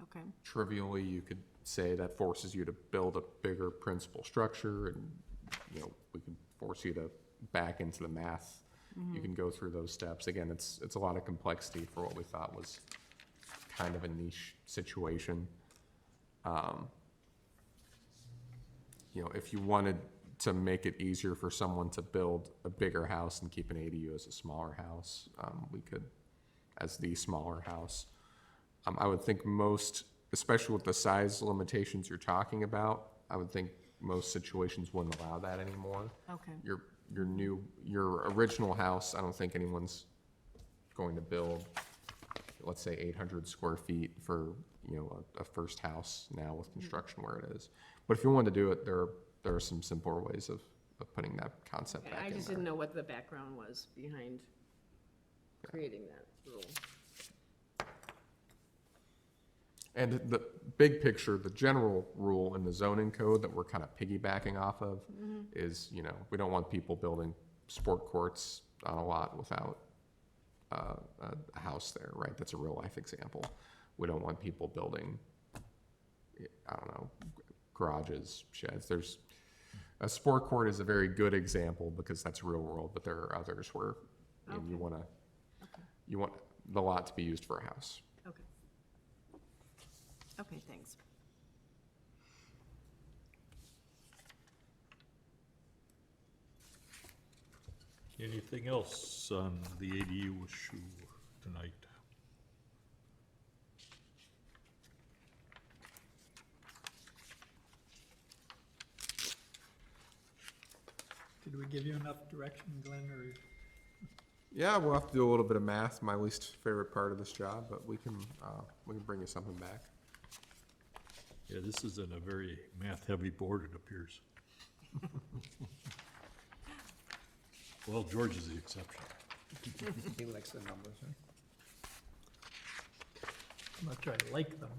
okay, Trivially, you could say that forces you to build a bigger principal structure, and, we could force you to back into the math. You can go through those steps. Again, it's a lot of complexity for what we thought was kind of a niche situation. If you wanted to make it easier for someone to build a bigger house and keep an ADU as a smaller house, we could, as the smaller house. I would think most, especially with the size limitations you're talking about, I would think most situations wouldn't allow that anymore. okay. Your original house, I don't think anyone's going to build, let's say 800 square feet for, a first house now with construction where it is. But if you wanted to do it, there are some simpler ways of putting that concept Okay, back I in just there. didn't know what the background was behind creating that rule. And the big picture, the general rule in the zoning code that we're kind of piggybacking off of is, we don't want people building sport courts on a lot without a house there, right? That's a real life example. We don't want people building, garages, sheds. A sport court is a very good example because that's real world, but there are others where you want the lot to be used for a house. Okay. Okay, thanks. Anything else on the ADU issue tonight? did we give you enough direction, Glenn, or? Yeah, we'll have to do a little bit of math, my least favorite part of this job, but we can bring you something back. Yeah, this isn't a very math-heavy board, it appears. Well, George is the exception. He likes the numbers, right? I'm not trying to like them.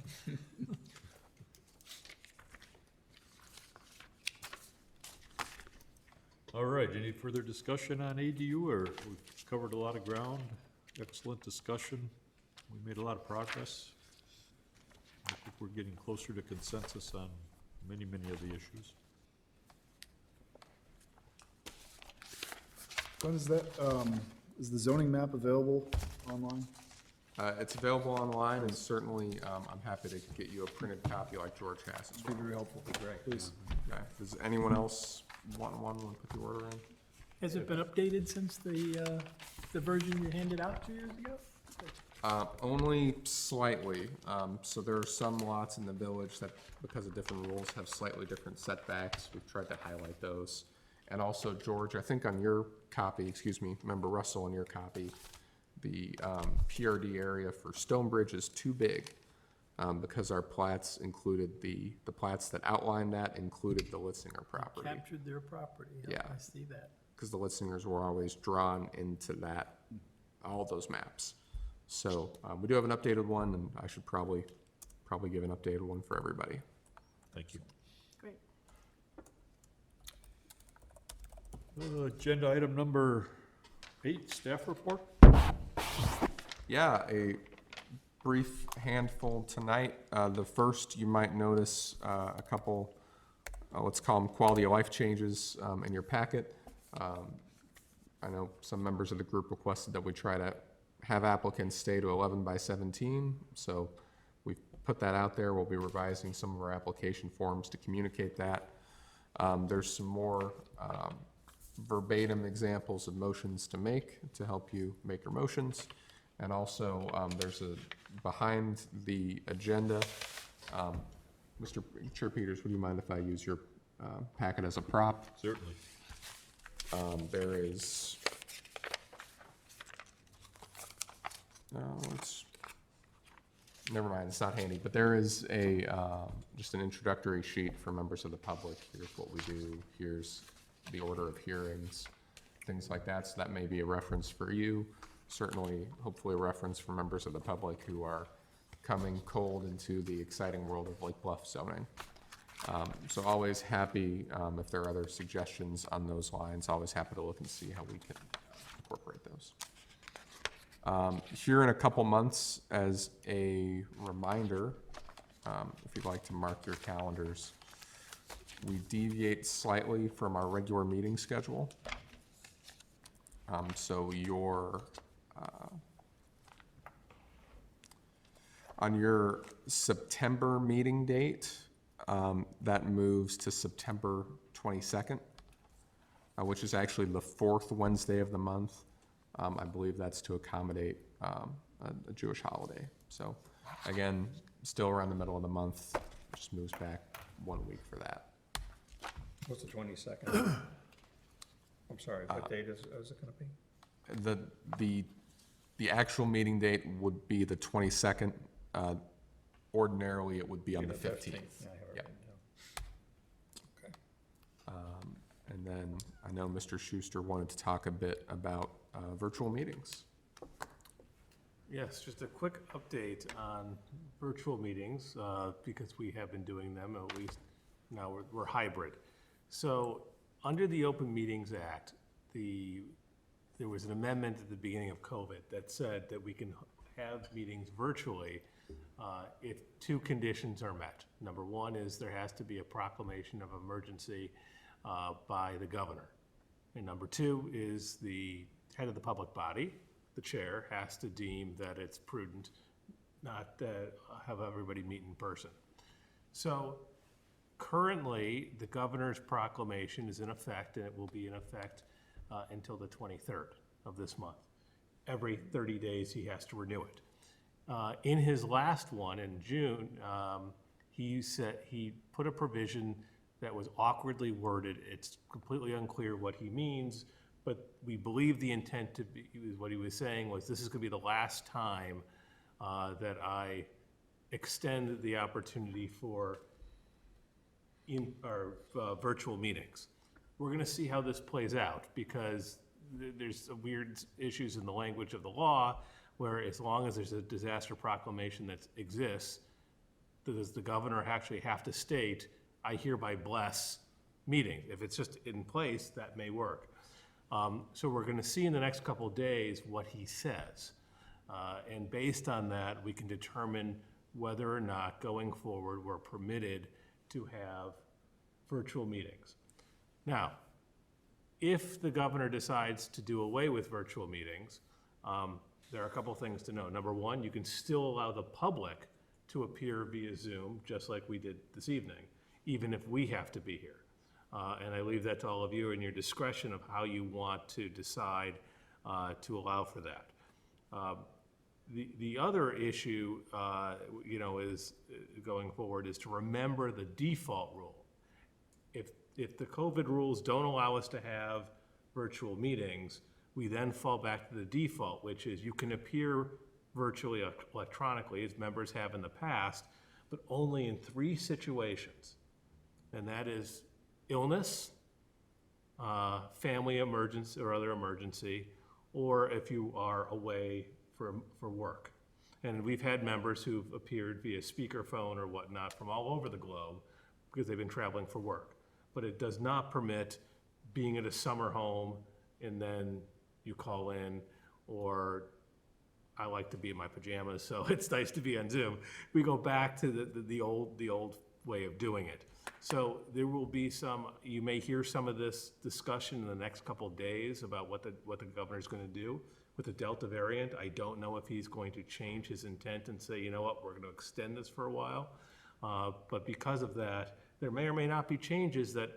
All right, any further discussion on ADU, or we've covered a lot of ground? Excellent discussion. We made a lot of progress. I think we're getting closer to consensus on many, many of the issues. When is that, is the zoning map available online? It's available online, and certainly, I'm happy to get you a printed copy like George has as Be well. very helpful. Great. Please. Okay. Does anyone else want one? Want to put the order in? Has it been updated since the version you handed out 2 years ago? Only slightly. So there are some lots in the village that, because of different rules, have slightly different setbacks. We've tried to highlight those. And also, George, I think on your copy, excuse me, Member Russell, on your copy, the PRD area for Stonebridge is too big because our plats included, the plats that outlined that included the Litzinger property. Captured their property. Yeah. I see that. Because the Litzingers were always drawn into that, all those maps. So we do have an updated one, and I should probably give an updated one for everybody. Thank you. Great. Agenda item number 8, staff report. Yeah, a brief handful tonight. The first, you might notice a couple, let's call them quality of life changes in your packet. I know some members of the group requested that we try to have applicants stay to 11 by 17, so we've put that out there. We'll be revising some of our application forms to communicate that. There's some more verbatim examples of motions to make to help you make your motions. And also, there's a, behind the agenda, Mr. Chair Peters, would you mind if I use your packet as a prop? Certainly. There is, never mind, it's not handy, but there is a, just an introductory sheet for members of the public. Here's what we do, here's the order of hearings, things like that. So that may be a reference for you. Certainly, hopefully a reference for members of the public who are coming cold into the exciting world of Lake Bluff zoning. So always happy, if there are other suggestions on those lines, always happy to look and see how we can incorporate those. Here in a couple months, as a reminder, if you'd like to mark your calendars, we deviate slightly from our regular meeting schedule. So your, on your September meeting date, that moves to September 22nd, which is actually the 4th Wednesday of the month. I believe that's to accommodate a Jewish holiday. So again, still around the middle of the month, just moves back 1 week for that. What's the 22nd? I'm sorry, what date is it gonna be? The actual meeting date would be the 22nd. Ordinarily, it would be on the 15th. Yeah, I have it Yeah. written down. Okay. And then I know Mr. Schuster wanted to talk a bit about virtual meetings. Yes, just a quick update on virtual meetings, because we have been doing them, at least now we're hybrid. So, under the Open Meetings Act, there was an amendment at the beginning of COVID that said that we can have meetings virtually if 2 conditions are met. Number 1 is there has to be a proclamation of emergency by the governor. And number 2 is the head of the public body, the chair, has to deem that it's prudent not to have everybody meet in person. So currently, the governor's proclamation is in effect, and it will be in effect until the 23rd of this month. Every 30 days, he has to renew it. In his last one in June, he said he put a provision that was awkwardly worded. It's completely unclear what he means, but we believe the intent to be, what he was saying was, this is going to be the last time that I extend the opportunity for virtual meetings. We're going to see how this plays out, because there's some weird issues in the language of the law, where as long as there's a disaster proclamation that exists, does the governor actually have to state, I hereby bless meeting? If it's just in place, that may work. So we're going to see in the next couple of days what he says. And based on that, we can determine whether or not going forward we're permitted to have virtual meetings. Now, if the governor decides to do away with virtual meetings, there are a couple things to know. Number one, you can still allow the public to appear via Zoom, just like we did this evening, even if we have to be here. And I leave that to all of you in your discretion of how you want to decide to allow for that. The other issue, is going forward is to remember the default rule. If the COVID rules don't allow us to have virtual meetings, we then fall back to the default, which is you can appear virtually electronically, as members have in the past, but only in 3 situations. And that is illness, family emergency or other emergency, or if you are away for work. And we've had members who've appeared via speakerphone or whatnot from all over the globe because they've been traveling for work. But it does not permit being at a summer home and then you call in, or I like to be in my pajamas, so it's nice to be on Zoom. We go back to the old way of doing it. So there will be you may hear some of this discussion in the next couple of days about what the governor's going to do with the Delta variant. I don't know if he's going to change his intent and say, you know what, we're going to extend this for a while. But because of that, there may or may not be changes that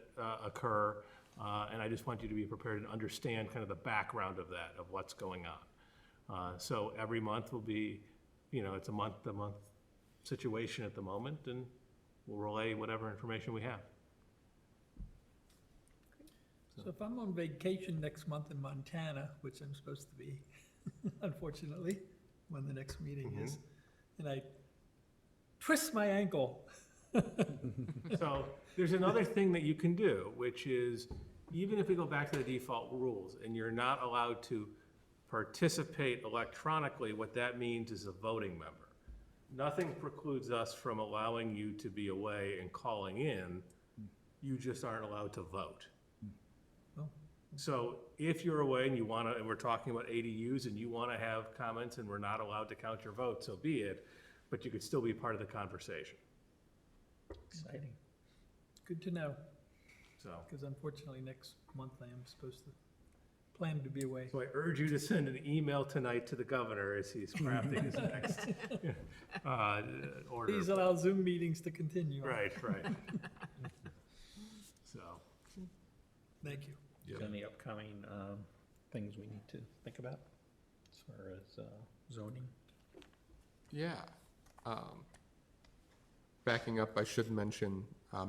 occur, and I just want you to be prepared and understand kind of the background of that, of what's going on. So every month will be, it's a month-to-month situation at the moment, and we'll relay whatever information we have. So if I'm on vacation next month in Montana, which I'm supposed to be, unfortunately, when the next meeting is, and I twist my ankle. So there's another thing that you can do, which is even if we go back to the default rules and you're not allowed to participate electronically, what that means is a voting member. Nothing precludes us from allowing you to be away and calling in. You just aren't allowed to vote. Oh. So if you're away and and we're talking about ADUs and you want to have comments and we're not allowed to count your vote, so be it, but you could still be part of the conversation. Exciting. Good to know, So because unfortunately, next month I am supposed to plan to be away. I urge you to send an email tonight to the governor as he's crafting his next order. Please allow Zoom meetings to continue. Right. So, Thank you. Is there any upcoming things we need to think about as far as zoning? Yeah. Backing up, I should mention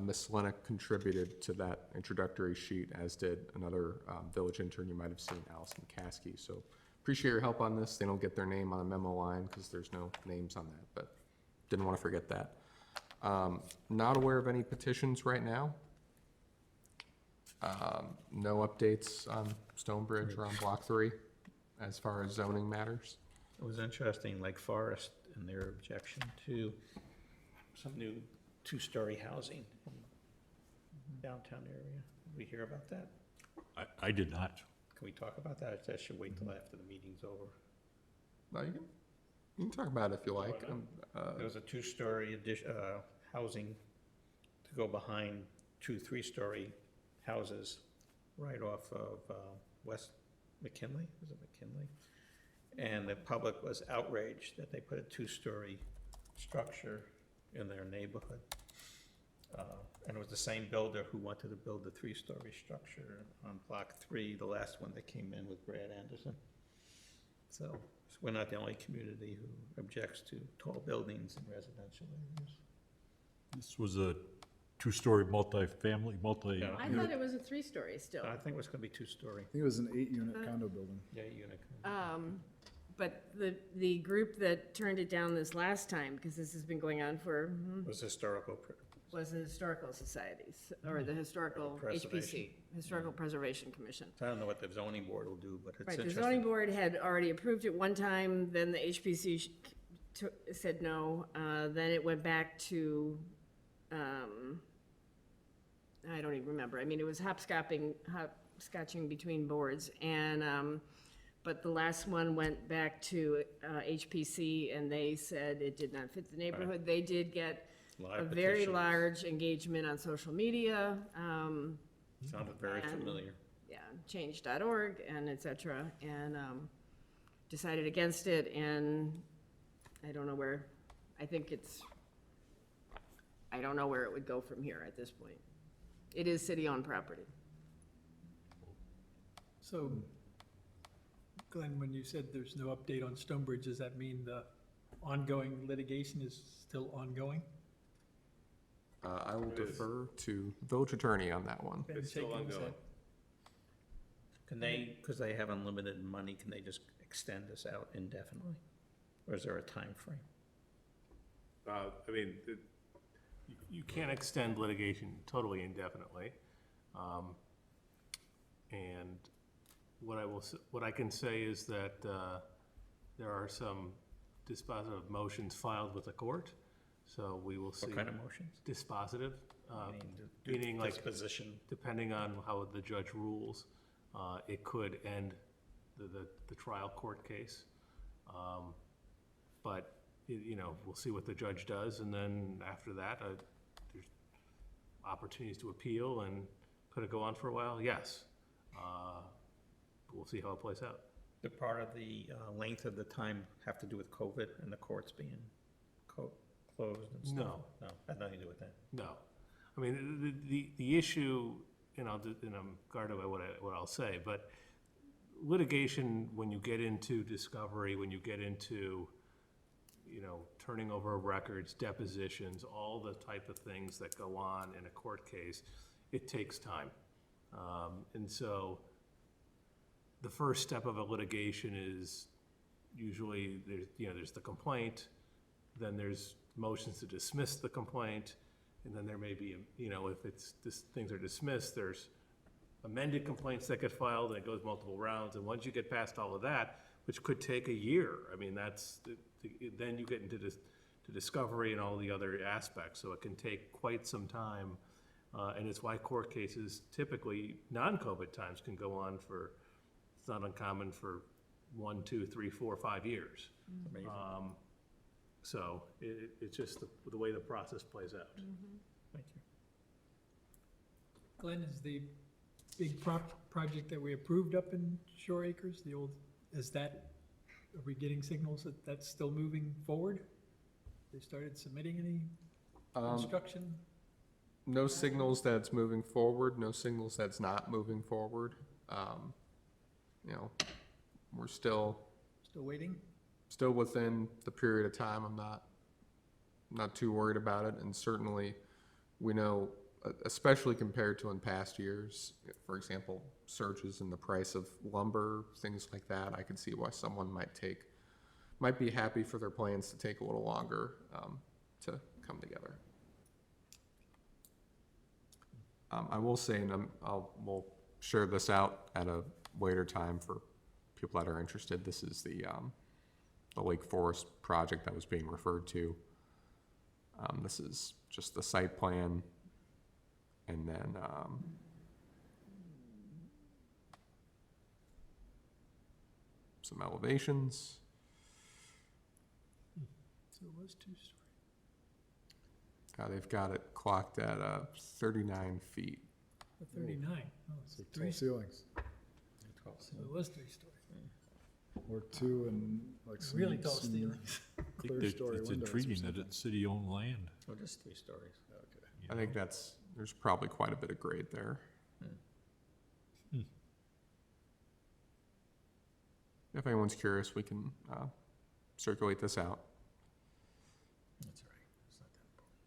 Ms. Lennox contributed to that introductory sheet, as did another village intern you might have seen, Allison Caskey. So appreciate your help on this. They don't get their name on a memo line because there's no names on that, but didn't want to forget that. Not aware of any petitions right now. No updates on Stonebridge or on Block 3 as far as zoning matters. It was interesting, Lake Forest and their objection to some new 2-story housing in downtown area. Did we hear about that? I did not. Can we talk about that? I should wait till after the meeting's over. No, you can talk about it if you like. There was a 2-story housing to go behind 2 3-story houses right off of West McKinley. Was it McKinley? And the public was outraged that they put a 2-story structure in their neighborhood. And it was the same builder who wanted to build the 3-story structure on Block 3, the last one that came in with Brad Anderson. So we're not the only community who objects to tall buildings in residential areas. This was a 2-story multi-family, Yeah. I thought it was a 3-story still. I think it was gonna be 2-story. I think it was an 8-unit condo building. Yeah, unit. But the group that turned it down this last time, because this has been going on for, It was historical. was the Historical Societies, or the Historical Preservation. HPC, Historical Preservation Commission. I don't know what the zoning board will do, but it's Right, the interesting. zoning board had already approved it one time, then the HPC said no, then it went back to, I don't even remember, I mean, it was hopscotching between boards, and but the last one went back to HPC, and they said it did not fit the neighborhood. They did get a very large engagement on social media, Sounded very and- familiar. yeah, change.org and et cetera, and decided against it, and I don't know where, I don't know where it would go from here at this point. It is city-owned property. So, Glenn, when you said there's no update on Stonebridge, does that mean the ongoing litigation is still ongoing? I will defer to village attorney on that one. Ben's shaking his head. Can they, because they have unlimited money, can they just extend this out indefinitely? Or is there a time frame? I mean, you can't extend litigation totally indefinitely. And what I can say is that there are some dispositive motions filed with the court, so we will see. What kind of motions? Dispositive, Meaning meaning like, disposition. depending on how the judge rules, it could end the trial court case. But, you know, we'll see what the judge does, and then after that, there's opportunities to appeal, and could it go on for a while? Yes. But we'll see how it plays out. Did part of the length of the time have to do with COVID and the courts being closed and stuff? No. No, had nothing to do with that. No. I mean, the issue, and I'm guarded by what I'll say, but litigation, when you get into discovery, when you get into, you know, turning over records, depositions, all the type of things that go on in a court case, it takes time. And so the first step of a litigation is usually there's the complaint, then there's motions to dismiss the complaint, and then there may be, if things are dismissed, there's amended complaints that get filed, and it goes multiple rounds, and once you get past all of that, which could take a year, I mean, then you get into to discovery and all the other aspects, so it can take quite some time, and it's why court cases typically, non-COVID times, can go on for, it's not uncommon for 1, 2, 3, 4, 5 years. Amazing. So it's just the way the process plays out. Thank you. Glenn, is the big project that we approved up in Shore Acres, are we getting signals that that's still moving forward? They started submitting any construction? No signals that it's moving forward, no signals that it's not moving forward. We're still Waiting? within the period of time. I'm not too worried about it, and certainly we know, especially compared to in past years, for example, surges in the price of lumber, things like that, I can see why someone might be happy for their plans to take a little longer to come together. I will say, and we'll share this out at a later time for people that are interested. This is the Lake Forest project that was being referred to. This is just the site plan, and then some elevations. So it was 2-story. They've got it clocked at 39 feet. 39. Oh, it's So three. tall ceilings, So it was 3-story. or two and like some. Really tall some ceilings. I think Clear story it's windows or intriguing that something. it's city-owned land. Oh, just 3 stories. Okay. you I think know? there's probably quite a bit of grade there. If anyone's curious, we can circulate this out. That's all right. It's not that important.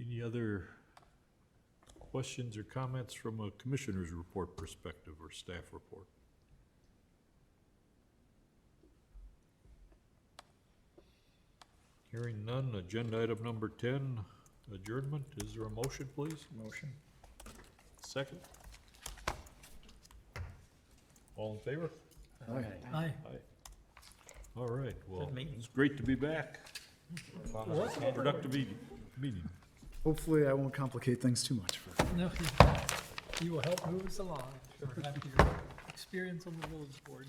Any other questions or comments from a commissioner's report perspective or staff report? Hearing none, agenda item number 10, adjournment. Is there a motion, please? Motion. Second? All in favor? Aye. Aye. All right, well, Good meeting. it's great to be back. Productive meeting. Hopefully I won't complicate things too much for No, He will help move us along, sure, after your experience on the village board.